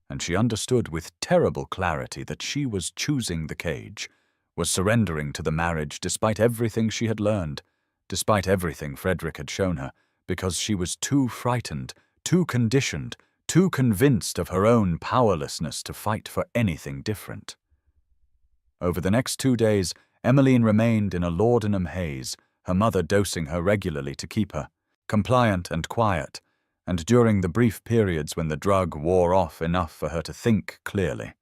and she understood with terrible clarity that she was choosing the cage, was surrendering to the marriage despite everything she had learned, despite everything Frederick had shown her, because she was too frightened, too conditioned, too convinced of her own powerlessness to fight for anything different. Over the next 2 days, Emmeline remained in a laudanum haze, her mother dosing her regularly to keep her compliant and quiet, and during the brief periods when the drug wore off enough for her to think clearly,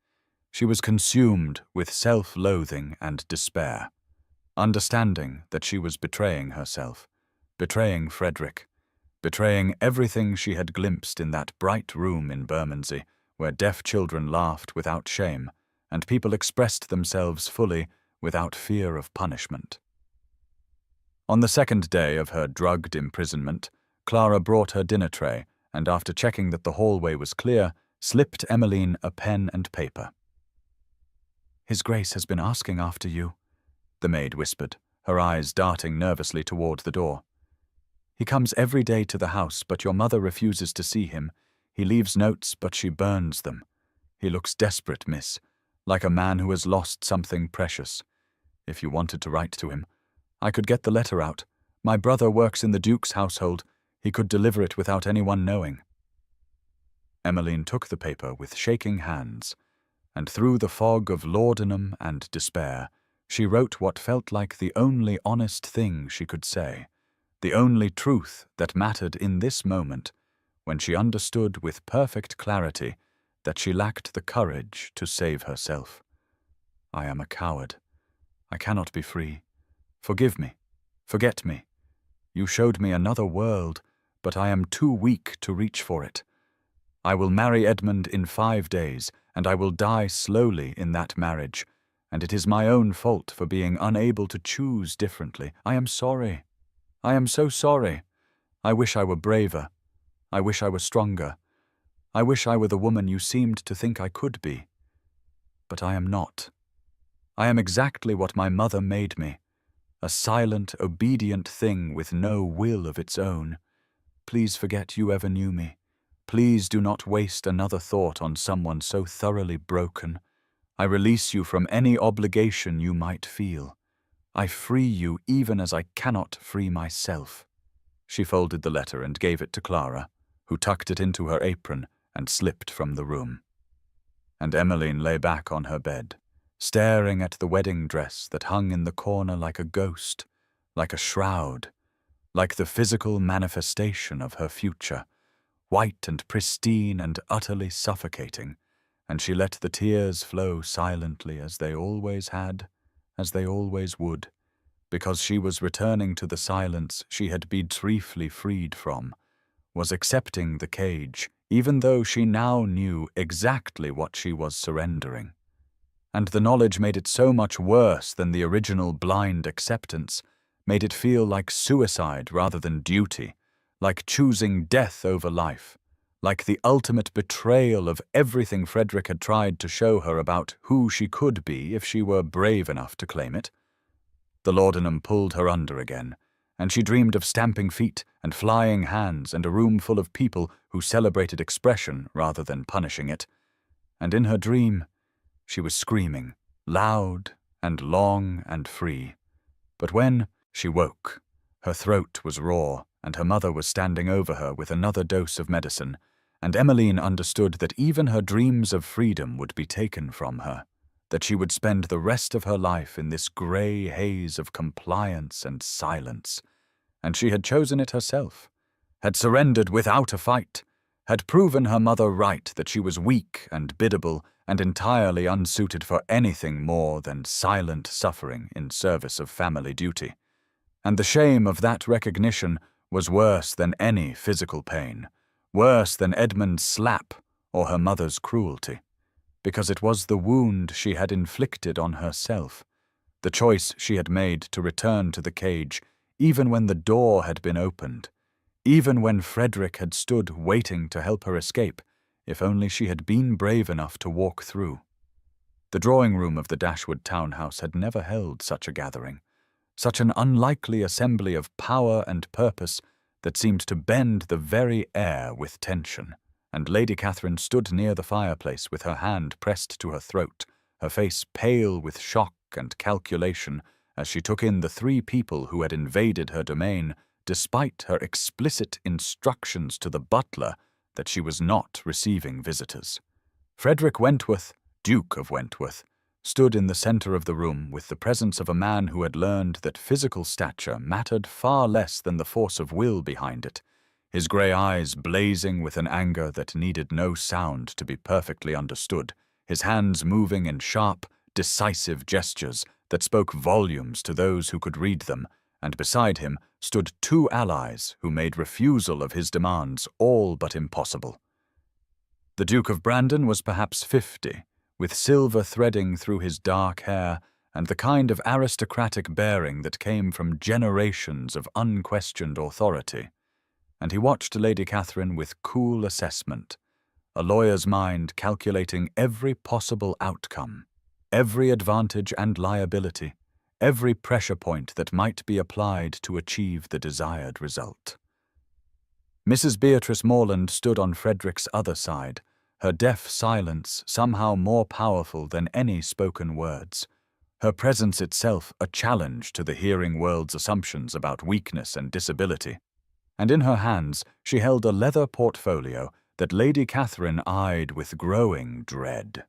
she was consumed with self-loathing and despair, understanding that she was betraying herself, betraying Frederick, betraying everything she had glimpsed in that bright room in Bermondsey, where deaf children laughed without shame, and people expressed themselves fully without fear of punishment. On the 2nd day of her drugged imprisonment, Clara brought her dinner tray, and after checking that the hallway was clear, slipped Emmeline a pen and paper. "His Grace has been asking after you," the maid whispered, her eyes darting nervously toward the door. "He comes every day to the house, but your mother refuses to see him. He leaves notes, but she burns them. He looks desperate, miss, like a man who has lost something precious. If you wanted to write to him, I could get the letter out. My brother works in the Duke's household. He could deliver it without anyone knowing." Emmeline took the paper with shaking hands, and through the fog of laudanum and despair, she wrote what felt like the only honest thing she could say, the only truth that mattered in this moment, when she understood with perfect clarity that she lacked the courage to save herself. "I am a coward. I cannot be free. Forgive me. Forget me. You showed me another world, but I am too weak to reach for it. I will marry Edmund in 5 days, and I will die slowly in that marriage, and it is my own fault for being unable to choose differently. I am sorry. I am so sorry. I wish I were braver. I wish I were stronger. I wish I were the woman you seemed to think I could be. But I am not. I am exactly what my mother made me, a silent, obedient thing with no will of its own. Please forget you ever knew me. Please do not waste another thought on someone so thoroughly broken. I release you from any obligation you might feel. I free you even as I cannot free myself." She folded the letter and gave it to Clara, who tucked it into her apron and slipped from the room. And Emmeline lay back on her bed, staring at the wedding dress that hung in the corner like a ghost, like a shroud, like the physical manifestation of her future, white and pristine and utterly suffocating, and she let the tears flow silently as they always had, as they always would, because she was returning to the silence she had been briefly freed from, was accepting the cage, even though she now knew exactly what she was surrendering. And the knowledge made it so much worse than the original blind acceptance, made it feel like suicide rather than duty, like choosing death over life, like the ultimate betrayal of everything Frederick had tried to show her about who she could be if she were brave enough to claim it. The laudanum pulled her under again, and she dreamed of stamping feet and flying hands and a room full of people who celebrated expression rather than punishing it. And in her dream, she was screaming, loud and long and free. But when she woke, her throat was raw, and her mother was standing over her with another dose of medicine, and Emmeline understood that even her dreams of freedom would be taken from her, that she would spend the rest of her life in this grey haze of compliance and silence. And she had chosen it herself, had surrendered without a fight, had proven her mother right that she was weak and biddable and entirely unsuited for anything more than silent suffering in service of family duty. And the shame of that recognition was worse than any physical pain, worse than Edmund's slap or her mother's cruelty, because it was the wound she had inflicted on herself, the choice she had made to return to the cage even when the door had been opened, even when Frederick had stood waiting to help her escape, if only she had been brave enough to walk through. The drawing room of the Dashwood townhouse had never held such a gathering, such an unlikely assembly of power and purpose that seemed to bend the very air with tension, and Lady Catherine stood near the fireplace with her hand pressed to her throat, her face pale with shock and calculation as she took in the three people who had invaded her domain, despite her explicit instructions to the butler that she was not receiving visitors. Frederick Wentworth, Duke of Wentworth, stood in the center of the room with the presence of a man who had learned that physical stature mattered far less than the force of will behind it, his grey eyes blazing with an anger that needed no sound to be perfectly understood, his hands moving in sharp, decisive gestures that spoke volumes to those who could read them, and beside him stood two allies who made refusal of his demands all but impossible. The Duke of Brandon was perhaps 50, with silver threading through his dark hair and the kind of aristocratic bearing that came from generations of unquestioned authority, and he watched Lady Catherine with cool assessment, a lawyer's mind calculating every possible outcome, every advantage and liability, every pressure point that might be applied to achieve the desired result. Mrs. Beatrice Morland stood on Frederick's other side, her deaf silence somehow more powerful than any spoken words, her presence itself a challenge to the hearing world's assumptions about weakness and disability, and in her hands she held a leather portfolio that Lady Catherine eyed with growing dread.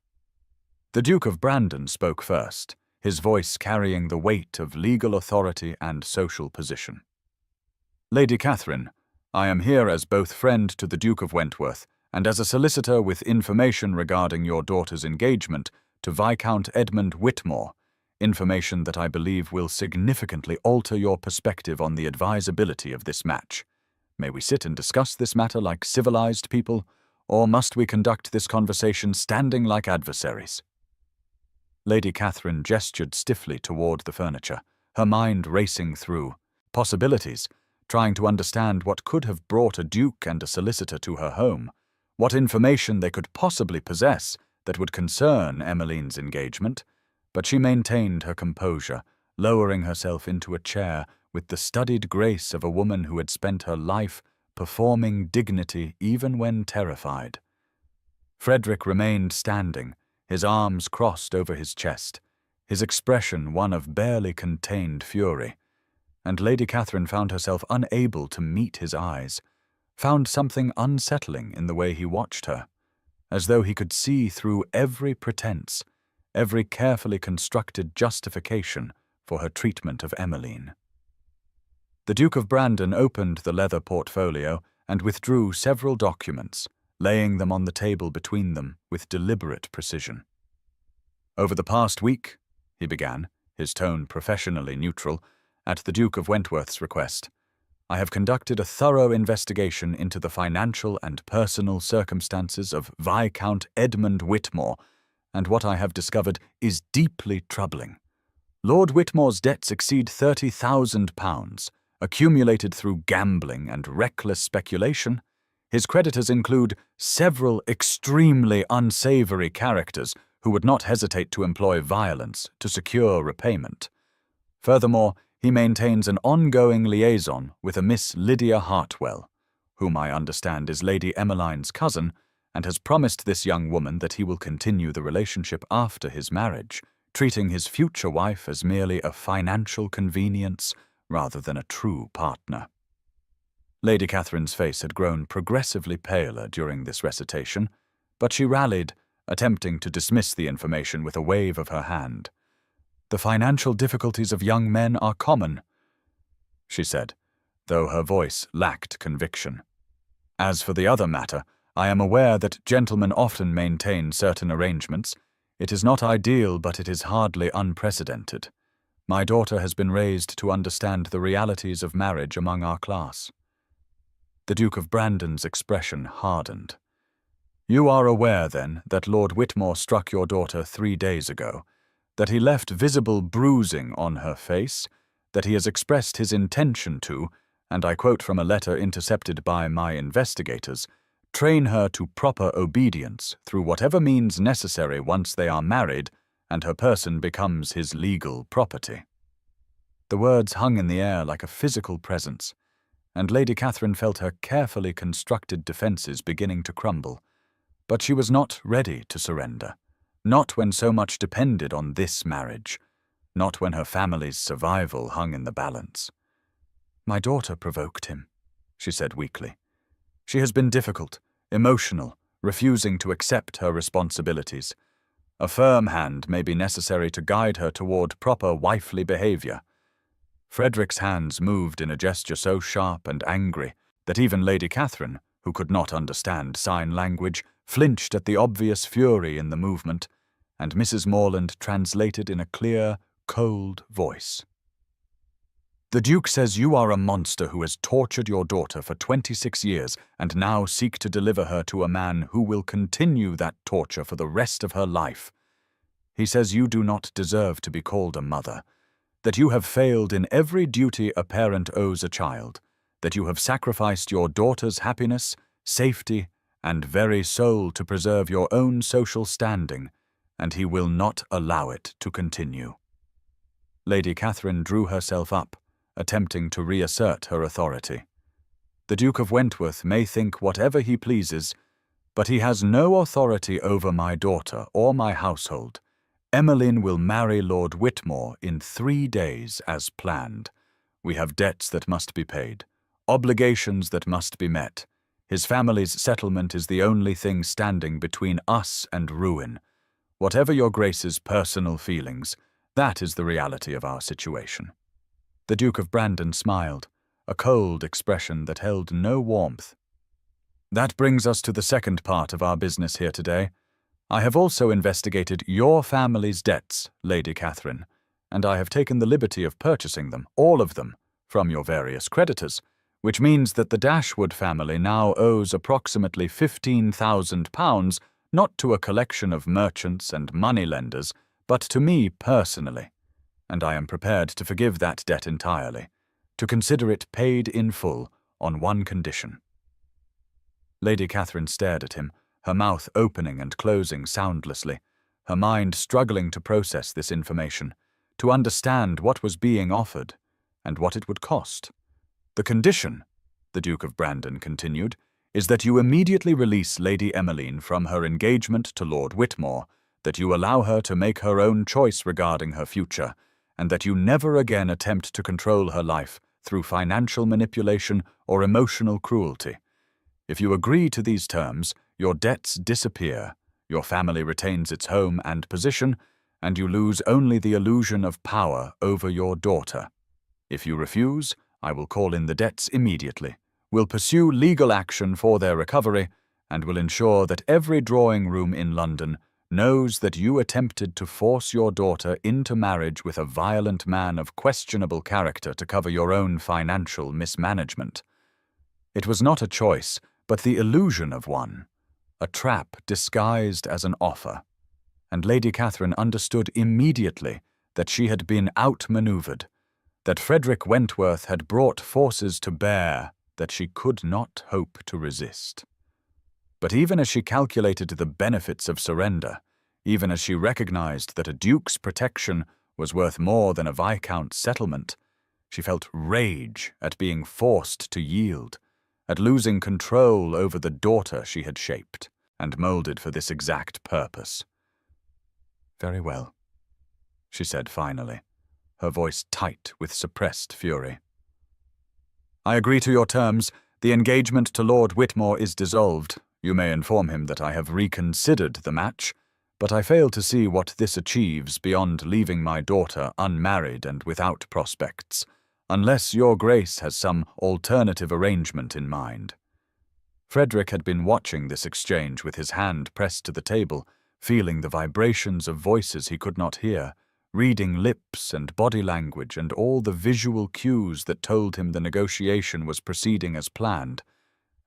The Duke of Brandon spoke first, his voice carrying the weight of legal authority and social position. "Lady Catherine, I am here as both friend to the Duke of Wentworth and as a solicitor with information regarding your daughter's engagement to Viscount Edmund Whitmore, information that I believe will significantly alter your perspective on the advisability of this match. May we sit and discuss this matter like civilized people, or must we conduct this conversation standing like adversaries?" Lady Catherine gestured stiffly toward the furniture, her mind racing through possibilities, trying to understand what could have brought a duke and a solicitor to her home, what information they could possibly possess that would concern Emmeline's engagement, but she maintained her composure, lowering herself into a chair with the studied grace of a woman who had spent her life performing dignity even when terrified. Frederick remained standing, his arms crossed over his chest, his expression one of barely contained fury, and Lady Catherine found herself unable to meet his eyes, found something unsettling in the way he watched her, as though he could see through every pretense, every carefully constructed justification for her treatment of Emmeline. The Duke of Brandon opened the leather portfolio and withdrew several documents, laying them on the table between them with deliberate precision. "Over the past week," he began, his tone professionally neutral, at the Duke of Wentworth's request, "I have conducted a thorough investigation into the financial and personal circumstances of Viscount Edmund Whitmore, and what I have discovered is deeply troubling. Lord Whitmore's debts exceed £30,000, accumulated through gambling and reckless speculation. His creditors include several extremely unsavory characters who would not hesitate to employ violence to secure repayment. Furthermore, he maintains an ongoing liaison with a Miss Lydia Hartwell, whom I understand is Lady Emmeline's cousin, and has promised this young woman that he will continue the relationship after his marriage, treating his future wife as merely a financial convenience rather than a true partner." Lady Catherine's face had grown progressively paler during this recitation, but she rallied, attempting to dismiss the information with a wave of her hand. "The financial difficulties of young men are common," she said, though her voice lacked conviction. "As for the other matter, I am aware that gentlemen often maintain certain arrangements. It is not ideal, but it is hardly unprecedented. My daughter has been raised to understand the realities of marriage among our class." The Duke of Brandon's expression hardened. "You are aware, then, that Lord Whitmore struck your daughter 3 days ago, that he left visible bruising on her face, that he has expressed his intention to, and I quote from a letter intercepted by my investigators, train her to proper obedience through whatever means necessary once they are married and her person becomes his legal property. The words hung in the air like a physical presence, and Lady Catherine felt her carefully constructed defences beginning to crumble. But she was not ready to surrender, not when so much depended on this marriage, not when her family's survival hung in the balance. "My daughter provoked him," she said weakly. "She has been difficult, emotional, refusing to accept her responsibilities. A firm hand may be necessary to guide her toward proper wifely behaviour." Frederick's hands moved in a gesture so sharp and angry that even Lady Catherine, who could not understand sign language, flinched at the obvious fury in the movement, and Mrs. Morland translated in a clear, cold voice. "The Duke says you are a monster who has tortured your daughter for 26 years and now seek to deliver her to a man who will continue that torture for the rest of her life. He says you do not deserve to be called a mother, that you have failed in every duty a parent owes a child, that you have sacrificed your daughter's happiness, safety, and very soul to preserve your own social standing, and he will not allow it to continue." Lady Catherine drew herself up, attempting to reassert her authority. "The Duke of Wentworth may think whatever he pleases, but he has no authority over my daughter or my household. Emmeline will marry Lord Whitmore in 3 days as planned. We have debts that must be paid, obligations that must be met. His family's settlement is the only thing standing between us and ruin. Whatever your Grace's personal feelings, that is the reality of our situation." The Duke of Brandon smiled, a cold expression that held no warmth. "That brings us to the second part of our business here today. I have also investigated your family's debts, Lady Catherine, and I have taken the liberty of purchasing them, all of them, from your various creditors, which means that the Dashwood family now owes approximately £15,000, not to a collection of merchants and moneylenders, but to me personally, and I am prepared to forgive that debt entirely, to consider it paid in full on one condition." Lady Catherine stared at him, her mouth opening and closing soundlessly, her mind struggling to process this information, to understand what was being offered and what it would cost. "The condition," the Duke of Brandon continued, "is that you immediately release Lady Emmeline from her engagement to Lord Whitmore, that you allow her to make her own choice regarding her future, and that you never again attempt to control her life through financial manipulation or emotional cruelty. If you agree to these terms, your debts disappear, your family retains its home and position, and you lose only the illusion of power over your daughter. If you refuse, I will call in the debts immediately, will pursue legal action for their recovery, and will ensure that every drawing room in London knows that you attempted to force your daughter into marriage with a violent man of questionable character to cover your own financial mismanagement. It was not a choice, but the illusion of one, a trap disguised as an offer, and Lady Catherine understood immediately that she had been outmanoeuvred, that Frederick Wentworth had brought forces to bear that she could not hope to resist. But even as she calculated the benefits of surrender, even as she recognized that a duke's protection was worth more than a viscount's settlement, she felt rage at being forced to yield, at losing control over the daughter she had shaped and molded for this exact purpose. "Very well," she said finally, her voice tight with suppressed fury. "I agree to your terms. The engagement to Lord Whitmore is dissolved. You may inform him that I have reconsidered the match, but I fail to see what this achieves beyond leaving my daughter unmarried and without prospects, unless your Grace has some alternative arrangement in mind." Frederick had been watching this exchange with his hand pressed to the table, feeling the vibrations of voices he could not hear, reading lips and body language and all the visual cues that told him the negotiation was proceeding as planned.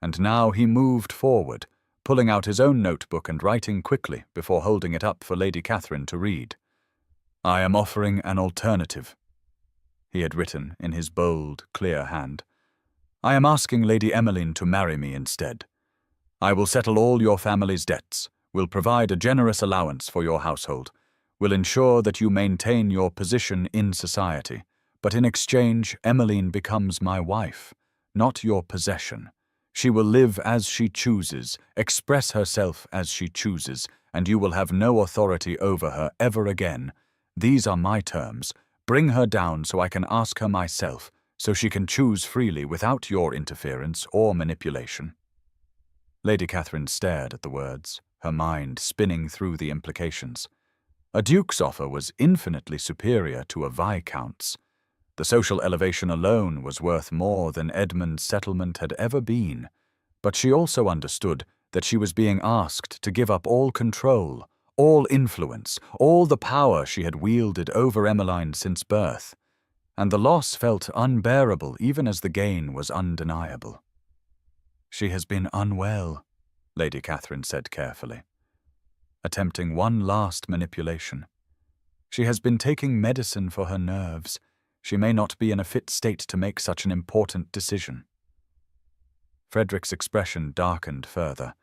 And now he moved forward, pulling out his own notebook and writing quickly before holding it up for Lady Catherine to read. "I am offering an alternative," he had written in his bold, clear hand. I am asking Lady Emmeline to marry me instead. I will settle all your family's debts, will provide a generous allowance for your household, will ensure that you maintain your position in society, but in exchange, Emmeline becomes my wife, not your possession. She will live as she chooses, express herself as she chooses, and you will have no authority over her ever again. These are my terms. Bring her down so I can ask her myself, so she can choose freely without your interference or manipulation." Lady Catherine stared at the words, her mind spinning through the implications. A duke's offer was infinitely superior to a viscount's. The social elevation alone was worth more than Edmund's settlement had ever been, but she also understood that she was being asked to give up all control, all influence, all the power she had wielded over Emmeline since birth, and the loss felt unbearable even as the gain was undeniable. "She has been unwell," Lady Catherine said carefully, attempting one last manipulation. "She has been taking medicine for her nerves. She may not be in a fit state to make such an important decision." Frederick's expression darkened further,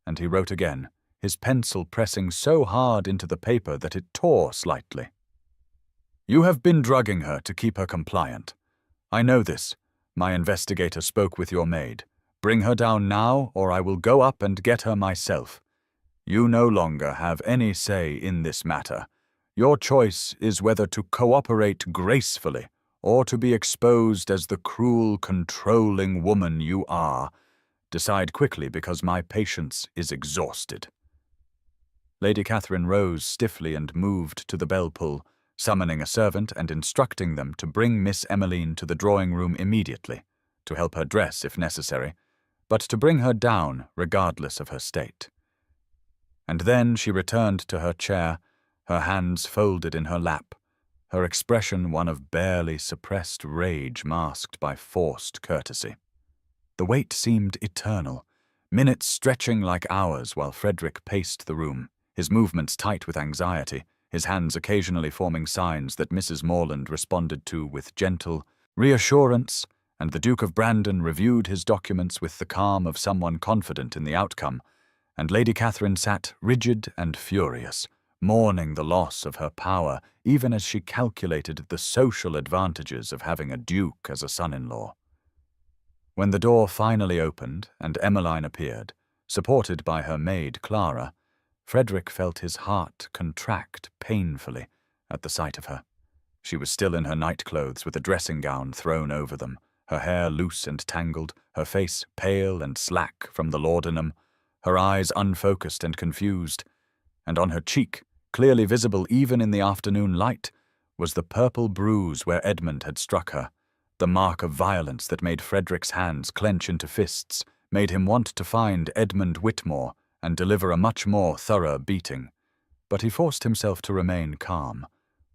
and he wrote again, his pencil pressing so hard into the paper that it tore slightly. "You have been drugging her to keep her compliant. I know this. My investigator spoke with your maid. Bring her down now, or I will go up and get her myself. You no longer have any say in this matter. Your choice is whether to cooperate gracefully or to be exposed as the cruel, controlling woman you are. Decide quickly because my patience is exhausted." Lady Catherine rose stiffly and moved to the bell-pull, summoning a servant and instructing them to bring Miss Emmeline to the drawing-room immediately, to help her dress if necessary, but to bring her down regardless of her state. And then she returned to her chair, her hands folded in her lap, her expression one of barely suppressed rage masked by forced courtesy. The wait seemed eternal, minutes stretching like hours while Frederick paced the room, his movements tight with anxiety, his hands occasionally forming signs that Mrs. Morland responded to with gentle reassurance, and the Duke of Brandon reviewed his documents with the calm of someone confident in the outcome, and Lady Catherine sat rigid and furious, mourning the loss of her power even as she calculated the social advantages of having a duke as a son-in-law. When the door finally opened and Emmeline appeared, supported by her maid Clara, Frederick felt his heart contract painfully at the sight of her. She was still in her nightclothes with a dressing-gown thrown over them, her hair loose and tangled, her face pale and slack from the laudanum, her eyes unfocused and confused, and on her cheek, clearly visible even in the afternoon light, was the purple bruise where Edmund had struck her, the mark of violence that made Frederick's hands clench into fists, made him want to find Edmund Whitmore and deliver a much more thorough beating. But he forced himself to remain calm,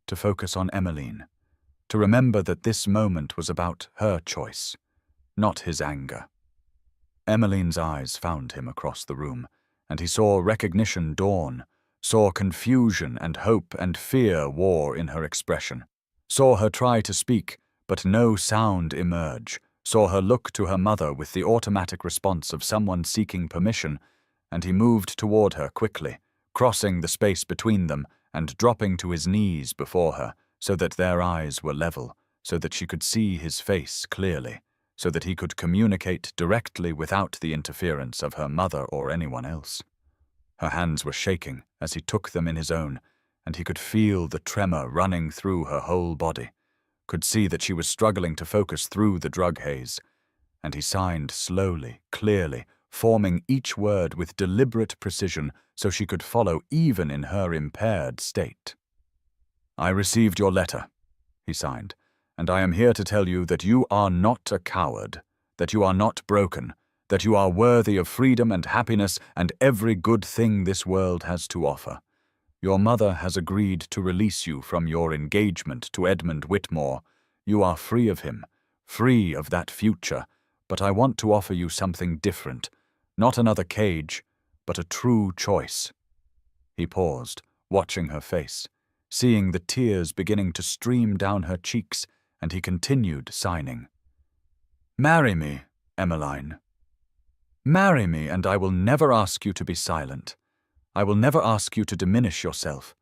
to focus on Emmeline, to remember that this moment was about her choice, not his anger. Emmeline's eyes found him across the room, and he saw recognition dawn, saw confusion and hope and fear war in her expression, saw her try to speak, but no sound emerge, saw her look to her mother with the automatic response of someone seeking permission, and he moved toward her quickly, crossing the space between them and dropping to his knees before her, so that their eyes were level, so that she could see his face clearly, so that he could communicate directly without the interference of her mother or anyone else. Her hands were shaking as he took them in his own, and he could feel the tremor running through her whole body, could see that she was struggling to focus through the drug haze, and he signed slowly, clearly, forming each word with deliberate precision so she could follow even in her impaired state. "I received your letter," he signed, "and I am here to tell you that you are not a coward, that you are not broken, that you are worthy of freedom and happiness and every good thing this world has to offer. Your mother has agreed to release you from your engagement to Edmund Whitmore. You are free of him, free of that future, but I want to offer you something different, not another cage, but a true choice." He paused, watching her face, seeing the tears beginning to stream down her cheeks, and he continued signing. "Marry me, Emmeline. Marry me, and I will never ask you to be silent. I will never ask you to diminish yourself.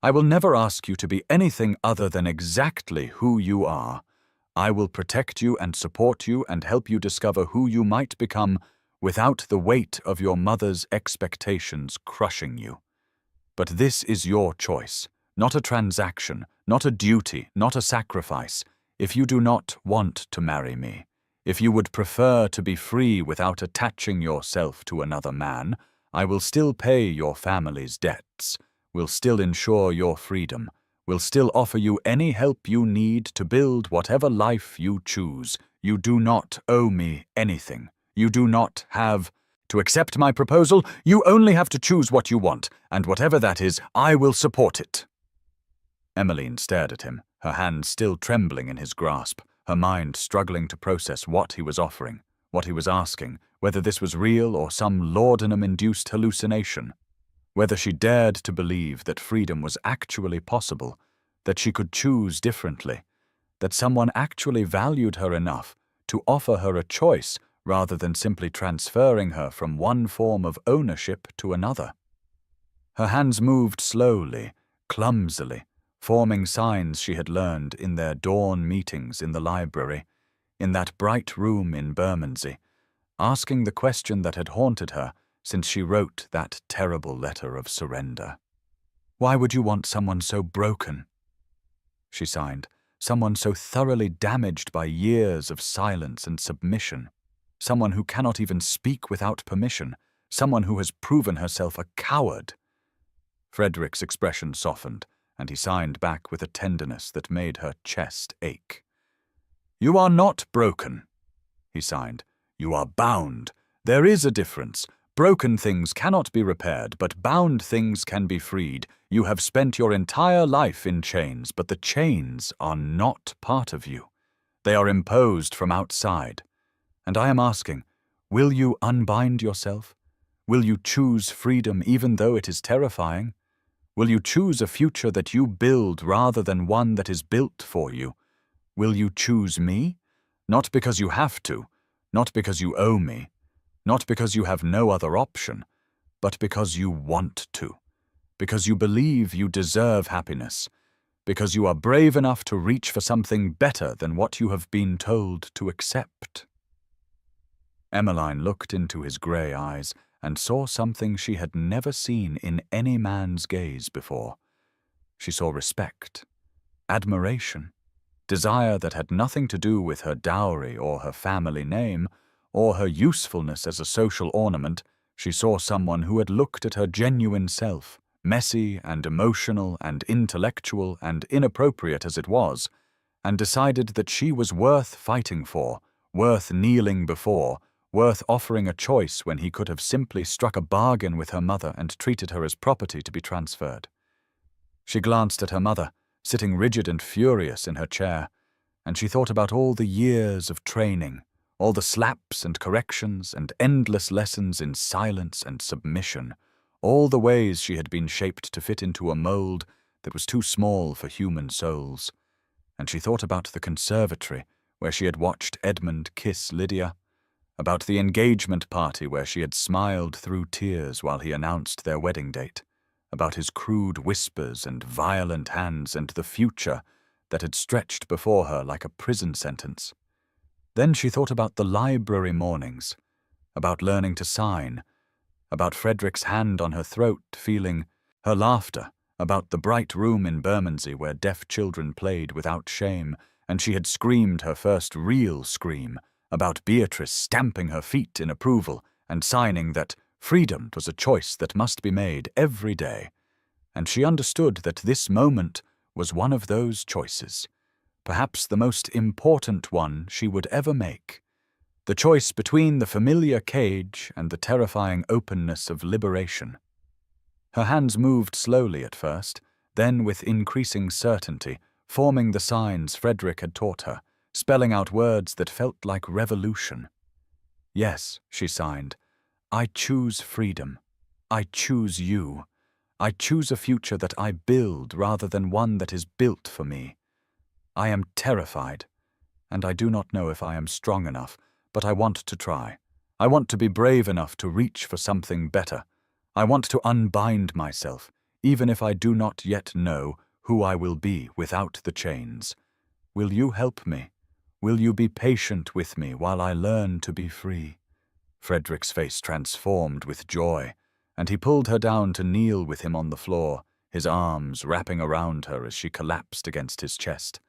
I will never ask you to be anything other than exactly who you are. I will protect you and support you and help you discover who you might become without the weight of your mother's expectations crushing you. But this is your choice, not a transaction, not a duty, not a sacrifice. If you do not want to marry me, if you would prefer to be free without attaching yourself to another man, I will still pay your family's debts, will still ensure your freedom, will still offer you any help you need to build whatever life you choose. You do not owe me anything. You do not have to accept my proposal. You only have to choose what you want, and whatever that is, I will support it. Emmeline stared at him, her hands still trembling in his grasp, her mind struggling to process what he was offering, what he was asking, whether this was real or some laudanum-induced hallucination, whether she dared to believe that freedom was actually possible, that she could choose differently, that someone actually valued her enough to offer her a choice rather than simply transferring her from one form of ownership to another. Her hands moved slowly, clumsily, forming signs she had learned in their dawn meetings in the library, in that bright room in Bermondsey, asking the question that had haunted her since she wrote that terrible letter of surrender. Why would you want someone so broken? She signed, someone so thoroughly damaged by years of silence and submission, someone who cannot even speak without permission, someone who has proven herself a coward. Frederick's expression softened, and he signed back with a tenderness that made her chest ache. You are not broken, he signed. You are bound. There is a difference. Broken things cannot be repaired, but bound things can be freed. You have spent your entire life in chains, but the chains are not part of you. They are imposed from outside. And I am asking, will you unbind yourself? Will you choose freedom even though it is terrifying? Will you choose a future that you build rather than one that is built for you? Will you choose me? Not because you have to, not because you owe me, not because you have no other option, but because you want to, because you believe you deserve happiness, because you are brave enough to reach for something better than what you have been told to accept. Emmeline looked into his grey eyes and saw something she had never seen in any man's gaze before. She saw respect, admiration, desire that had nothing to do with her dowry or her family name, or her usefulness as a social ornament. She saw someone who had looked at her genuine self, messy and emotional and intellectual and inappropriate as it was, and decided that she was worth fighting for, worth kneeling before, worth offering a choice when he could have simply struck a bargain with her mother and treated her as property to be transferred. She glanced at her mother, sitting rigid and furious in her chair, and she thought about all the years of training, all the slaps and corrections and endless lessons in silence and submission, all the ways she had been shaped to fit into a mold that was too small for human souls. And she thought about the conservatory where she had watched Edmund kiss Lydia, about the engagement party where she had smiled through tears while he announced their wedding date, about his crude whispers and violent hands and the future that had stretched before her like a prison sentence. Then she thought about the library mornings, about learning to sign, about Frederick's hand on her throat, feeling her laughter, about the bright room in Bermondsey where deaf children played without shame, and she had screamed her first real scream, about Beatrice stamping her feet in approval and signing that freedom was a choice that must be made every day. And she understood that this moment was one of those choices, perhaps the most important one she would ever make, the choice between the familiar cage and the terrifying openness of liberation. Her hands moved slowly at first, then with increasing certainty, forming the signs Frederick had taught her, spelling out words that felt like revolution. Yes, she signed, I choose freedom. I choose you. I choose a future that I build rather than one that is built for me. I am terrified, and I do not know if I am strong enough, but I want to try. I want to be brave enough to reach for something better. I want to unbind myself, even if I do not yet know who I will be without the chains. Will you help me? Will you be patient with me while I learn to be free?" Frederick's face transformed with joy, and he pulled her down to kneel with him on the floor, his arms wrapping around her as she collapsed against his chest,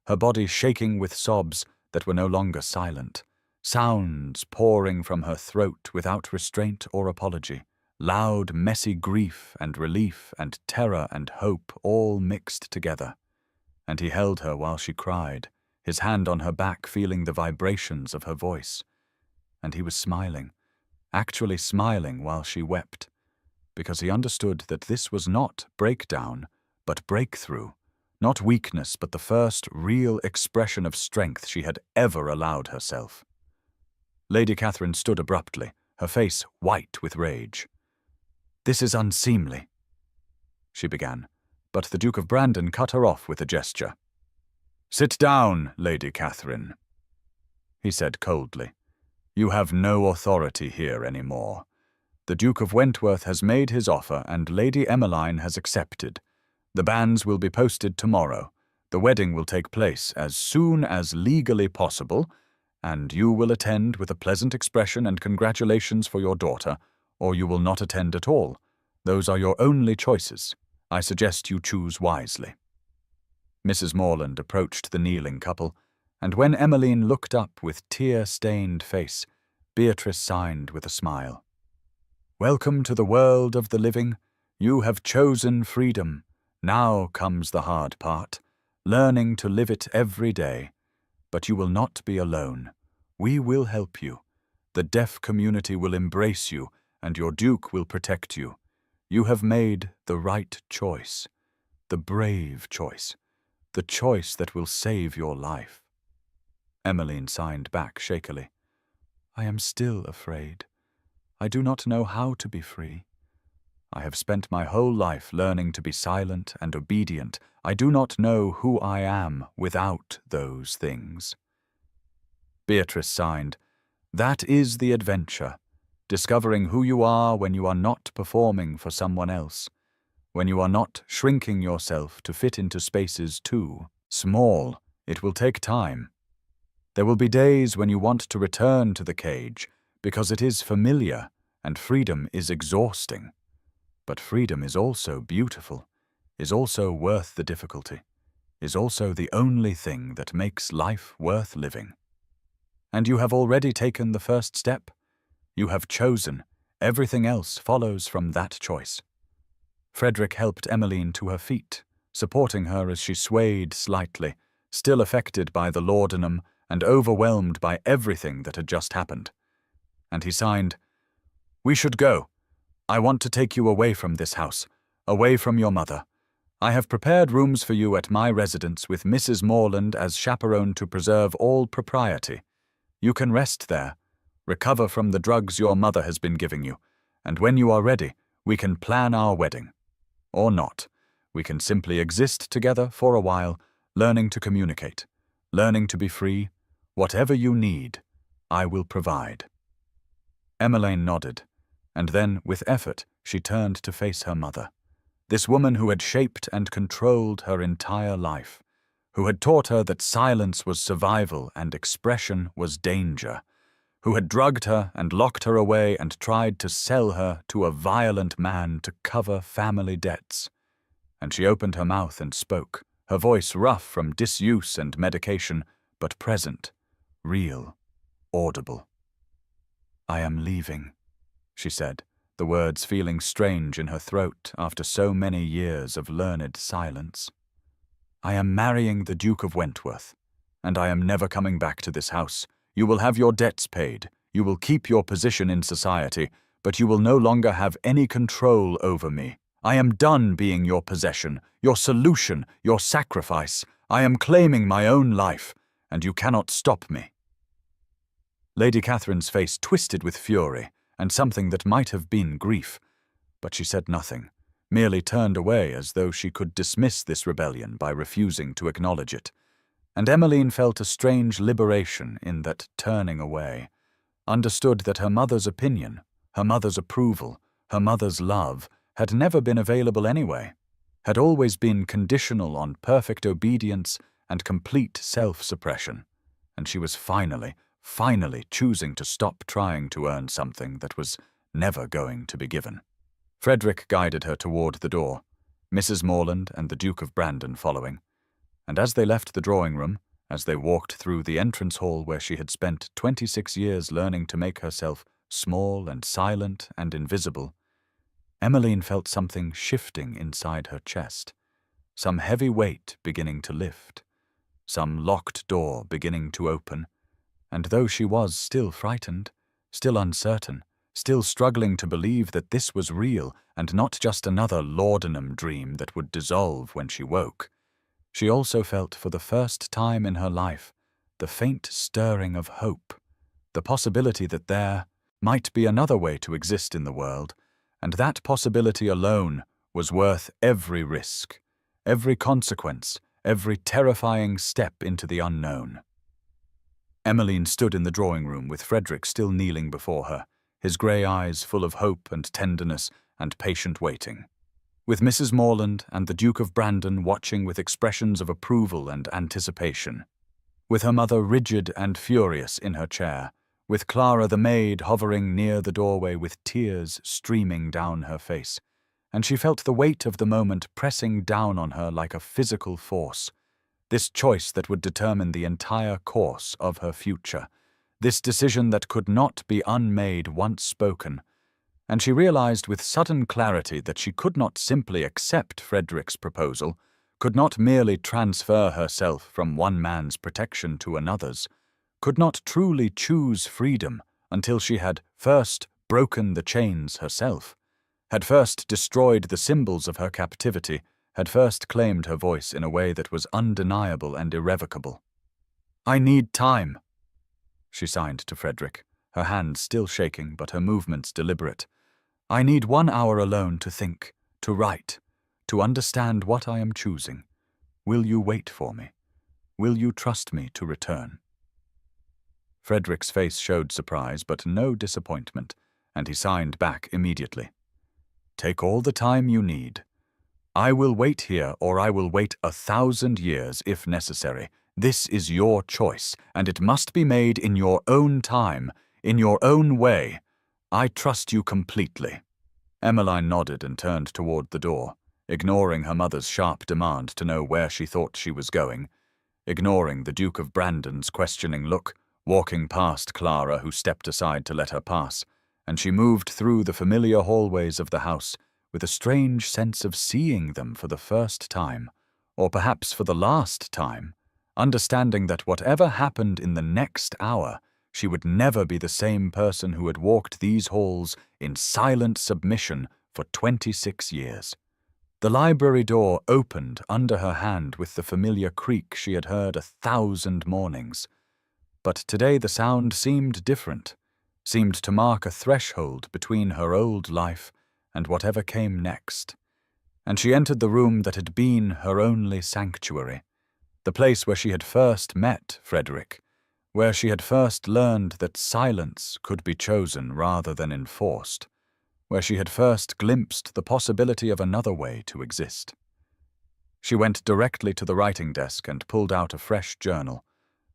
her body shaking with sobs that were no longer silent, sounds pouring from her throat without restraint or apology, loud, messy grief and relief and terror and hope all mixed together. And he held her while she cried, his hand on her back feeling the vibrations of her voice. And he was smiling, actually smiling while she wept, because he understood that this was not breakdown, but breakthrough, not weakness, but the first real expression of strength she had ever allowed herself. Lady Catherine stood abruptly, her face white with rage. "This is unseemly," she began, but the Duke of Brandon cut her off with a gesture. "Sit down, Lady Catherine," he said coldly. "You have no authority here any more. The Duke of Wentworth has made his offer and Lady Emmeline has accepted. The banns will be posted tomorrow. The wedding will take place as soon as legally possible, and you will attend with a pleasant expression and congratulations for your daughter, or you will not attend at all. Those are your only choices. I suggest you choose wisely." Mrs. Morland approached the kneeling couple, and when Emmeline looked up with tear-stained face, Beatrice signed with a smile. "Welcome to the world of the living. You have chosen freedom. Now comes the hard part, learning to live it every day. But you will not be alone. We will help you. The deaf community will embrace you, and your Duke will protect you. You have made the right choice, the brave choice, the choice that will save your life." Emmeline signed back shakily. "I am still afraid. I do not know how to be free. I have spent my whole life learning to be silent and obedient. I do not know who I am without those things." Beatrice signed. "That is the adventure, discovering who you are when you are not performing for someone else, when you are not shrinking yourself to fit into spaces too small. It will take time. There will be days when you want to return to the cage because it is familiar and freedom is exhausting. But freedom is also beautiful, is also worth the difficulty, is also the only thing that makes life worth living. And you have already taken the first step. You have chosen. Everything else follows from that choice." Frederick helped Emmeline to her feet, supporting her as she swayed slightly, still affected by the laudanum and overwhelmed by everything that had just happened. And he signed, "We should go. I want to take you away from this house, away from your mother. I have prepared rooms for you at my residence with Mrs. Morland as chaperone to preserve all propriety. You can rest there, recover from the drugs your mother has been giving you, and when you are ready, we can plan our wedding. Or not. We can simply exist together for a while, learning to communicate, learning to be free. Whatever you need, I will provide." Emmeline nodded, and then, with effort, she turned to face her mother. This woman who had shaped and controlled her entire life, who had taught her that silence was survival and expression was danger, who had drugged her and locked her away and tried to sell her to a violent man to cover family debts. And she opened her mouth and spoke, her voice rough from disuse and medication, but present, real, audible. "I am leaving," she said, the words feeling strange in her throat after so many years of learned silence. "I am marrying the Duke of Wentworth, and I am never coming back to this house. You will have your debts paid, you will keep your position in society, but you will no longer have any control over me. I am done being your possession, your solution, your sacrifice. I am claiming my own life, and you cannot stop me." Lady Catherine's face twisted with fury and something that might have been grief, but she said nothing, merely turned away as though she could dismiss this rebellion by refusing to acknowledge it. And Emmeline felt a strange liberation in that turning away, understood that her mother's opinion, her mother's approval, her mother's love had never been available anyway, had always been conditional on perfect obedience and complete self-suppression, and she was finally choosing to stop trying to earn something that was never going to be given. Frederick guided her toward the door, Mrs. Morland and the Duke of Brandon following, and as they left the drawing-room, as they walked through the entrance hall where she had spent 26 years learning to make herself small and silent and invisible, Emmeline felt something shifting inside her chest, some heavy weight beginning to lift, some locked door beginning to open, and though she was still frightened, still uncertain, still struggling to believe that this was real and not just another laudanum dream that would dissolve when she woke, she also felt for the first time in her life the faint stirring of hope, the possibility that there might be another way to exist in the world, and that possibility alone was worth every risk, every consequence, every terrifying step into the unknown. Emmeline stood in the drawing-room with Frederick still kneeling before her, his grey eyes full of hope and tenderness and patient waiting, with Mrs. Morland and the Duke of Brandon watching with expressions of approval and anticipation, with her mother rigid and furious in her chair, with Clara the maid hovering near the doorway with tears streaming down her face, and she felt the weight of the moment pressing down on her like a physical force, this choice that would determine the entire course of her future, this decision that could not be unmade once spoken, and she realized with sudden clarity that she could not simply accept Frederick's proposal, could not merely transfer herself from one man's protection to another's, could not truly choose freedom until she had first broken the chains herself, had first destroyed the symbols of her captivity, had first claimed her voice in a way that was undeniable and irrevocable. "I need time," she signed to Frederick, her hands still shaking but her movements deliberate. "I need 1 hour alone to think, to write, to understand what I am choosing. Will you wait for me? Will you trust me to return?" Frederick's face showed surprise but no disappointment, and he signed back immediately. "Take all the time you need. I will wait here, or I will wait 1,000 years if necessary. This is your choice, and it must be made in your own time, in your own way. I trust you completely." Emmeline nodded and turned toward the door, ignoring her mother's sharp demand to know where she thought she was going, ignoring the Duke of Brandon's questioning look, walking past Clara, who stepped aside to let her pass, and she moved through the familiar hallways of the house with a strange sense of seeing them for the first time, or perhaps for the last time, understanding that whatever happened in the next hour, she would never be the same person who had walked these halls in silent submission for 26 years. The library door opened under her hand with the familiar creak she had heard 1,000 mornings. But today the sound seemed different, seemed to mark a threshold between her old life and whatever came next. And she entered the room that had been her only sanctuary, the place where she had first met Frederick, where she had first learned that silence could be chosen rather than enforced, where she had first glimpsed the possibility of another way to exist. She went directly to the writing desk and pulled out a fresh journal,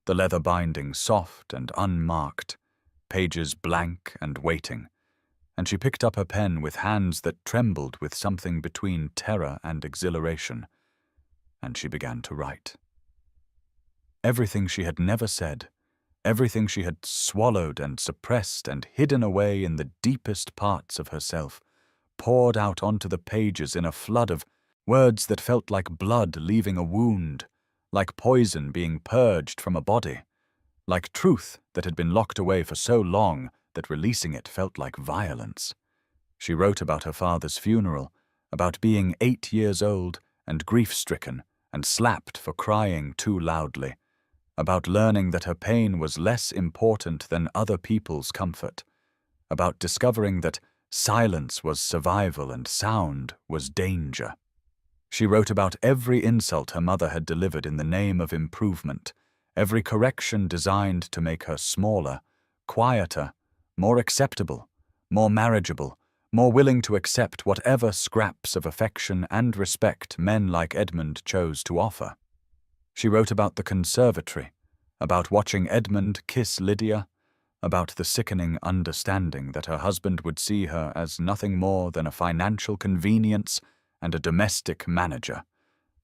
the leather binding soft and unmarked, pages blank and waiting, and she picked up her pen with hands that trembled with something between terror and exhilaration, and she began to write. Everything she had never said, everything she had swallowed and suppressed and hidden away in the deepest parts of herself, poured out onto the pages in a flood of words that felt like blood leaving a wound, like poison being purged from a body, like truth that had been locked away for so long that releasing it felt like violence. She wrote about her father's funeral, about being 8 years old and grief-stricken and slapped for crying too loudly, about learning that her pain was less important than other people's comfort, about discovering that silence was survival and sound was danger. She wrote about every insult her mother had delivered in the name of improvement, every correction designed to make her smaller, quieter, more acceptable, more marriageable, more willing to accept whatever scraps of affection and respect men like Edmund chose to offer. She wrote about the conservatory, about watching Edmund kiss Lydia, about the sickening understanding that her husband would see her as nothing more than a financial convenience and a domestic manager,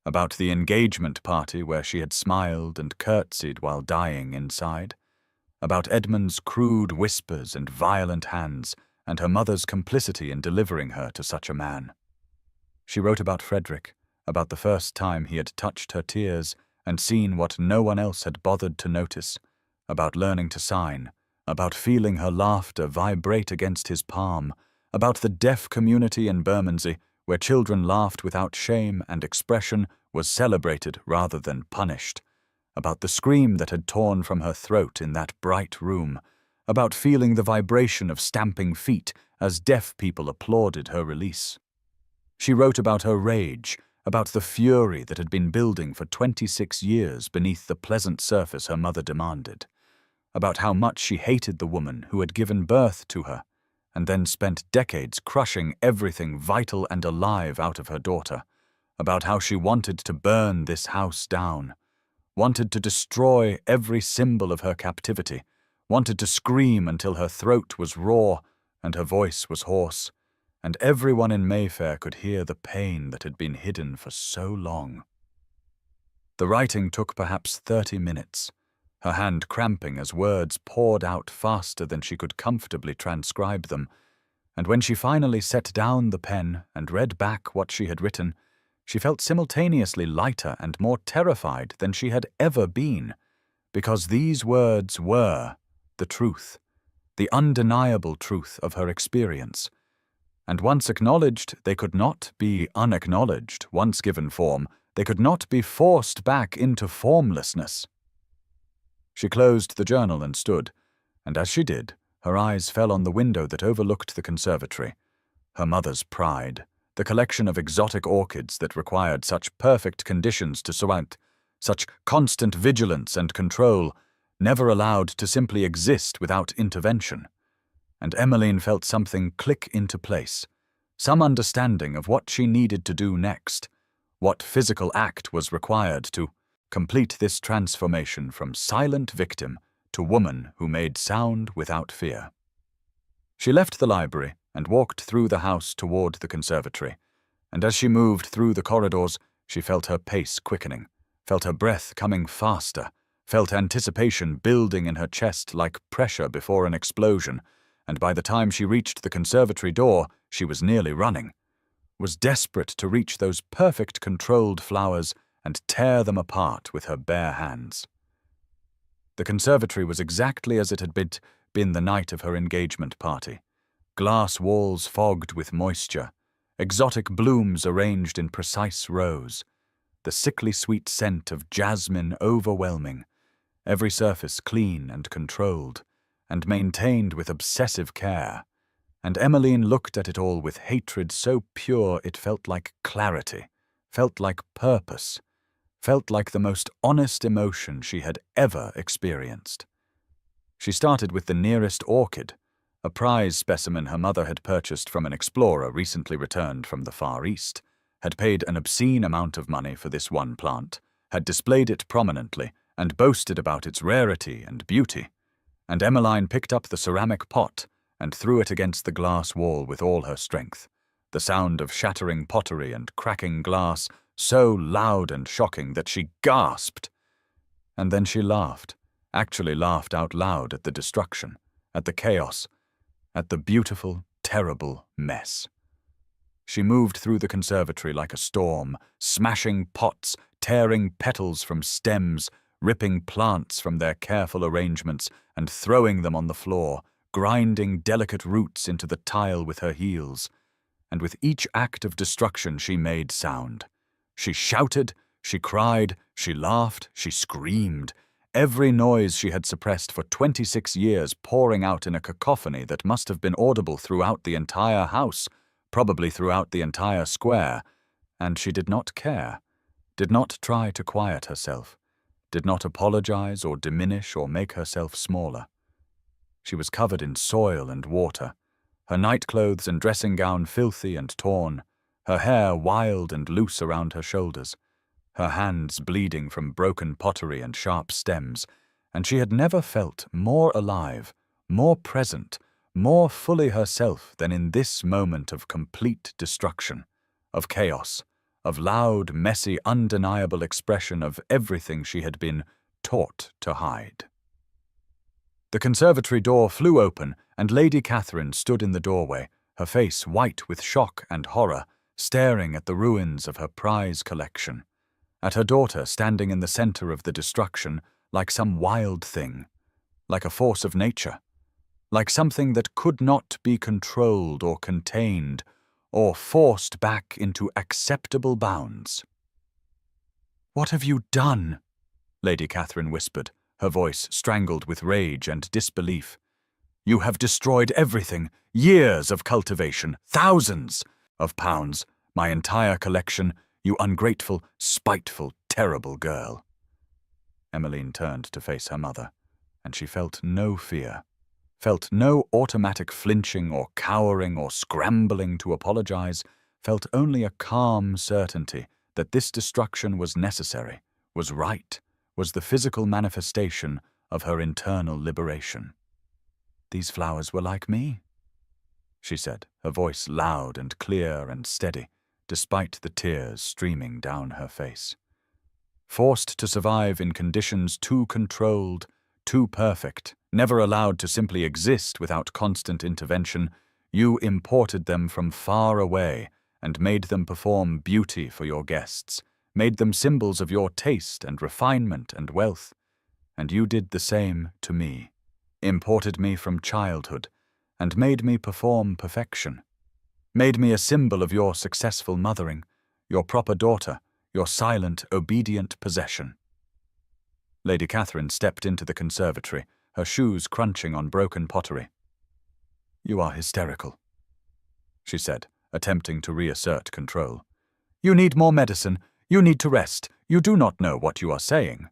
about the engagement party where she had smiled and curtsied while dying inside, about Edmund's crude whispers and violent hands, and her mother's complicity in delivering her to such a man. She wrote about Frederick, about the first time he had touched her tears and seen what no one else had bothered to notice, about learning to sign, about feeling her laughter vibrate against his palm, about the deaf community in Bermondsey where children laughed without shame and expression was celebrated rather than punished, about the scream that had torn from her throat in that bright room, about feeling the vibration of stamping feet as deaf people applauded her release. She wrote about her rage, about the fury that had been building for 26 years beneath the pleasant surface her mother demanded, about how much she hated the woman who had given birth to her, and then spent decades crushing everything vital and alive out of her daughter, about how she wanted to burn this house down, wanted to destroy every symbol of her captivity, wanted to scream until her throat was raw and her voice was hoarse, and everyone in Mayfair could hear the pain that had been hidden for so long. The writing took perhaps 30 minutes, her hand cramping as words poured out faster than she could comfortably transcribe them, and when she finally set down the pen and read back what she had written, she felt simultaneously lighter and more terrified than she had ever been, because these words were the truth, the undeniable truth of her experience. And once acknowledged, they could not be unacknowledged. Once given form, they could not be forced back into formlessness. She closed the journal and stood, and as she did, her eyes fell on the window that overlooked the conservatory. Her mother's pride, the collection of exotic orchids that required such perfect conditions to surmount, such constant vigilance and control, never allowed to simply exist without intervention. And Emmeline felt something click into place, some understanding of what she needed to do next, what physical act was required to complete this transformation from silent victim to woman who made sound without fear. She left the library and walked through the house toward the conservatory, and as she moved through the corridors, she felt her pace quickening, felt her breath coming faster, felt anticipation building in her chest like pressure before an explosion, and by the time she reached the conservatory door, she was nearly running, was desperate to reach those perfect controlled flowers and tear them apart with her bare hands. The conservatory was exactly as it had been the night of her engagement party. Glass walls fogged with moisture, exotic blooms arranged in precise rows, the sickly sweet scent of jasmine overwhelming, every surface clean and controlled, and maintained with obsessive care, and Emmeline looked at it all with hatred so pure it felt like clarity, felt like purpose, felt like the most honest emotion she had ever experienced. She started with the nearest orchid, a prize specimen her mother had purchased from an explorer recently returned from the Far East, had paid an obscene amount of money for this one plant, had displayed it prominently, and boasted about its rarity and beauty, and Emmeline picked up the ceramic pot and threw it against the glass wall with all her strength, the sound of shattering pottery and cracking glass so loud and shocking that she gasped. And then she laughed, actually laughed out loud at the destruction, at the chaos, at the beautiful, terrible mess. She moved through the conservatory like a storm, smashing pots, tearing petals from stems, ripping plants from their careful arrangements and throwing them on the floor, grinding delicate roots into the tile with her heels. And with each act of destruction she made sound. She shouted, she cried, she laughed, she screamed, every noise she had suppressed for 26 years pouring out in a cacophony that must have been audible throughout the entire house, probably throughout the entire square, And she did not care, did not try to quiet herself, did not apologize or diminish or make herself smaller. She was covered in soil and water, her nightclothes and dressing gown filthy and torn, her hair wild and loose around her shoulders, her hands bleeding from broken pottery and sharp stems, and she had never felt more alive, more present, more fully herself than in this moment of complete destruction, of chaos, of loud, messy, undeniable expression of everything she had been taught to hide. The conservatory door flew open, and Lady Catherine stood in the doorway, her face white with shock and horror, staring at the ruins of her prize collection, at her daughter standing in the center of the destruction like some wild thing, like a force of nature, like something that could not be controlled or contained or forced back into acceptable bounds. "What have you done?" Lady Catherine whispered, her voice strangled with rage and disbelief. "You have destroyed everything, years of cultivation, thousands of pounds, my entire collection, you ungrateful, spiteful, terrible girl." Emmeline turned to face her mother, and she felt no fear, felt no automatic flinching or cowering or scrambling to apologize, felt only a calm certainty that this destruction was necessary, was right, was the physical manifestation of her internal liberation. "These flowers were like me," she said, her voice loud and clear and steady, despite the tears streaming down her face. Forced to survive in conditions too controlled, too perfect, never allowed to simply exist without constant intervention, you imported them from far away and made them perform beauty for your guests, made them symbols of your taste and refinement and wealth. And you did the same to me, imported me from childhood, and made me perform perfection, made me a symbol of your successful mothering, your proper daughter, your silent, obedient possession. Lady Catherine stepped into the conservatory, her shoes crunching on broken pottery. "You are hysterical," she said, attempting to reassert control. "You need more medicine. You need to rest. You do not know what you are saying."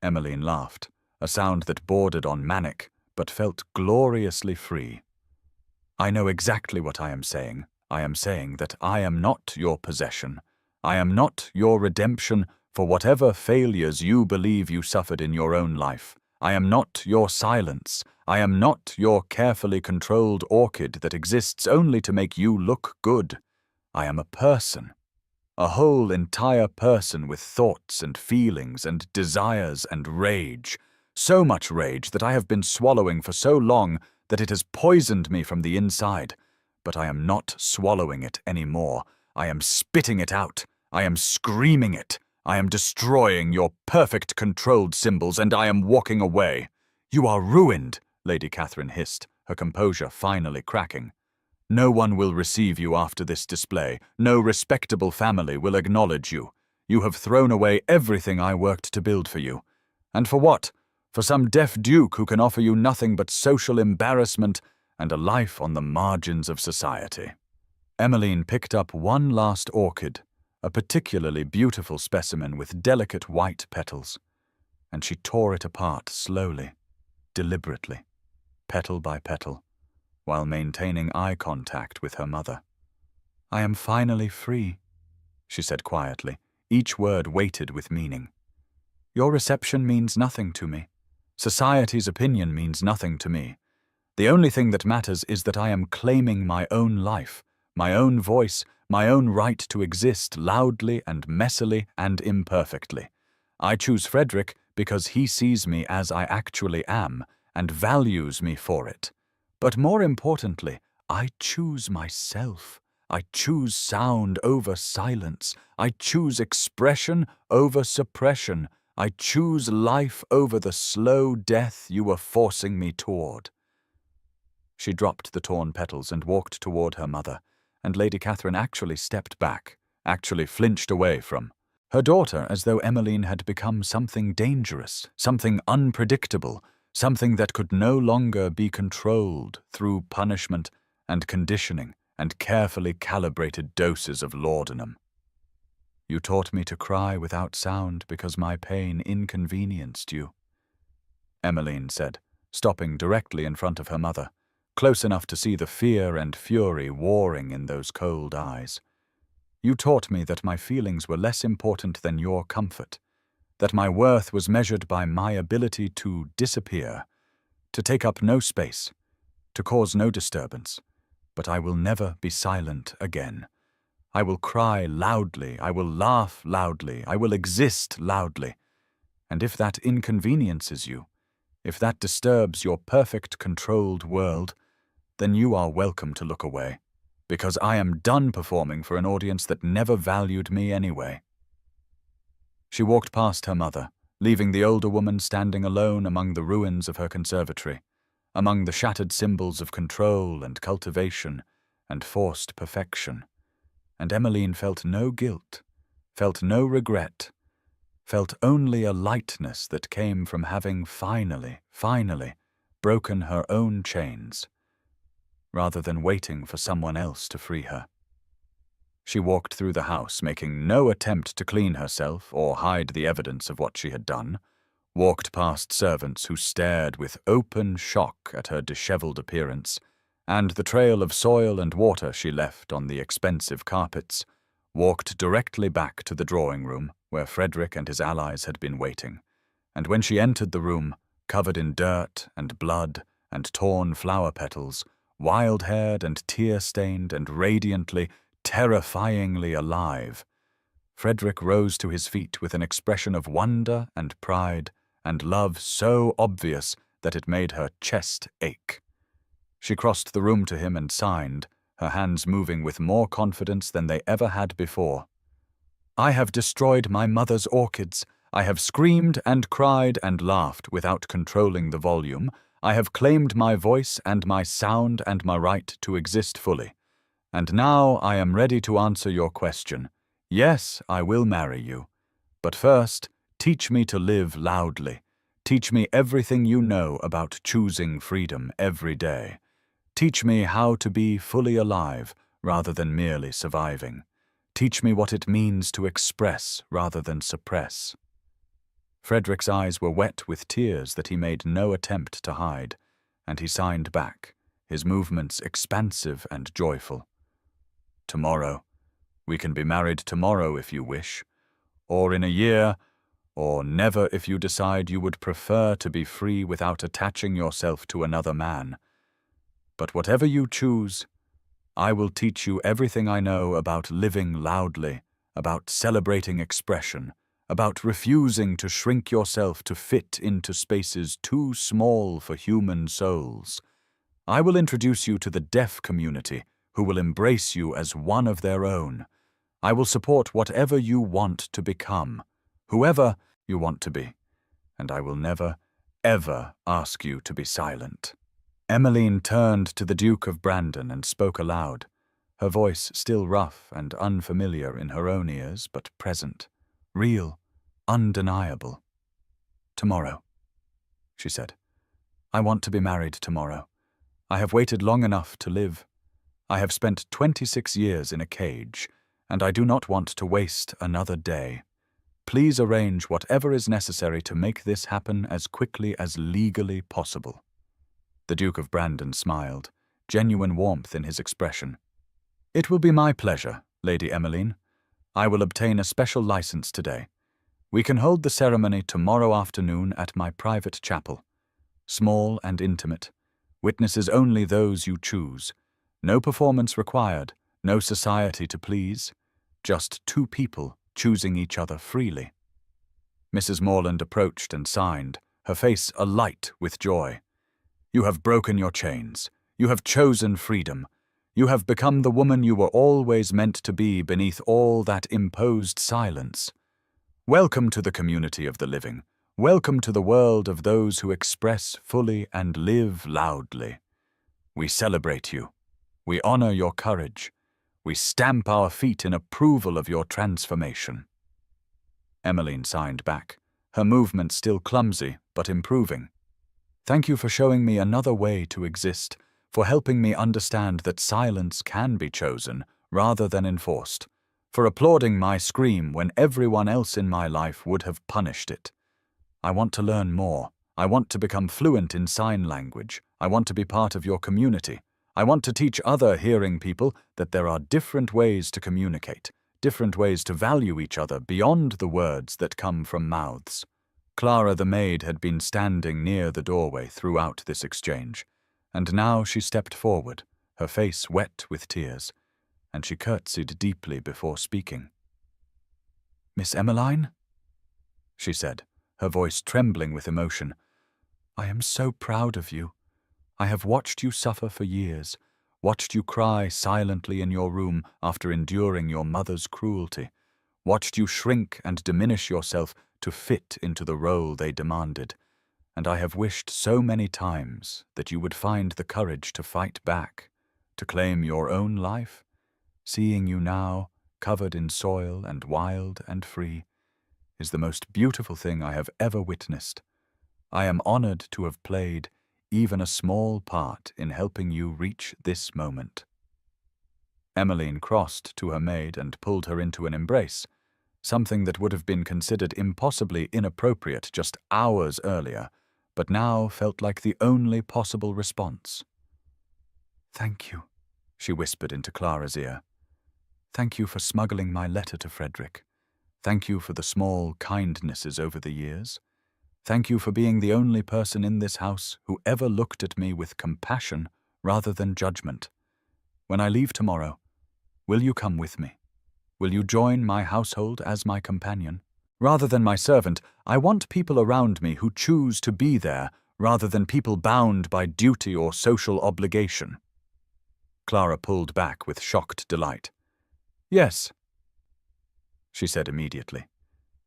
Emmeline laughed, a sound that bordered on manic, but felt gloriously free. "I know exactly what I am saying. I am saying that I am not your possession. I am not your redemption for whatever failures you believe you suffered in your own life. I am not your silence. I am not your carefully controlled orchid that exists only to make you look good. I am a person. A whole entire person with thoughts and feelings and desires and rage. So much rage that I have been swallowing for so long that it has poisoned me from the inside. But I am not swallowing it anymore. I am spitting it out. I am screaming it. I am destroying your perfect controlled symbols, and I am walking away. You are ruined," Lady Catherine hissed, her composure finally cracking. "No one will receive you after this display. No respectable family will acknowledge you. You have thrown away everything I worked to build for you. And for what? For some deaf duke who can offer you nothing but social embarrassment and a life on the margins of society." Emmeline picked up one last orchid, a particularly beautiful specimen with delicate white petals, and she tore it apart slowly, deliberately, petal by petal, while maintaining eye contact with her mother. "I am finally free," she said quietly, each word weighted with meaning. "Your reception means nothing to me. Society's opinion means nothing to me. The only thing that matters is that I am claiming my own life, my own voice, my own right to exist loudly and messily and imperfectly. I choose Frederick because he sees me as I actually am and values me for it. But more importantly, I choose myself. I choose sound over silence. I choose expression over suppression. I choose life over the slow death you were forcing me toward." She dropped the torn petals and walked toward her mother, and Lady Catherine actually stepped back, actually flinched away from her daughter, as though Emmeline had become something dangerous, something unpredictable, something that could no longer be controlled through punishment and conditioning and carefully calibrated doses of laudanum. You taught me to cry without sound because my pain inconvenienced you," Emmeline said, stopping directly in front of her mother, close enough to see the fear and fury warring in those cold eyes. "You taught me that my feelings were less important than your comfort, that my worth was measured by my ability to disappear, to take up no space, to cause no disturbance. But I will never be silent again. I will cry loudly, I will laugh loudly, I will exist loudly. And if that inconveniences you, if that disturbs your perfect controlled world, then you are welcome to look away, because I am done performing for an audience that never valued me anyway." She walked past her mother, leaving the older woman standing alone among the ruins of her conservatory, among the shattered symbols of control and cultivation and forced perfection. And Emmeline felt no guilt, felt no regret, felt only a lightness that came from having finally broken her own chains, rather than waiting for someone else to free her. She walked through the house, making no attempt to clean herself or hide the evidence of what she had done, walked past servants who stared with open shock at her dishevelled appearance, and the trail of soil and water she left on the expensive carpets, walked directly back to the drawing-room where Frederick and his allies had been waiting, and when she entered the room, covered in dirt and blood and torn flower petals, wild-haired and tear-stained and radiantly, terrifyingly alive, Frederick rose to his feet with an expression of wonder and pride and love so obvious that it made her chest ache. She crossed the room to him and signed, her hands moving with more confidence than they ever had before. "I have destroyed my mother's orchids. I have screamed and cried and laughed without controlling the volume. I have claimed my voice and my sound and my right to exist fully. And now I am ready to answer your question. Yes, I will marry you. But first, teach me to live loudly. Teach me everything you know about choosing freedom every day. Teach me how to be fully alive rather than merely surviving. Teach me what it means to express rather than suppress." Frederick's eyes were wet with tears that he made no attempt to hide, and he signed back, his movements expansive and joyful. "Tomorrow. We can be married tomorrow if you wish, or in a year, or never if you decide you would prefer to be free without attaching yourself to another man. But whatever you choose, I will teach you everything I know about living loudly, about celebrating expression, about refusing to shrink yourself to fit into spaces too small for human souls. I will introduce you to the deaf community, who will embrace you as one of their own. I will support whatever you want to become, whoever you want to be, and I will never, ever ask you to be silent." Emmeline turned to the Duke of Brandon and spoke aloud, her voice still rough and unfamiliar in her own ears, but present, real, undeniable. "Tomorrow," she said. "I want to be married tomorrow. I have waited long enough to live. I have spent 26 years in a cage, and I do not want to waste another day. Please arrange whatever is necessary to make this happen as quickly as legally possible." The Duke of Brandon smiled, genuine warmth in his expression. "It will be my pleasure, Lady Emmeline. I will obtain a special license today. We can hold the ceremony tomorrow afternoon at my private chapel. Small and intimate. Witnesses only those you choose. No performance required, no society to please. Just two people choosing each other freely." Mrs. Morland approached and signed, her face alight with joy. "You have broken your chains. You have chosen freedom. You have become the woman you were always meant to be beneath all that imposed silence. Welcome to the community of the living. Welcome to the world of those who express fully and live loudly. We celebrate you. We honor your courage. We stamp our feet in approval of your transformation." Emmeline signed back, her movement still clumsy but improving. "Thank you for showing me another way to exist, for helping me understand that silence can be chosen rather than enforced, for applauding my scream when everyone else in my life would have punished it. I want to learn more. I want to become fluent in sign language. I want to be part of your community. I want to teach other hearing people that there are different ways to communicate, different ways to value each other beyond the words that come from mouths. Clara the maid had been standing near the doorway throughout this exchange, and now she stepped forward, her face wet with tears, and she curtsied deeply before speaking. "Miss Emmeline?" she said, her voice trembling with emotion. "I am so proud of you. I have watched you suffer for years, watched you cry silently in your room after enduring your mother's cruelty, watched you shrink and diminish yourself to fit into the role they demanded, and I have wished so many times that you would find the courage to fight back, to claim your own life. Seeing you now, covered in soil and wild and free, is the most beautiful thing I have ever witnessed. I am honored to have played even a small part in helping you reach this moment." Emmeline crossed to her maid and pulled her into an embrace, something that would have been considered impossibly inappropriate just hours earlier, but now felt like the only possible response. "Thank you," she whispered into Clara's ear. "Thank you for smuggling my letter to Frederick. Thank you for the small kindnesses over the years. Thank you for being the only person in this house who ever looked at me with compassion rather than judgment. When I leave tomorrow, will you come with me? Will you join my household as my companion? Rather than my servant, I want people around me who choose to be there rather than people bound by duty or social obligation." Clara pulled back with shocked delight. "Yes," she said immediately.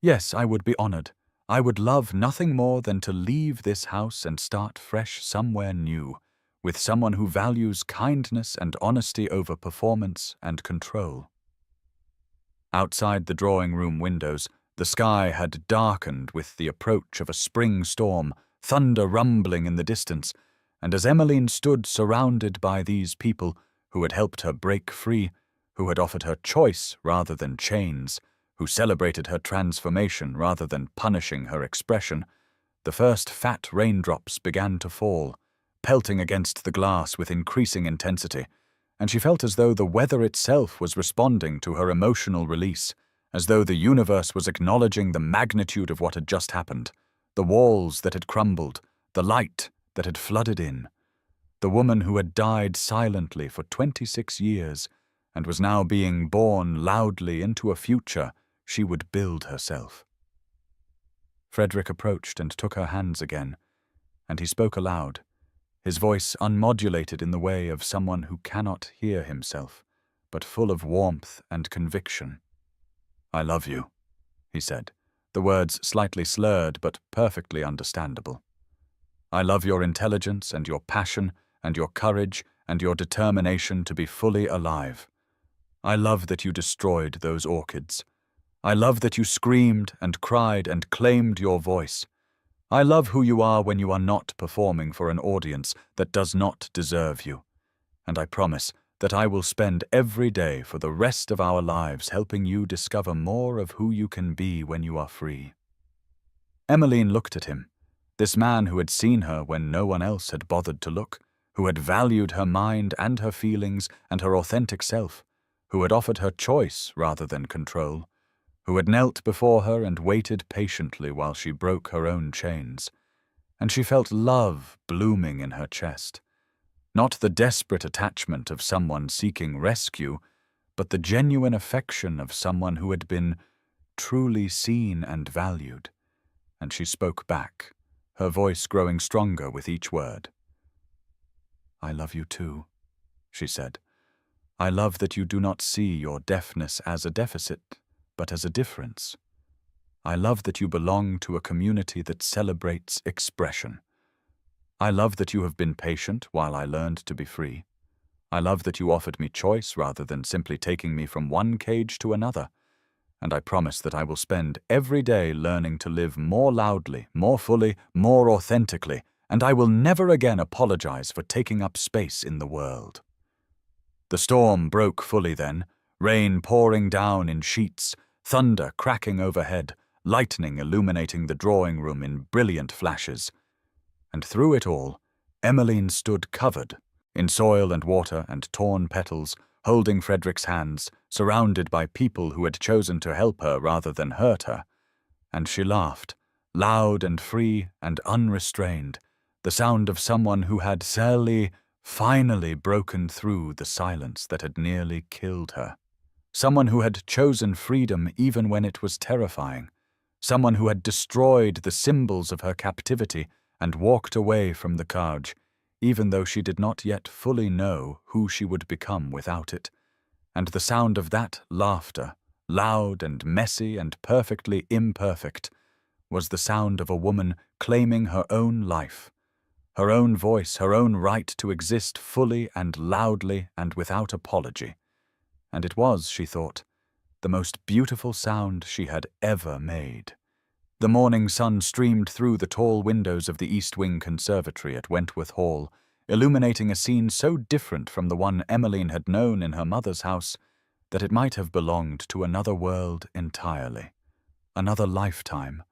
"Yes, I would be honored. I would love nothing more than to leave this house and start fresh somewhere new, with someone who values kindness and honesty over performance and control." Outside the drawing-room windows, the sky had darkened with the approach of a spring storm, thunder rumbling in the distance, and as Emmeline stood surrounded by these people who had helped her break free, who had offered her choice rather than chains, who celebrated her transformation rather than punishing her expression, the first fat raindrops began to fall, pelting against the glass with increasing intensity, and she felt as though the weather itself was responding to her emotional release, as though the universe was acknowledging the magnitude of what had just happened, the walls that had crumbled, the light that had flooded in. The woman who had died silently for 26 years and was now being born loudly into a future she would build herself. Frederick approached and took her hands again, and he spoke aloud, his voice unmodulated in the way of someone who cannot hear himself, but full of warmth and conviction. "I love you," he said, the words slightly slurred but perfectly understandable. "I love your intelligence and your passion and your courage and your determination to be fully alive. I love that you destroyed those orchids. I love that you screamed and cried and claimed your voice. I love who you are when you are not performing for an audience that does not deserve you. And I promise that I will spend every day for the rest of our lives helping you discover more of who you can be when you are free." Emmeline looked at him, this man who had seen her when no one else had bothered to look, who had valued her mind and her feelings and her authentic self, who had offered her choice rather than control, who had knelt before her and waited patiently while she broke her own chains. And she felt love blooming in her chest. Not the desperate attachment of someone seeking rescue, but the genuine affection of someone who had been truly seen and valued. And she spoke back, her voice growing stronger with each word. "I love you too," she said. "I love that you do not see your deafness as a deficit, but as a difference. I love that you belong to a community that celebrates expression. I love that you have been patient while I learned to be free. I love that you offered me choice rather than simply taking me from one cage to another. And I promise that I will spend every day learning to live more loudly, more fully, more authentically, and I will never again apologize for taking up space in the world." The storm broke fully then, rain pouring down in sheets, thunder cracking overhead, lightning illuminating the drawing room in brilliant flashes. And through it all, Emmeline stood covered in soil and water and torn petals, holding Frederick's hands, surrounded by people who had chosen to help her rather than hurt her. And she laughed, loud and free and unrestrained, the sound of someone who had finally broken through the silence that had nearly killed her. Someone who had chosen freedom even when it was terrifying. Someone who had destroyed the symbols of her captivity and walked away from the cage, even though she did not yet fully know who she would become without it. And the sound of that laughter, loud and messy and perfectly imperfect, was the sound of a woman claiming her own life, her own voice, her own right to exist fully and loudly and without apology. And it was, she thought, the most beautiful sound she had ever made. The morning sun streamed through the tall windows of the East Wing Conservatory at Wentworth Hall, illuminating a scene so different from the one Emmeline had known in her mother's house that it might have belonged to another world entirely, another lifetime,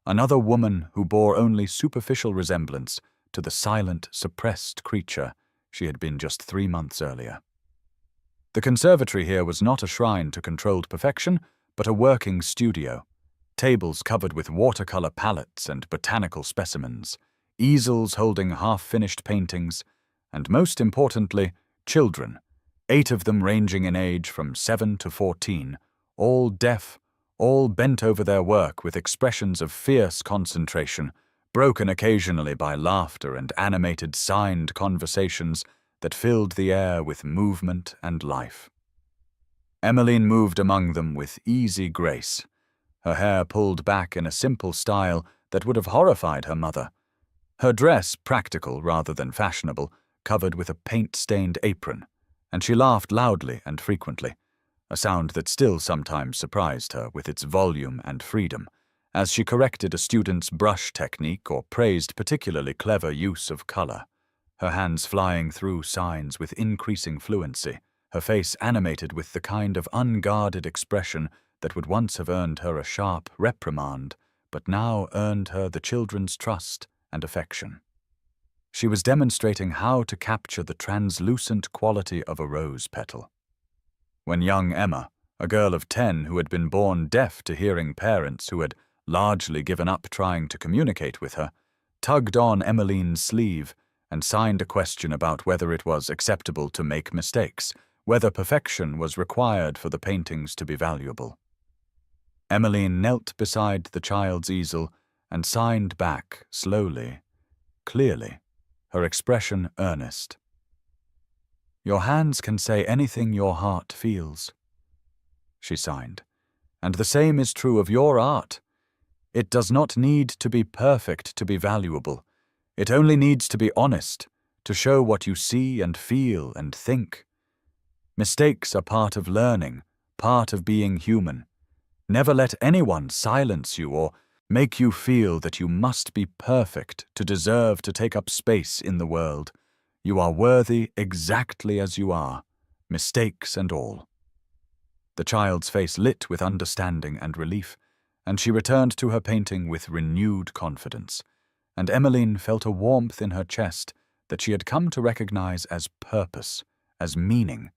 another woman who bore only superficial resemblance to the silent, suppressed creature she had been just 3 months earlier. The conservatory here was not a shrine to controlled perfection, but a working studio. Tables covered with watercolor palettes and botanical specimens, easels holding half-finished paintings, and most importantly, children, 8 of them ranging in age from 7 to 14, all deaf, all bent over their work with expressions of fierce concentration, broken occasionally by laughter and animated signed conversations that filled the air with movement and life. Emmeline moved among them with easy grace, her hair pulled back in a simple style that would have horrified her mother, her dress practical rather than fashionable, covered with a paint-stained apron, and she laughed loudly and frequently, a sound that still sometimes surprised her with its volume and freedom, as she corrected a student's brush technique or praised particularly clever use of color, her hands flying through signs with increasing fluency, her face animated with the kind of unguarded expression that would once have earned her a sharp reprimand, but now earned her the children's trust and affection. She was demonstrating how to capture the translucent quality of a rose petal. When young Emma, a girl of 10 who had been born deaf to hearing parents who had largely given up trying to communicate with her, tugged on Emmeline's sleeve and signed a question about whether it was acceptable to make mistakes, whether perfection was required for the paintings to be valuable. Emmeline knelt beside the child's easel and signed back slowly, clearly, her expression earnest. "Your hands can say anything your heart feels," she signed, "and the same is true of your art. It does not need to be perfect to be valuable. It only needs to be honest, to show what you see and feel and think. Mistakes are part of learning, part of being human. Never let anyone silence you or make you feel that you must be perfect to deserve to take up space in the world. You are worthy exactly as you are, mistakes and all." The child's face lit with understanding and relief, and she returned to her painting with renewed confidence, and Emmeline felt a warmth in her chest that she had come to recognize as purpose, as meaning,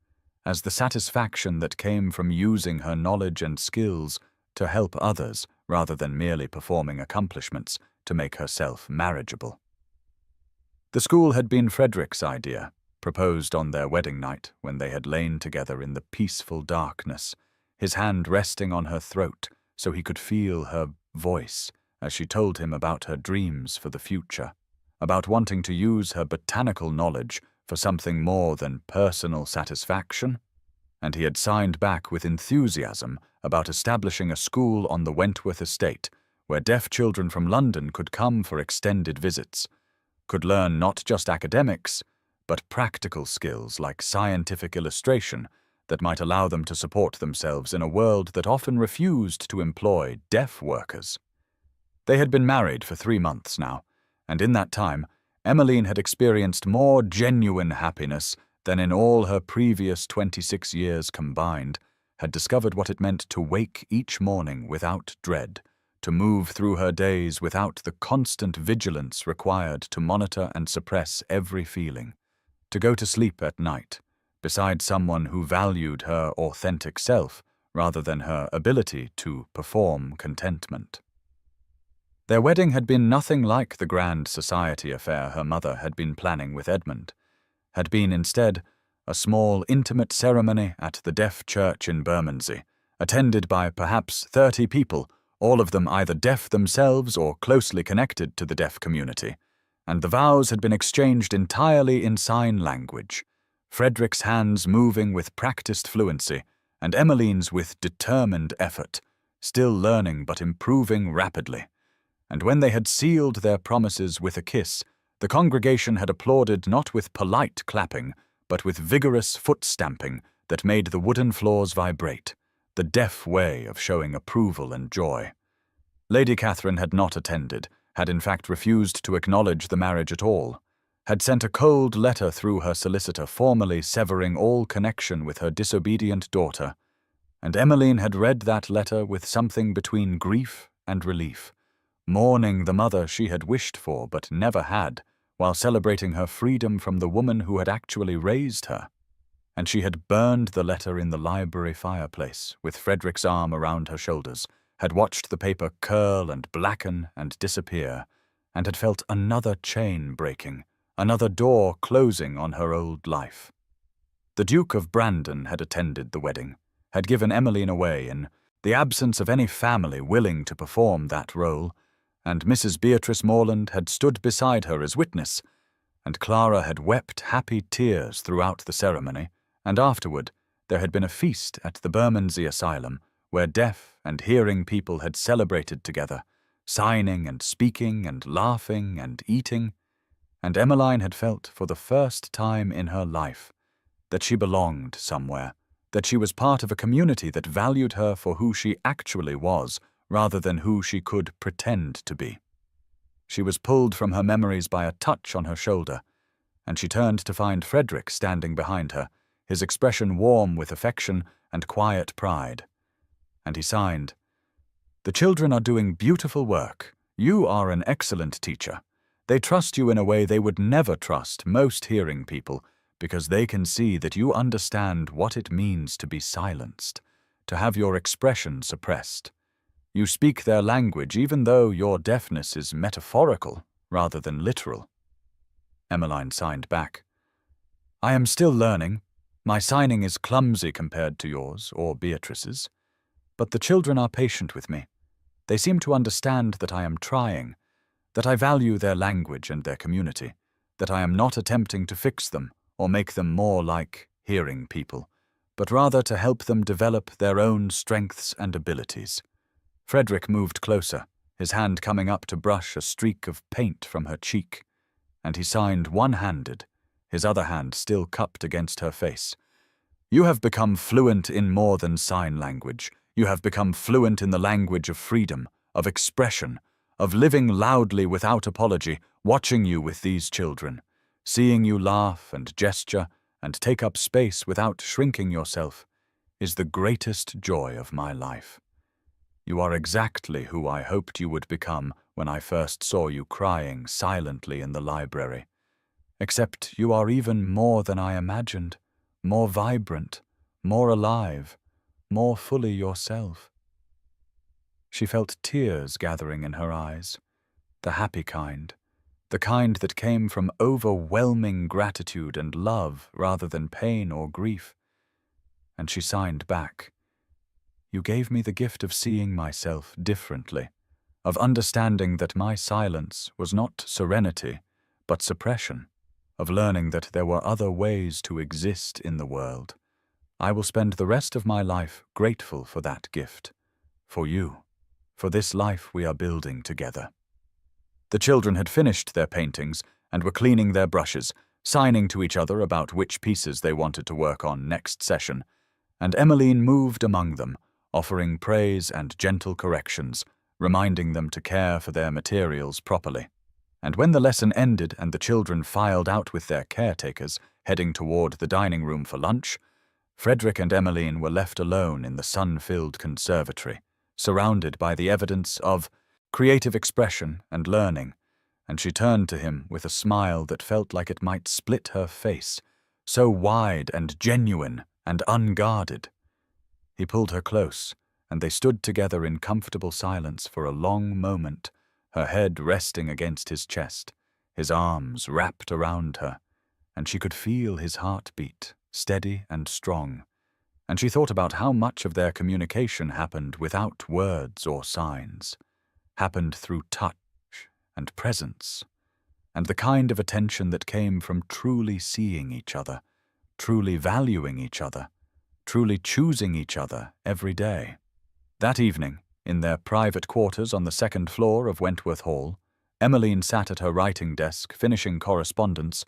as the satisfaction that came from using her knowledge and skills to help others rather than merely performing accomplishments to make herself marriageable. The school had been Frederick's idea, proposed on their wedding night when they had lain together in the peaceful darkness, his hand resting on her throat so he could feel her voice as she told him about her dreams for the future, about wanting to use her botanical knowledge for something more than personal satisfaction, and he had signed back with enthusiasm about establishing a school on the Wentworth estate where deaf children from London could come for extended visits, could learn not just academics, but practical skills like scientific illustration that might allow them to support themselves in a world that often refused to employ deaf workers. They had been married for 3 months now, and in that time, Emmeline had experienced more genuine happiness than in all her previous 26 years combined, had discovered what it meant to wake each morning without dread, to move through her days without the constant vigilance required to monitor and suppress every feeling, to go to sleep at night, beside someone who valued her authentic self rather than her ability to perform contentment. Their wedding had been nothing like the grand society affair her mother had been planning with Edmund, had been instead a small, intimate ceremony at the deaf church in Bermondsey, attended by perhaps 30 people, all of them either deaf themselves or closely connected to the deaf community, and the vows had been exchanged entirely in sign language, Frederick's hands moving with practiced fluency, and Emmeline's with determined effort, still learning but improving rapidly. And when they had sealed their promises with a kiss, the congregation had applauded not with polite clapping, but with vigorous foot-stamping that made the wooden floors vibrate, the deaf way of showing approval and joy. Lady Catherine had not attended, had in fact refused to acknowledge the marriage at all, had sent a cold letter through her solicitor formally severing all connection with her disobedient daughter, and Emmeline had read that letter with something between grief and relief, mourning the mother she had wished for but never had, while celebrating her freedom from the woman who had actually raised her. And she had burned the letter in the library fireplace, with Frederick's arm around her shoulders, had watched the paper curl and blacken and disappear, and had felt another chain breaking, another door closing on her old life. The Duke of Brandon had attended the wedding, had given Emmeline away in the absence of any family willing to perform that role, and Mrs. Beatrice Morland had stood beside her as witness, and Clara had wept happy tears throughout the ceremony, and afterward there had been a feast at the Bermondsey Asylum, where deaf and hearing people had celebrated together, signing and speaking and laughing and eating, and Emmeline had felt for the first time in her life that she belonged somewhere, that she was part of a community that valued her for who she actually was, rather than who she could pretend to be. She was pulled from her memories by a touch on her shoulder, and she turned to find Frederick standing behind her, his expression warm with affection and quiet pride. And he signed, "The children are doing beautiful work. You are an excellent teacher. They trust you in a way they would never trust most hearing people, because they can see that you understand what it means to be silenced, to have your expression suppressed. You speak their language even though your deafness is metaphorical rather than literal." Emmeline signed back, "I am still learning. My signing is clumsy compared to yours or Beatrice's. But the children are patient with me. They seem to understand that I am trying, that I value their language and their community, that I am not attempting to fix them or make them more like hearing people, but rather to help them develop their own strengths and abilities." Frederick moved closer, his hand coming up to brush a streak of paint from her cheek, and he signed one-handed, his other hand still cupped against her face. "You have become fluent in more than sign language. You have become fluent in the language of freedom, of expression, of living loudly without apology, watching you with these children, seeing you laugh and gesture and take up space without shrinking yourself, is the greatest joy of my life. You are exactly who I hoped you would become when I first saw you crying silently in the library. Except you are even more than I imagined, more vibrant, more alive, more fully yourself." She felt tears gathering in her eyes, the happy kind, the kind that came from overwhelming gratitude and love rather than pain or grief. And she signed back, "You gave me the gift of seeing myself differently, of understanding that my silence was not serenity, but suppression, of learning that there were other ways to exist in the world. I will spend the rest of my life grateful for that gift, for you, for this life we are building together." The children had finished their paintings and were cleaning their brushes, signing to each other about which pieces they wanted to work on next session, and Emmeline moved among them, offering praise and gentle corrections, reminding them to care for their materials properly. And when the lesson ended and the children filed out with their caretakers, heading toward the dining room for lunch, Frederick and Emmeline were left alone in the sun-filled conservatory, surrounded by the evidence of creative expression and learning, and she turned to him with a smile that felt like it might split her face, so wide and genuine and unguarded. He pulled her close, and they stood together in comfortable silence for a long moment, her head resting against his chest, his arms wrapped around her, and she could feel his heartbeat, steady and strong, and she thought about how much of their communication happened without words or signs, happened through touch and presence, and the kind of attention that came from truly seeing each other, truly valuing each other, truly choosing each other every day. That evening, in their private quarters on the second floor of Wentworth Hall, Emmeline sat at her writing desk finishing correspondence,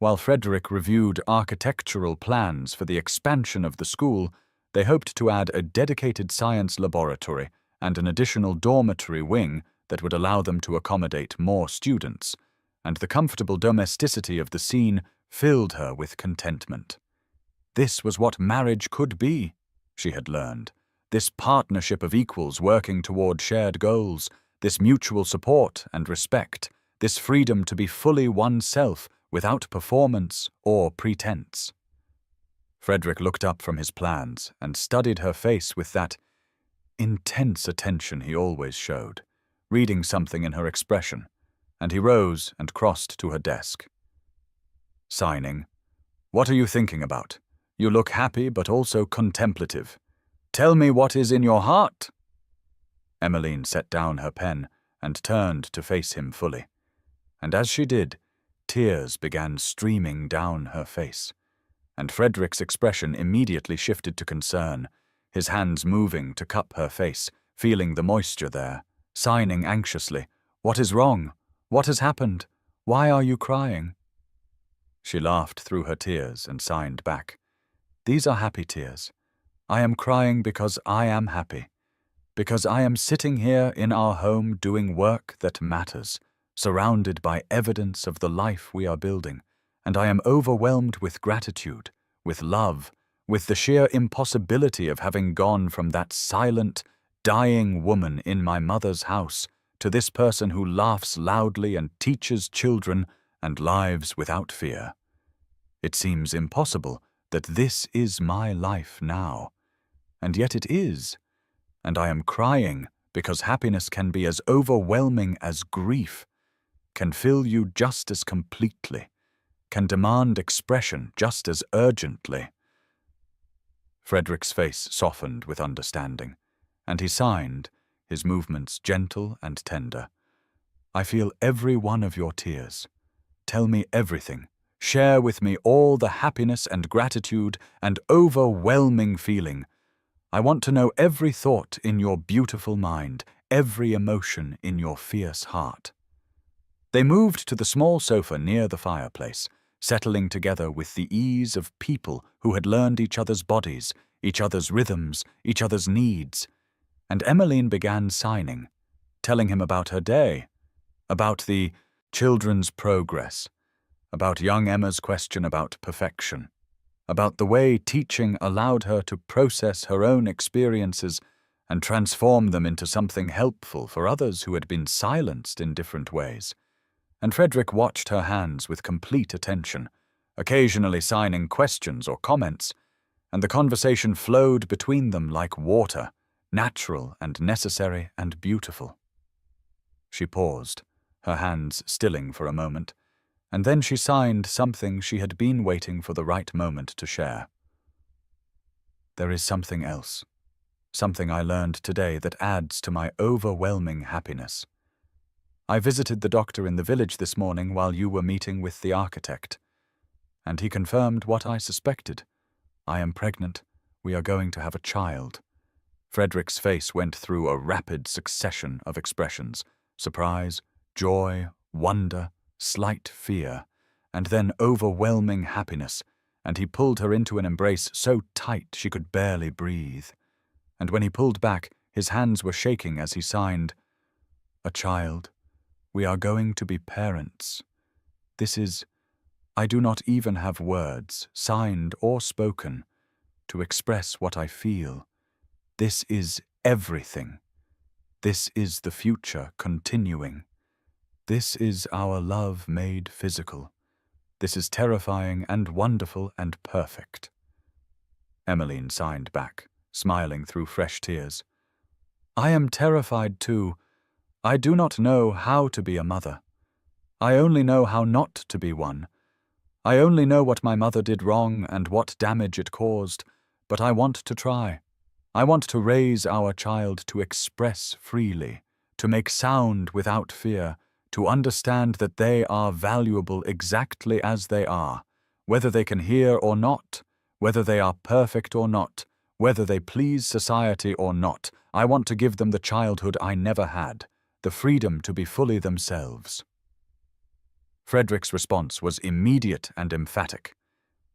while Frederick reviewed architectural plans for the expansion of the school. They hoped to add a dedicated science laboratory and an additional dormitory wing that would allow them to accommodate more students, and the comfortable domesticity of the scene filled her with contentment. This was what marriage could be, she had learned. This partnership of equals working toward shared goals, this mutual support and respect, this freedom to be fully oneself without performance or pretense. Frederick looked up from his plans and studied her face with that intense attention he always showed, reading something in her expression, and he rose and crossed to her desk. Signing, "What are you thinking about? You look happy but also contemplative. Tell me what is in your heart." Emmeline set down her pen and turned to face him fully, and as she did, tears began streaming down her face, and Frederick's expression immediately shifted to concern, his hands moving to cup her face, feeling the moisture there, signing anxiously, "What is wrong? What has happened? Why are you crying?" She laughed through her tears and signed back, "These are happy tears. I am crying because I am happy, because I am sitting here in our home doing work that matters, surrounded by evidence of the life we are building, and I am overwhelmed with gratitude, with love, with the sheer impossibility of having gone from that silent, dying woman in my mother's house to this person who laughs loudly and teaches children and lives without fear. It seems impossible that this is my life now, and yet it is, and I am crying because happiness can be as overwhelming as grief, can fill you just as completely, can demand expression just as urgently." Frederick's face softened with understanding, and he signed, his movements gentle and tender, "I feel every one of your tears. Tell me everything. Share with me all the happiness and gratitude and overwhelming feeling. I want to know every thought in your beautiful mind, every emotion in your fierce heart." They moved to the small sofa near the fireplace, settling together with the ease of people who had learned each other's bodies, each other's rhythms, each other's needs, and Emmeline began signing, telling him about her day, about the children's progress, about young Emma's question about perfection, about the way teaching allowed her to process her own experiences and transform them into something helpful for others who had been silenced in different ways. And Frederick watched her hands with complete attention, occasionally signing questions or comments, and the conversation flowed between them like water, natural and necessary and beautiful. She paused, her hands stilling for a moment, and then she signed something she had been waiting for the right moment to share. "There is something else, something I learned today that adds to my overwhelming happiness. I visited the doctor in the village this morning while you were meeting with the architect, and he confirmed what I suspected. I am pregnant. We are going to have a child." Frederick's face went through a rapid succession of expressions: surprise, joy, wonder, slight fear, and then overwhelming happiness, and he pulled her into an embrace so tight she could barely breathe. And when he pulled back, his hands were shaking as he signed, "A child. We are going to be parents. This is, I do not even have words, signed or spoken, to express what I feel. This is everything. This is the future continuing. This is our love made physical. This is terrifying and wonderful and perfect." Emmeline signed back, smiling through fresh tears. "I am terrified too. I do not know how to be a mother. I only know how not to be one. I only know what my mother did wrong and what damage it caused, but I want to try. I want to raise our child to express freely, to make sound without fear, to understand that they are valuable exactly as they are, whether they can hear or not, whether they are perfect or not, whether they please society or not. I want to give them the childhood I never had, the freedom to be fully themselves." Frederick's response was immediate and emphatic.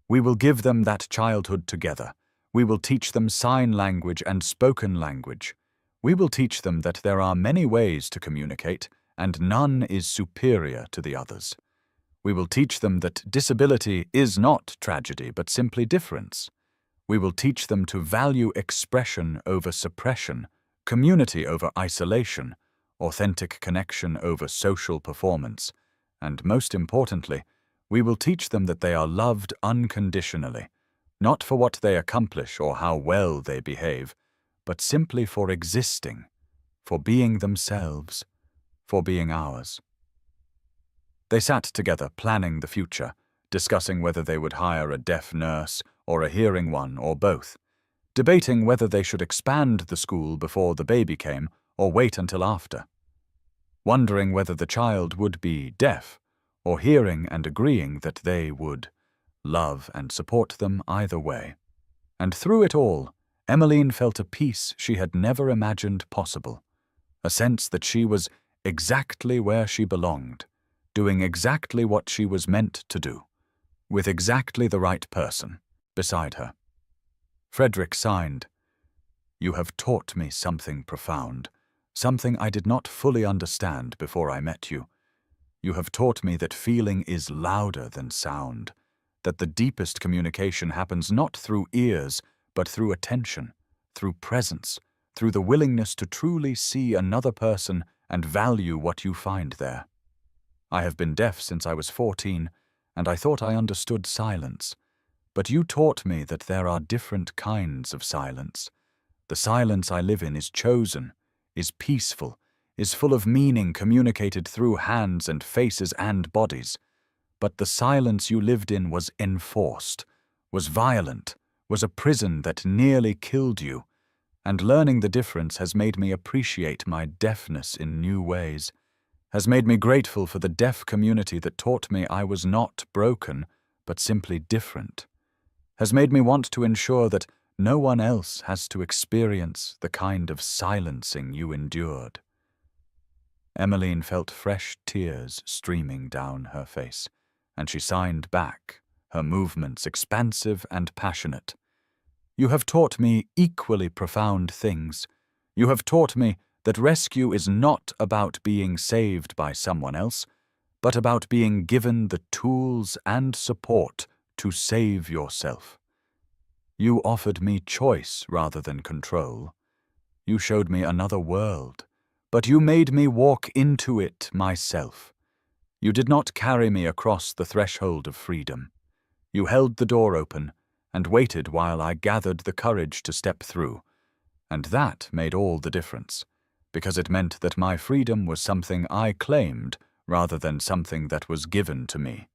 "We will give them that childhood together. We will teach them sign language and spoken language. We will teach them that there are many ways to communicate, and none is superior to the others. We will teach them that disability is not tragedy, but simply difference. We will teach them to value expression over suppression, community over isolation, authentic connection over social performance, and most importantly, we will teach them that they are loved unconditionally, not for what they accomplish or how well they behave, but simply for existing, for being themselves, for being ours." They sat together planning the future, discussing whether they would hire a deaf nurse or a hearing one or both, debating whether they should expand the school before the baby came or wait until after, wondering whether the child would be deaf or hearing and agreeing that they would love and support them either way. And through it all, Emmeline felt a peace she had never imagined possible, a sense that she was exactly where she belonged, doing exactly what she was meant to do, with exactly the right person beside her. Frederick signed. "You have taught me something profound, something I did not fully understand before I met you. You have taught me that feeling is louder than sound, that the deepest communication happens not through ears, but through attention, through presence, through the willingness to truly see another person and value what you find there. I have been deaf since I was 14, and I thought I understood silence. But you taught me that there are different kinds of silence. The silence I live in is chosen, is peaceful, is full of meaning communicated through hands and faces and bodies. But the silence you lived in was enforced, was violent, was a prison that nearly killed you, and learning the difference has made me appreciate my deafness in new ways, has made me grateful for the deaf community that taught me I was not broken, but simply different, has made me want to ensure that no one else has to experience the kind of silencing you endured." Emmeline felt fresh tears streaming down her face, and she signed back, her movements expansive and passionate. "You have taught me equally profound things. You have taught me that rescue is not about being saved by someone else, but about being given the tools and support to save yourself. You offered me choice rather than control. You showed me another world, but you made me walk into it myself. You did not carry me across the threshold of freedom. You held the door open and waited while I gathered the courage to step through, and that made all the difference, because it meant that my freedom was something I claimed rather than something that was given to me.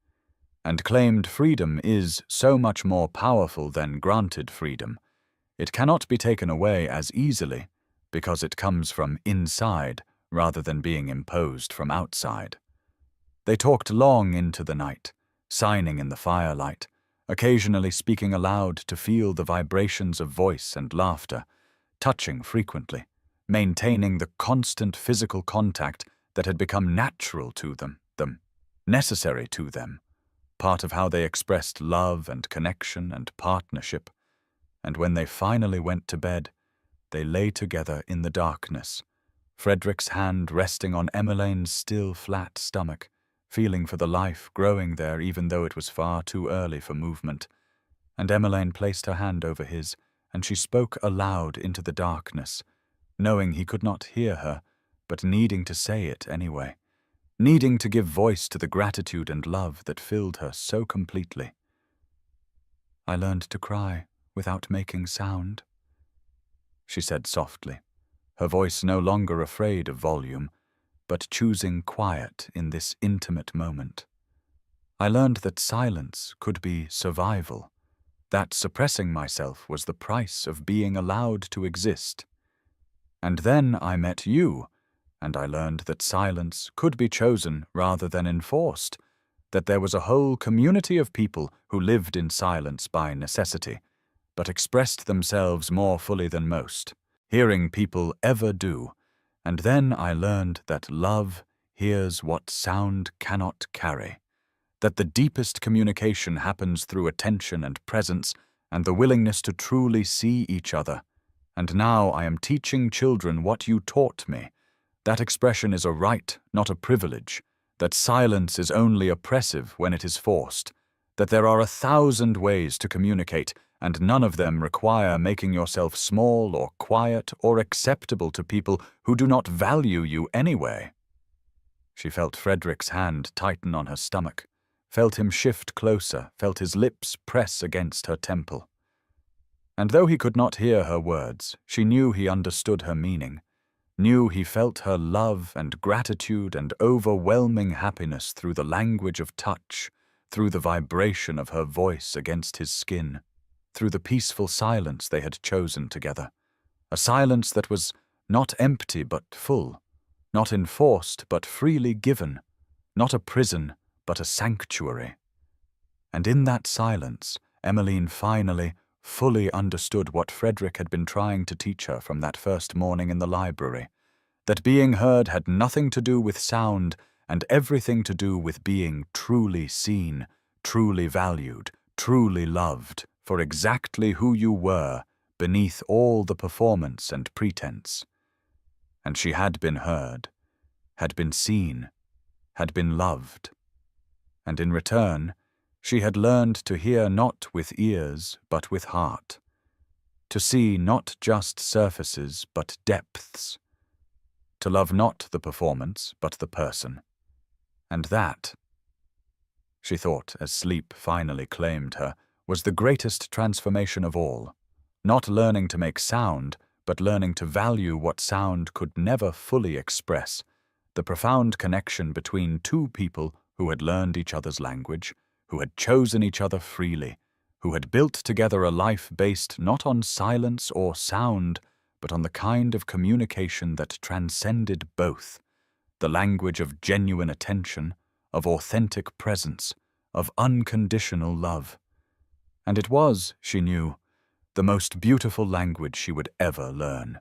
And claimed freedom is so much more powerful than granted freedom. It cannot be taken away as easily because it comes from inside rather than being imposed from outside." They talked long into the night, signing in the firelight, occasionally speaking aloud to feel the vibrations of voice and laughter, touching frequently, maintaining the constant physical contact that had become natural to them, necessary to them, part of how they expressed love and connection and partnership. And when they finally went to bed, they lay together in the darkness, Frederick's hand resting on Emmeline's still flat stomach, feeling for the life growing there even though it was far too early for movement, And Emmeline placed her hand over his, and she spoke aloud into the darkness, knowing he could not hear her, but needing to say it anyway, needing to give voice to the gratitude and love that filled her so completely. "I learned to cry without making sound," she said softly, her voice no longer afraid of volume, but choosing quiet in this intimate moment. "I learned that silence could be survival, that suppressing myself was the price of being allowed to exist. And then I met you, and I learned that silence could be chosen rather than enforced, that there was a whole community of people who lived in silence by necessity, but expressed themselves more fully than most, hearing people ever do. And then I learned that love hears what sound cannot carry, that the deepest communication happens through attention and presence and the willingness to truly see each other. And now I am teaching children what you taught me. That expression is a right, not a privilege, that silence is only oppressive when it is forced, that there are 1,000 ways to communicate, and none of them require making yourself small or quiet or acceptable to people who do not value you anyway." She felt Frederick's hand tighten on her stomach, felt him shift closer, felt his lips press against her temple. And though he could not hear her words, she knew he understood her meaning, knew he felt her love and gratitude and overwhelming happiness through the language of touch, through the vibration of her voice against his skin, through the peaceful silence they had chosen together, a silence that was not empty but full, not enforced but freely given, not a prison but a sanctuary. And in that silence, Emmeline finally, fully understood what Frederick had been trying to teach her from that first morning in the library, that being heard had nothing to do with sound and everything to do with being truly seen, truly valued, truly loved for exactly who you were beneath all the performance and pretense. And she had been heard, had been seen, had been loved. And in return, she had learned to hear not with ears but with heart, to see not just surfaces but depths, to love not the performance but the person. And that, she thought as sleep finally claimed her, was the greatest transformation of all, not learning to make sound, but learning to value what sound could never fully express, the profound connection between two people who had learned each other's language, who had chosen each other freely, who had built together a life based not on silence or sound, but on the kind of communication that transcended both, the language of genuine attention, of authentic presence, of unconditional love. And it was, she knew, the most beautiful language she would ever learn.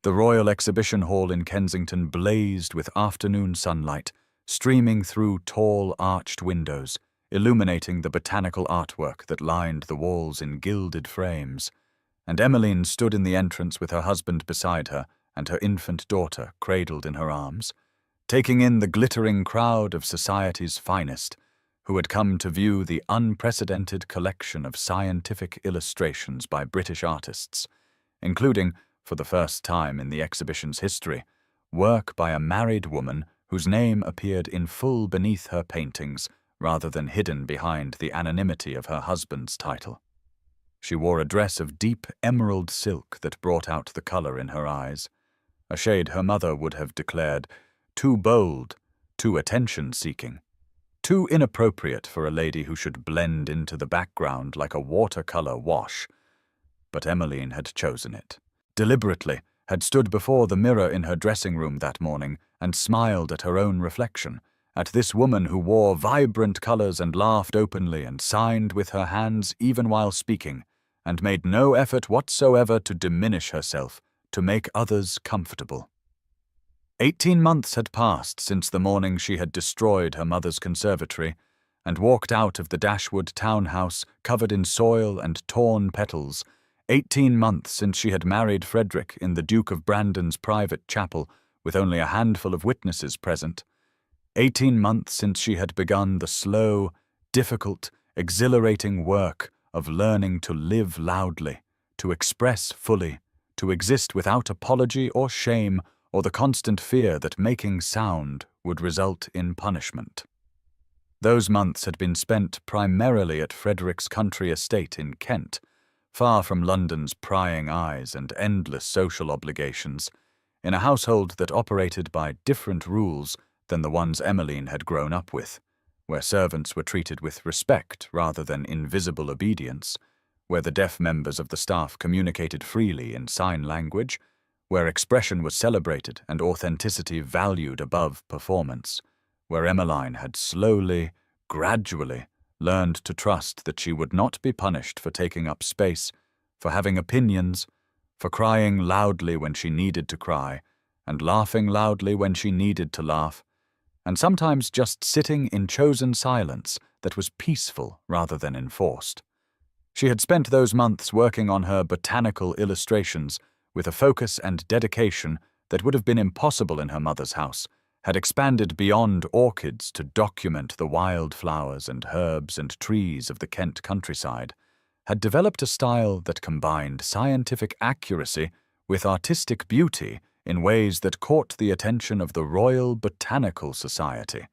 The Royal Exhibition Hall in Kensington blazed with afternoon sunlight, streaming through tall arched windows, illuminating the botanical artwork that lined the walls in gilded frames, and Emmeline stood in the entrance with her husband beside her and her infant daughter cradled in her arms, taking in the glittering crowd of society's finest, who had come to view the unprecedented collection of scientific illustrations by British artists, including, for the first time in the exhibition's history, work by a married woman whose name appeared in full beneath her paintings rather than hidden behind the anonymity of her husband's title. She wore a dress of deep emerald silk that brought out the color in her eyes, a shade her mother would have declared too bold, too attention-seeking, too inappropriate for a lady who should blend into the background like a watercolor wash. But Emmeline had chosen it, deliberately, had stood before the mirror in her dressing room that morning and smiled at her own reflection, at this woman who wore vibrant colors and laughed openly and signed with her hands even while speaking, and made no effort whatsoever to diminish herself, to make others comfortable. 18 months had passed since the morning she had destroyed her mother's conservatory and walked out of the Dashwood townhouse covered in soil and torn petals. 18 months since she had married Frederick in the Duke of Brandon's private chapel with only a handful of witnesses present. 18 months since she had begun the slow, difficult, exhilarating work of learning to live loudly, to express fully, to exist without apology or shame or the constant fear that making sound would result in punishment. Those months had been spent primarily at Frederick's country estate in Kent, far from London's prying eyes and endless social obligations, in a household that operated by different rules than the ones Emmeline had grown up with, where servants were treated with respect rather than invisible obedience, where the deaf members of the staff communicated freely in sign language, where expression was celebrated and authenticity valued above performance, where Emmeline had slowly, gradually learned to trust that she would not be punished for taking up space, for having opinions, for crying loudly when she needed to cry, and laughing loudly when she needed to laugh, and sometimes just sitting in chosen silence that was peaceful rather than enforced. She had spent those months working on her botanical illustrations with a focus and dedication that would have been impossible in her mother's house, had expanded beyond orchids to document the wildflowers and herbs and trees of the Kent countryside, had developed a style that combined scientific accuracy with artistic beauty in ways that caught the attention of the Royal Botanical Society.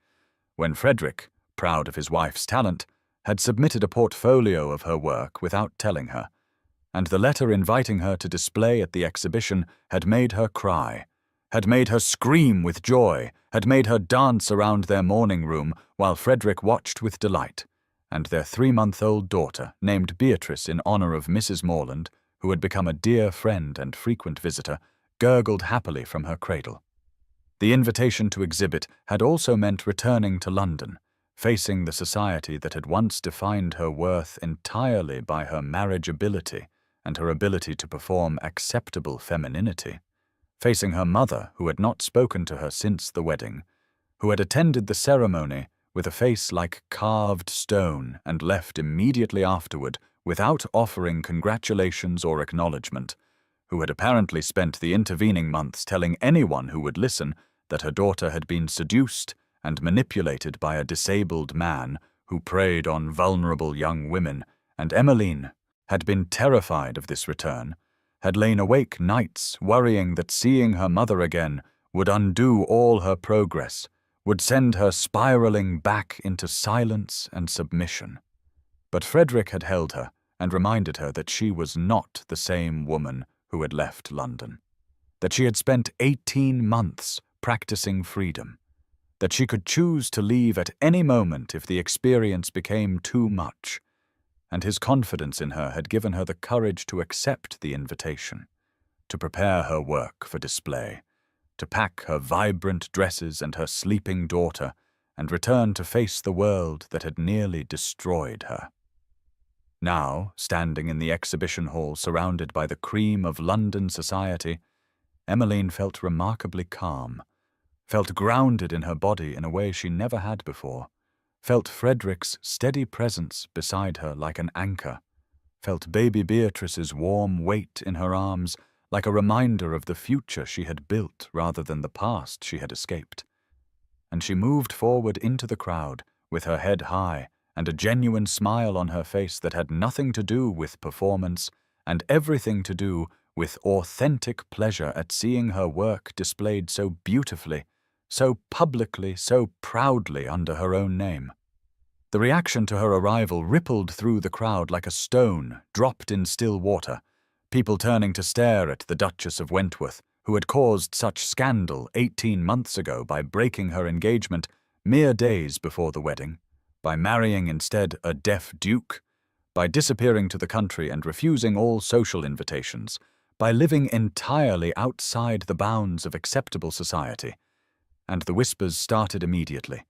When Frederick, proud of his wife's talent, had submitted a portfolio of her work without telling her, and the letter inviting her to display at the exhibition had made her cry, had made her scream with joy, had made her dance around their morning room while Frederick watched with delight, and their 3-month-old daughter, named Beatrice in honor of Mrs. Morland, who had become a dear friend and frequent visitor, gurgled happily from her cradle. The invitation to exhibit had also meant returning to London, facing the society that had once defined her worth entirely by her marriageability and her ability to perform acceptable femininity, facing her mother, who had not spoken to her since the wedding, who had attended the ceremony with a face like carved stone and left immediately afterward without offering congratulations or acknowledgement, who had apparently spent the intervening months telling anyone who would listen that her daughter had been seduced and manipulated by a disabled man who preyed on vulnerable young women, and Emmeline had been terrified of this return, had lain awake nights worrying that seeing her mother again would undo all her progress, would send her spiraling back into silence and submission. But Frederick had held her and reminded her that she was not the same woman who had left London, that she had spent 18 months practicing freedom, that she could choose to leave at any moment if the experience became too much, and his confidence in her had given her the courage to accept the invitation, to prepare her work for display, to pack her vibrant dresses and her sleeping daughter, and return to face the world that had nearly destroyed her. Now, standing in the exhibition hall surrounded by the cream of London society, Emmeline felt remarkably calm, felt grounded in her body in a way she never had before, felt Frederick's steady presence beside her like an anchor, felt baby Beatrice's warm weight in her arms like a reminder of the future she had built rather than the past she had escaped. And she moved forward into the crowd with her head high and a genuine smile on her face that had nothing to do with performance and everything to do with authentic pleasure at seeing her work displayed so beautifully, so publicly, so proudly under her own name. The reaction to her arrival rippled through the crowd like a stone dropped in still water, people turning to stare at the Duchess of Wentworth, who had caused such scandal 18 months ago by breaking her engagement mere days before the wedding, by marrying instead a deaf duke, by disappearing to the country and refusing all social invitations, by living entirely outside the bounds of acceptable society. And the whispers started immediately,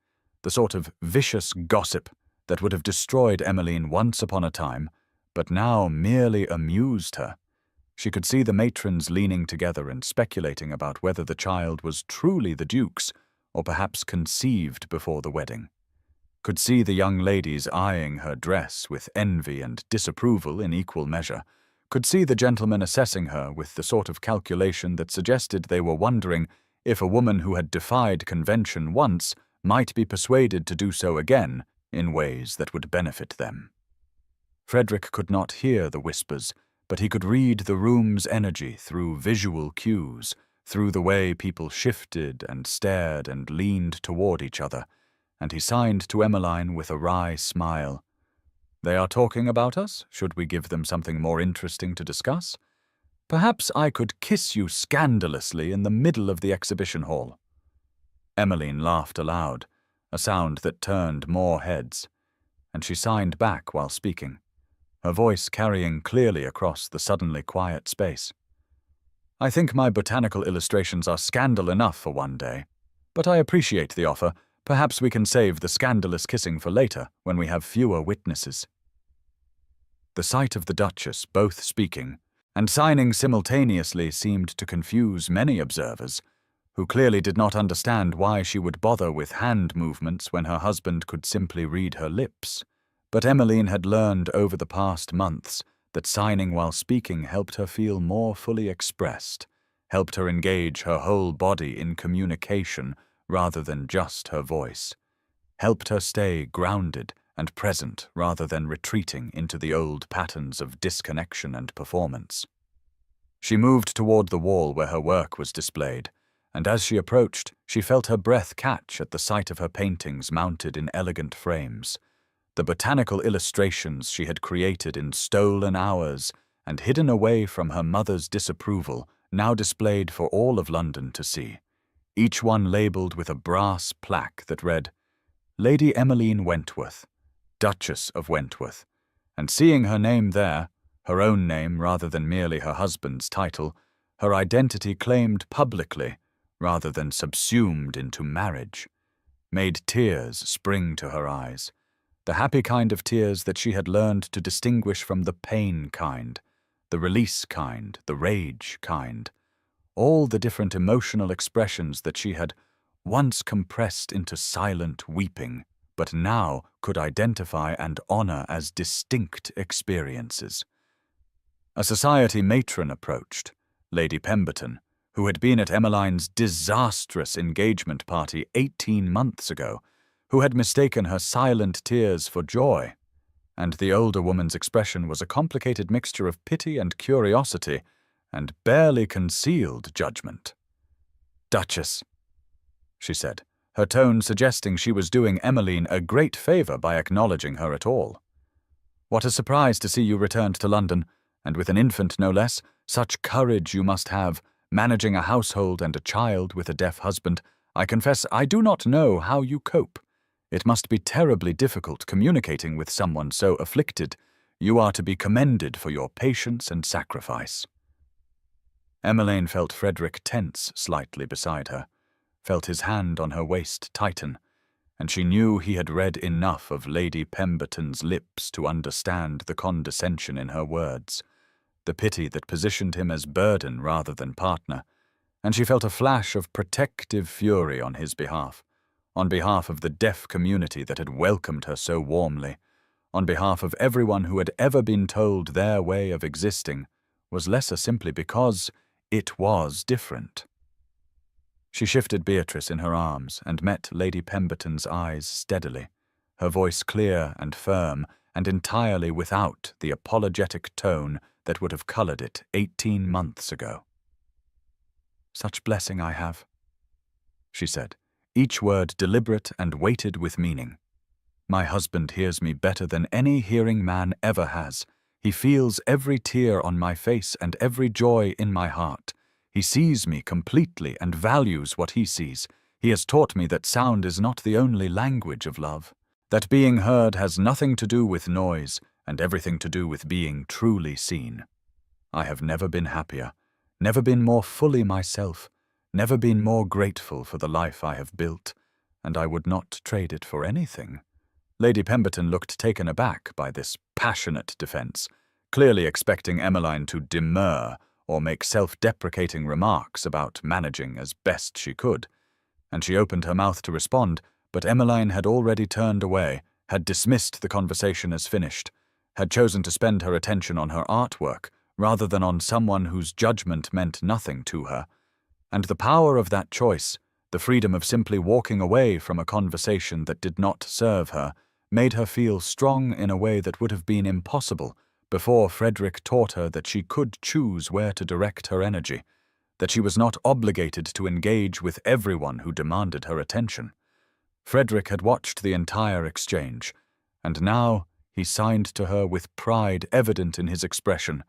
the sort of vicious gossip that would have destroyed Emmeline once upon a time, but now merely amused her. She could see the matrons leaning together and speculating about whether the child was truly the Duke's, or perhaps conceived before the wedding. Could see the young ladies eyeing her dress with envy and disapproval in equal measure, could see the gentlemen assessing her with the sort of calculation that suggested they were wondering if a woman who had defied convention once might be persuaded to do so again in ways that would benefit them. Frederick could not hear the whispers, but he could read the room's energy through visual cues, through the way people shifted and stared and leaned toward each other, and he signed to Emmeline with a wry smile. "They are talking about us. Should we give them something more interesting to discuss? Perhaps I could kiss you scandalously in the middle of the exhibition hall." Emmeline laughed aloud, a sound that turned more heads, and she signed back while speaking, her voice carrying clearly across the suddenly quiet space. "I think my botanical illustrations are scandal enough for one day, but I appreciate the offer. Perhaps we can save the scandalous kissing for later, when we have fewer witnesses." The sight of the Duchess both speaking and signing simultaneously seemed to confuse many observers, who clearly did not understand why she would bother with hand movements when her husband could simply read her lips. But Emmeline had learned over the past months that signing while speaking helped her feel more fully expressed, helped her engage her whole body in communication rather than just her voice, helped her stay grounded and present rather than retreating into the old patterns of disconnection and performance. She moved toward the wall where her work was displayed, and as she approached, she felt her breath catch at the sight of her paintings mounted in elegant frames. The botanical illustrations she had created in stolen hours and hidden away from her mother's disapproval, now displayed for all of London to see, each one labelled with a brass plaque that read, "Lady Emmeline Wentworth, Duchess of Wentworth," and seeing her name there, her own name rather than merely her husband's title, her identity claimed publicly rather than subsumed into marriage, made tears spring to her eyes, the happy kind of tears that she had learned to distinguish from the pain kind, the release kind, the rage kind, all the different emotional expressions that she had once compressed into silent weeping, but now could identify and honor as distinct experiences. A society matron approached, Lady Pemberton, who had been at Emmeline's disastrous engagement party 18 months ago, who had mistaken her silent tears for joy, and the older woman's expression was a complicated mixture of pity and curiosity, and barely concealed judgment. "Duchess," she said, her tone suggesting she was doing Emmeline a great favor by acknowledging her at all. "What a surprise to see you returned to London, and with an infant no less. Such courage you must have, managing a household and a child with a deaf husband. I confess I do not know how you cope. It must be terribly difficult communicating with someone so afflicted. You are to be commended for your patience and sacrifice." Emmeline felt Frederick tense slightly beside her, felt his hand on her waist tighten, and she knew he had read enough of Lady Pemberton's lips to understand the condescension in her words, the pity that positioned him as burden rather than partner, and she felt a flash of protective fury on his behalf, on behalf of the deaf community that had welcomed her so warmly, on behalf of everyone who had ever been told their way of existing was lesser simply because it was different. She shifted Beatrice in her arms and met Lady Pemberton's eyes steadily, her voice clear and firm and entirely without the apologetic tone that would have colored it 18 months ago. "Such blessing I have," she said, each word deliberate and weighted with meaning. "My husband hears me better than any hearing man ever has. He feels every tear on my face and every joy in my heart. He sees me completely and values what he sees. He has taught me that sound is not the only language of love, that being heard has nothing to do with noise and everything to do with being truly seen. I have never been happier, never been more fully myself, never been more grateful for the life I have built, and I would not trade it for anything." Lady Pemberton looked taken aback by this passionate defense, clearly expecting Emmeline to demur or make self-deprecating remarks about managing as best she could, and she opened her mouth to respond, but Emmeline had already turned away, had dismissed the conversation as finished, had chosen to spend her attention on her artwork rather than on someone whose judgment meant nothing to her, and the power of that choice, the freedom of simply walking away from a conversation that did not serve her, made her feel strong in a way that would have been impossible before Frederick taught her that she could choose where to direct her energy, that she was not obligated to engage with everyone who demanded her attention. Frederick had watched the entire exchange, and now he signed to her with pride evident in his expression.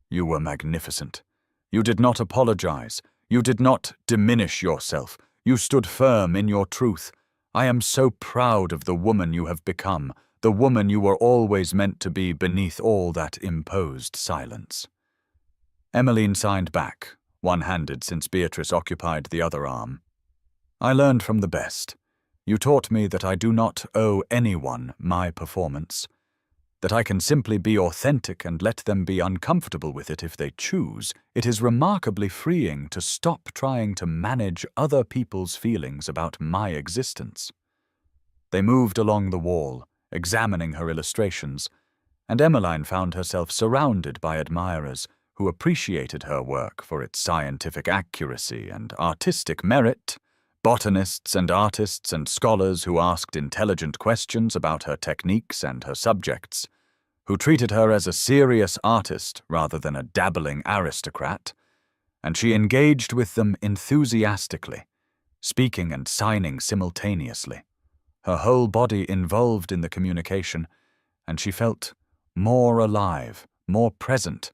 "You were magnificent. You did not apologize. You did not diminish yourself. You stood firm in your truth. I am so proud of the woman you have become, the woman you were always meant to be beneath all that imposed silence." Emmeline signed back, one-handed since Beatrice occupied the other arm. "I learned from the best. You taught me that I do not owe anyone my performance, that I can simply be authentic and let them be uncomfortable with it if they choose. It is remarkably freeing to stop trying to manage other people's feelings about my existence." They moved along the wall, examining her illustrations, and Emmeline found herself surrounded by admirers who appreciated her work for its scientific accuracy and artistic merit, botanists and artists and scholars who asked intelligent questions about her techniques and her subjects, who treated her as a serious artist rather than a dabbling aristocrat, and she engaged with them enthusiastically, speaking and signing simultaneously, her whole body involved in the communication, and she felt more alive, more present,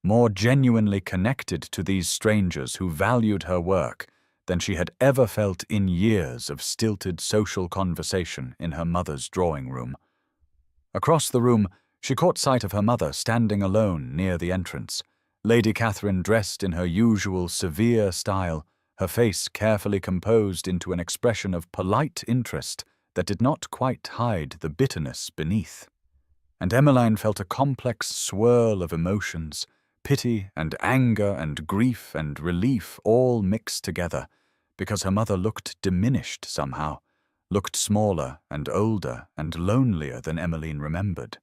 more genuinely connected to these strangers who valued her work than she had ever felt in years of stilted social conversation in her mother's drawing room. Across the room, she caught sight of her mother standing alone near the entrance, Lady Catherine dressed in her usual severe style, her face carefully composed into an expression of polite interest that did not quite hide the bitterness beneath. And Emmeline felt a complex swirl of emotions, pity and anger and grief and relief all mixed together, because her mother looked diminished somehow, looked smaller and older and lonelier than Emmeline remembered.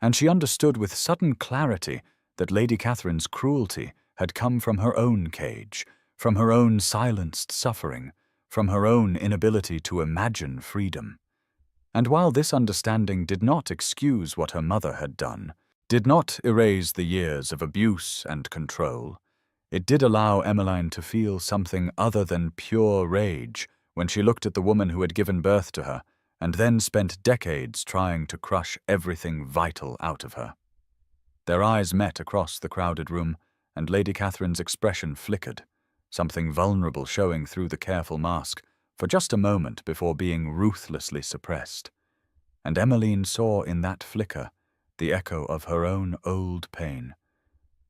And she understood with sudden clarity that Lady Catherine's cruelty had come from her own cage, from her own silenced suffering, from her own inability to imagine freedom. And while this understanding did not excuse what her mother had done, did not erase the years of abuse and control, it did allow Emmeline to feel something other than pure rage when she looked at the woman who had given birth to her and then spent decades trying to crush everything vital out of her. Their eyes met across the crowded room, and Lady Catherine's expression flickered, something vulnerable showing through the careful mask, for just a moment before being ruthlessly suppressed. And Emmeline saw in that flicker the echo of her own old pain,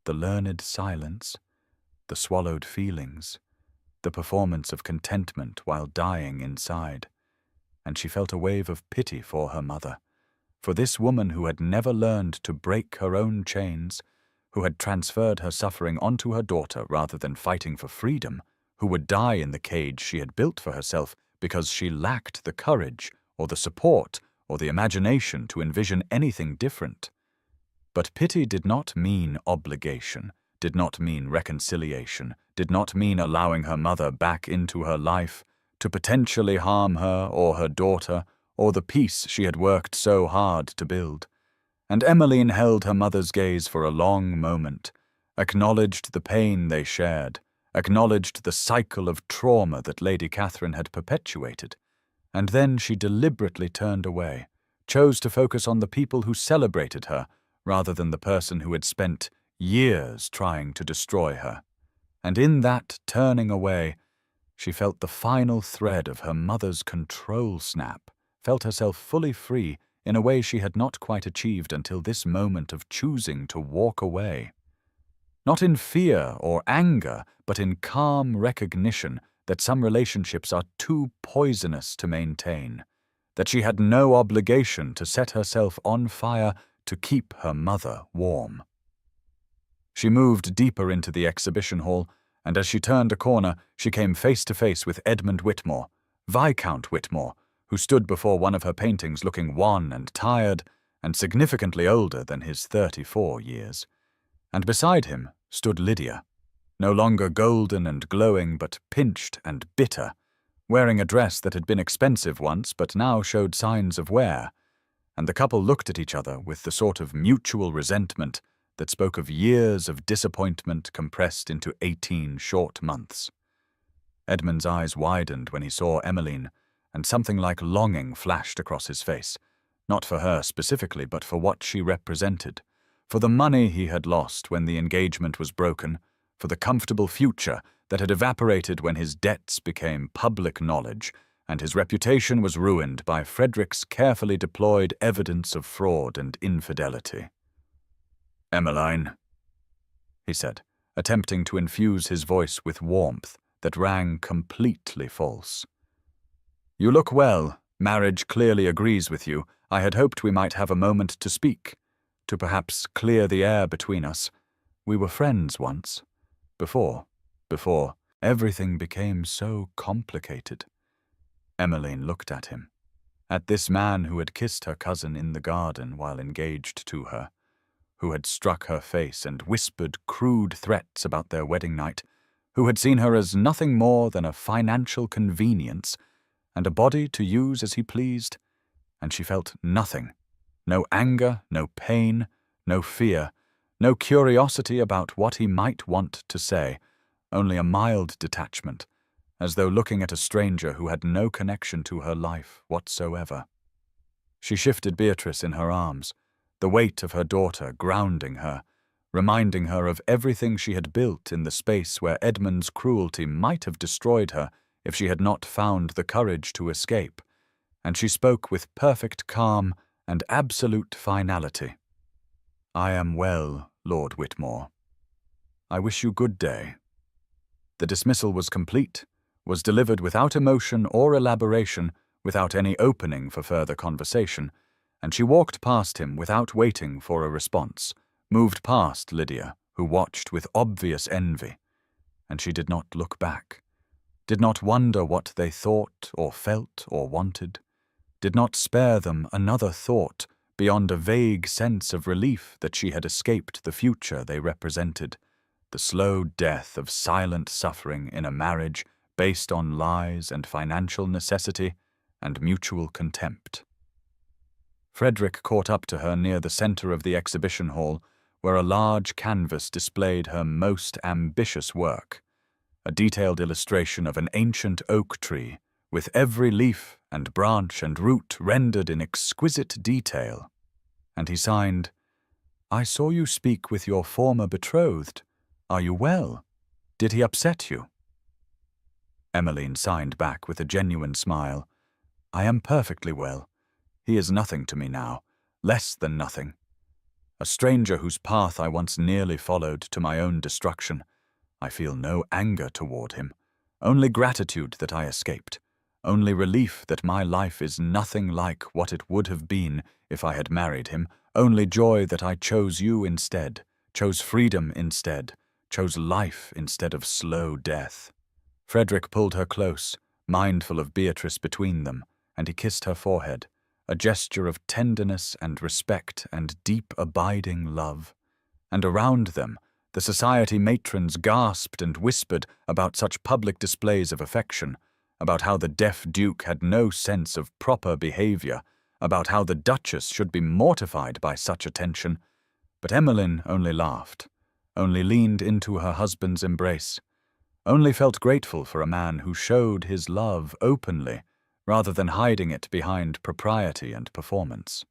the learned silence, the swallowed feelings, the performance of contentment while dying inside. And she felt a wave of pity for her mother, for this woman who had never learned to break her own chains, who had transferred her suffering onto her daughter rather than fighting for freedom, who would die in the cage she had built for herself because she lacked the courage or the support or the imagination to envision anything different. But pity did not mean obligation, did not mean reconciliation, did not mean allowing her mother back into her life to potentially harm her or her daughter or the peace she had worked so hard to build. And Emmeline held her mother's gaze for a long moment, acknowledged the pain they shared, acknowledged the cycle of trauma that Lady Catherine had perpetuated, and then she deliberately turned away, chose to focus on the people who celebrated her rather than the person who had spent years trying to destroy her. And in that turning away, she felt the final thread of her mother's control snap, felt herself fully free in a way she had not quite achieved until this moment of choosing to walk away. Not in fear or anger, but in calm recognition that some relationships are too poisonous to maintain, that she had no obligation to set herself on fire to keep her mother warm. She moved deeper into the exhibition hall, and as she turned a corner, she came face to face with Edmund Whitmore, Viscount Whitmore, who stood before one of her paintings looking wan and tired and significantly older than his 34 years. And beside him stood Lydia, no longer golden and glowing but pinched and bitter, wearing a dress that had been expensive once but now showed signs of wear, and the couple looked at each other with the sort of mutual resentment that spoke of years of disappointment compressed into 18 short months. Edmund's eyes widened when he saw Emmeline, and something like longing flashed across his face, not for her specifically, but for what she represented, for the money he had lost when the engagement was broken, for the comfortable future that had evaporated when his debts became public knowledge, and his reputation was ruined by Frederick's carefully deployed evidence of fraud and infidelity. "Emmeline," he said, attempting to infuse his voice with warmth that rang completely false. "You look well. Marriage clearly agrees with you. I had hoped we might have a moment to speak, to perhaps clear the air between us. We were friends once. Before everything became so complicated." Emmeline looked at him, at this man who had kissed her cousin in the garden while engaged to her, who had struck her face and whispered crude threats about their wedding night, who had seen her as nothing more than a financial convenience and a body to use as he pleased, and she felt nothing, no anger, no pain, no fear, no curiosity about what he might want to say, only a mild detachment, as though looking at a stranger who had no connection to her life whatsoever. She shifted Beatrice in her arms, the weight of her daughter grounding her, reminding her of everything she had built in the space where Edmund's cruelty might have destroyed her if she had not found the courage to escape, and she spoke with perfect calm and absolute finality. "I am well, Lord Whitmore. I wish you good day." The dismissal was complete, was delivered without emotion or elaboration, without any opening for further conversation, and she walked past him without waiting for a response, moved past Lydia, who watched with obvious envy, and she did not look back, did not wonder what they thought or felt or wanted, did not spare them another thought beyond a vague sense of relief that she had escaped the future they represented, the slow death of silent suffering in a marriage based on lies and financial necessity and mutual contempt. Frederick caught up to her near the center of the exhibition hall, where a large canvas displayed her most ambitious work, a detailed illustration of an ancient oak tree, with every leaf and branch and root rendered in exquisite detail. And he signed, "I saw you speak with your former betrothed. Are you well? Did he upset you?" Emmeline signed back with a genuine smile. "I am perfectly well. He is nothing to me now, less than nothing. A stranger whose path I once nearly followed to my own destruction. I feel no anger toward him, only gratitude that I escaped, only relief that my life is nothing like what it would have been if I had married him, only joy that I chose you instead, chose freedom instead, chose life instead of slow death." Frederick pulled her close, mindful of Beatrice between them, and he kissed her forehead, a gesture of tenderness and respect and deep abiding love. And around them, the society matrons gasped and whispered about such public displays of affection, about how the deaf duke had no sense of proper behavior, about how the duchess should be mortified by such attention. But Emmeline only laughed, only leaned into her husband's embrace, only felt grateful for a man who showed his love openly, rather than hiding it behind propriety and performance.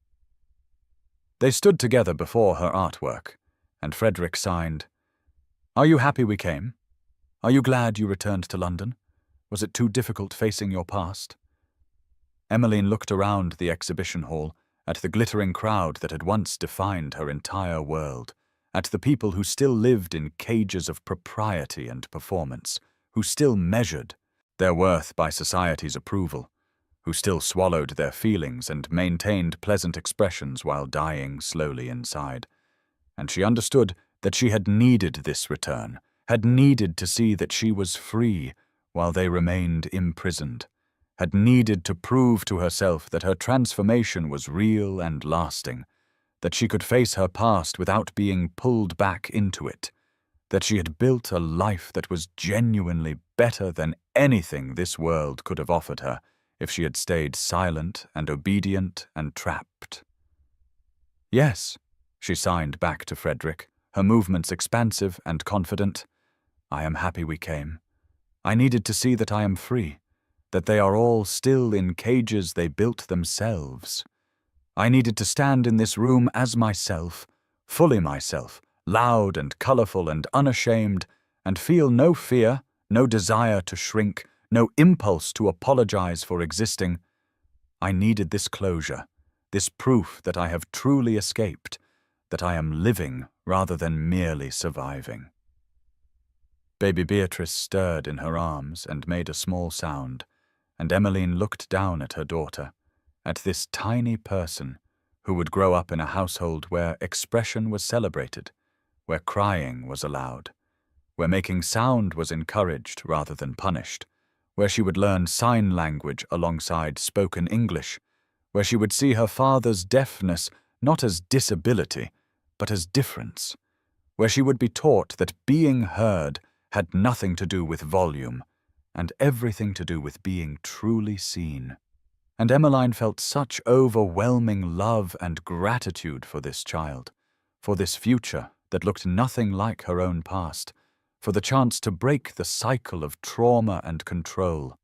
They stood together before her artwork, and Frederick signed, "Are you happy we came? Are you glad you returned to London? Was it too difficult facing your past?" Emmeline looked around the exhibition hall, at the glittering crowd that had once defined her entire world, at the people who still lived in cages of propriety and performance, who still measured their worth by society's approval, who still swallowed their feelings and maintained pleasant expressions while dying slowly inside. And she understood that she had needed this return, had needed to see that she was free while they remained imprisoned, had needed to prove to herself that her transformation was real and lasting, that she could face her past without being pulled back into it, that she had built a life that was genuinely better than anything this world could have offered her if she had stayed silent and obedient and trapped. Yes, she signed back to Frederick, her movements expansive and confident. I am happy we came. I needed to see that I am free, that they are all still in cages they built themselves. I needed to stand in this room as myself, fully myself, loud and colorful and unashamed, and feel no fear, no desire to shrink, no impulse to apologize for existing. I needed this closure, this proof that I have truly escaped, that I am living rather than merely surviving. Baby Beatrice stirred in her arms and made a small sound, and Emmeline looked down at her daughter, at this tiny person who would grow up in a household where expression was celebrated, where crying was allowed, where making sound was encouraged rather than punished, where she would learn sign language alongside spoken English, where she would see her father's deafness not as disability, but as difference, where she would be taught that being heard had nothing to do with volume, and everything to do with being truly seen. And Emmeline felt such overwhelming love and gratitude for this child, for this future that looked nothing like her own past, for the chance to break the cycle of trauma and control,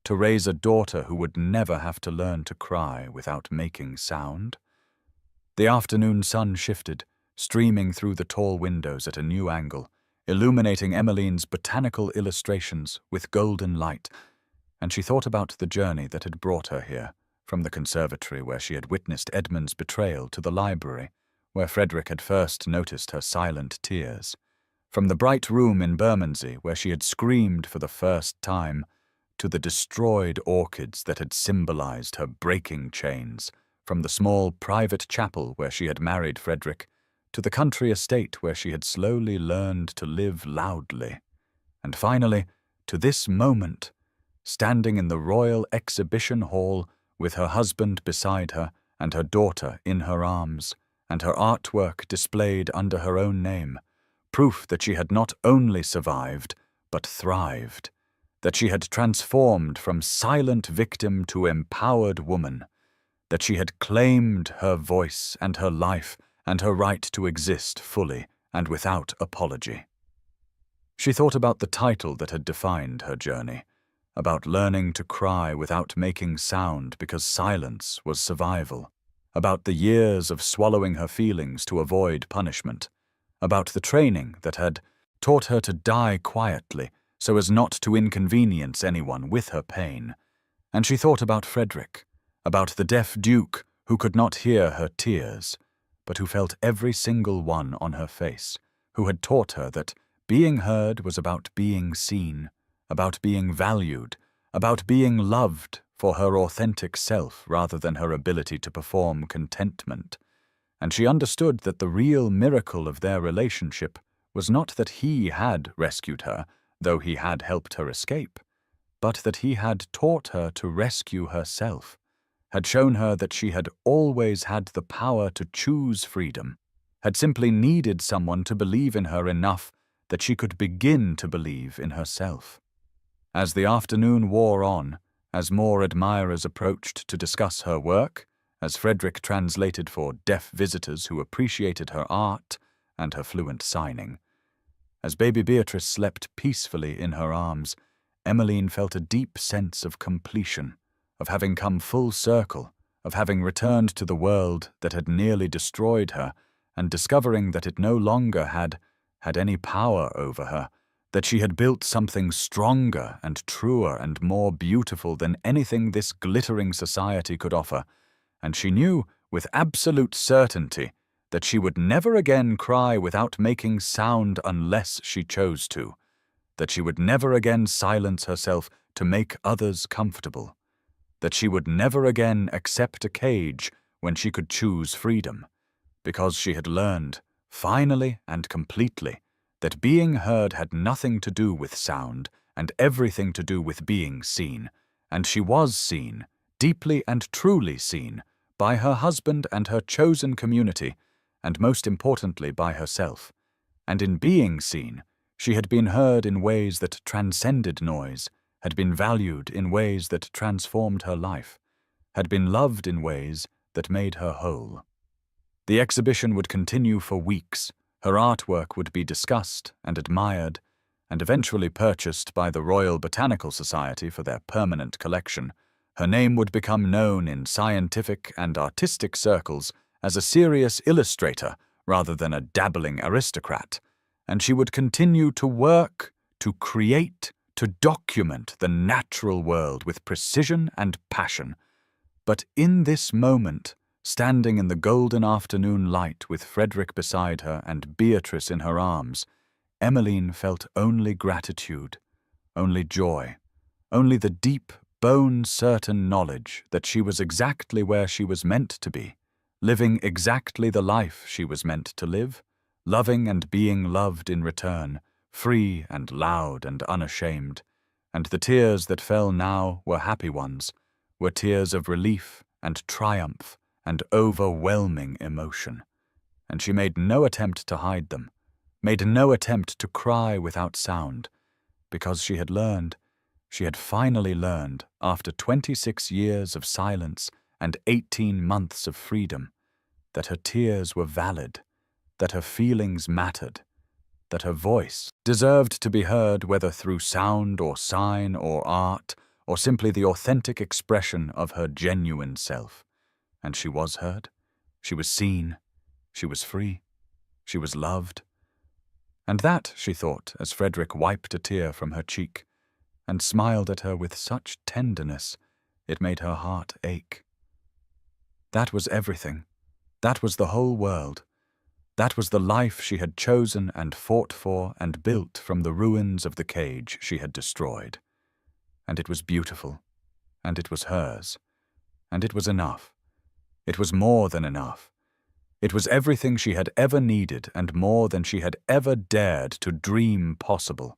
to raise a daughter who would never have to learn to cry without making sound. The afternoon sun shifted, streaming through the tall windows at a new angle, illuminating Emmeline's botanical illustrations with golden light, and she thought about the journey that had brought her here, from the conservatory where she had witnessed Edmund's betrayal to the library, where Frederick had first noticed her silent tears, from the bright room in Bermondsey where she had screamed for the first time, to the destroyed orchids that had symbolized her breaking chains, from the small private chapel where she had married Frederick, to the country estate where she had slowly learned to live loudly, and finally, to this moment, standing in the Royal Exhibition Hall with her husband beside her and her daughter in her arms, and her artwork displayed under her own name, proof that she had not only survived, but thrived, that she had transformed from silent victim to empowered woman, that she had claimed her voice and her life and her right to exist fully and without apology. She thought about the title that had defined her journey, about learning to cry without making sound because silence was survival, about the years of swallowing her feelings to avoid punishment, about the training that had taught her to die quietly so as not to inconvenience anyone with her pain. And she thought about Frederick, about the deaf Duke who could not hear her tears, but who felt every single one on her face, who had taught her that being heard was about being seen, about being valued, about being loved for her authentic self rather than her ability to perform contentment. And she understood that the real miracle of their relationship was not that he had rescued her, though he had helped her escape, but that he had taught her to rescue herself, had shown her that she had always had the power to choose freedom, had simply needed someone to believe in her enough that she could begin to believe in herself. As the afternoon wore on, as more admirers approached to discuss her work, as Frederick translated for deaf visitors who appreciated her art and her fluent signing, as baby Beatrice slept peacefully in her arms, Emmeline felt a deep sense of completion, of having come full circle, of having returned to the world that had nearly destroyed her, and discovering that it no longer had any power over her, that she had built something stronger and truer and more beautiful than anything this glittering society could offer, and she knew with absolute certainty that she would never again cry without making sound unless she chose to, that she would never again silence herself to make others comfortable, that she would never again accept a cage when she could choose freedom, because she had learned, finally and completely, that being heard had nothing to do with sound and everything to do with being seen, and she was seen, deeply and truly seen, by her husband and her chosen community, and most importantly by herself. And in being seen, she had been heard in ways that transcended noise, had been valued in ways that transformed her life, had been loved in ways that made her whole. The exhibition would continue for weeks. Her artwork would be discussed and admired, and eventually purchased by the Royal Botanical Society for their permanent collection. Her name would become known in scientific and artistic circles as a serious illustrator rather than a dabbling aristocrat, and she would continue to work, to create, to document the natural world with precision and passion. But in this moment, standing in the golden afternoon light with Frederick beside her and Beatrice in her arms, Emmeline felt only gratitude, only joy, only the deep, bone-certain knowledge that she was exactly where she was meant to be, living exactly the life she was meant to live, loving and being loved in return, free and loud and unashamed. And the tears that fell now were happy ones, were tears of relief and triumph and overwhelming emotion. And she made no attempt to hide them, made no attempt to cry without sound, because she had learned, she had finally learned, after 26 years of silence and 18 months of freedom, that her tears were valid, that her feelings mattered, that her voice deserved to be heard whether through sound or sign or art, or simply the authentic expression of her genuine self. And she was heard, she was seen, she was free, she was loved. And that, she thought, as Frederick wiped a tear from her cheek, and smiled at her with such tenderness, it made her heart ache. That was everything. That was the whole world. That was the life she had chosen and fought for and built from the ruins of the cage she had destroyed. And it was beautiful, and it was hers, and it was enough. It was more than enough. It was everything she had ever needed and more than she had ever dared to dream possible.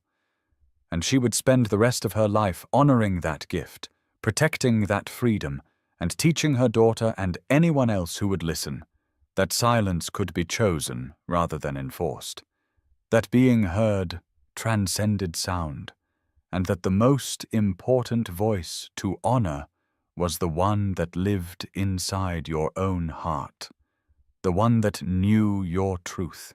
And she would spend the rest of her life honoring that gift, protecting that freedom, and teaching her daughter and anyone else who would listen that silence could be chosen rather than enforced, that being heard transcended sound, and that the most important voice to honor was the one that lived inside your own heart, the one that knew your truth,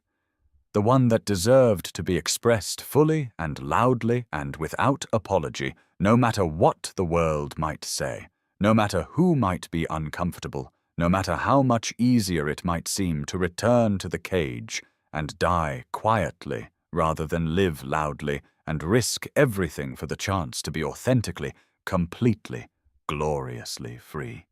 the one that deserved to be expressed fully and loudly and without apology, no matter what the world might say, no matter who might be uncomfortable, no matter how much easier it might seem to return to the cage and die quietly rather than live loudly and risk everything for the chance to be authentically, completely, gloriously free.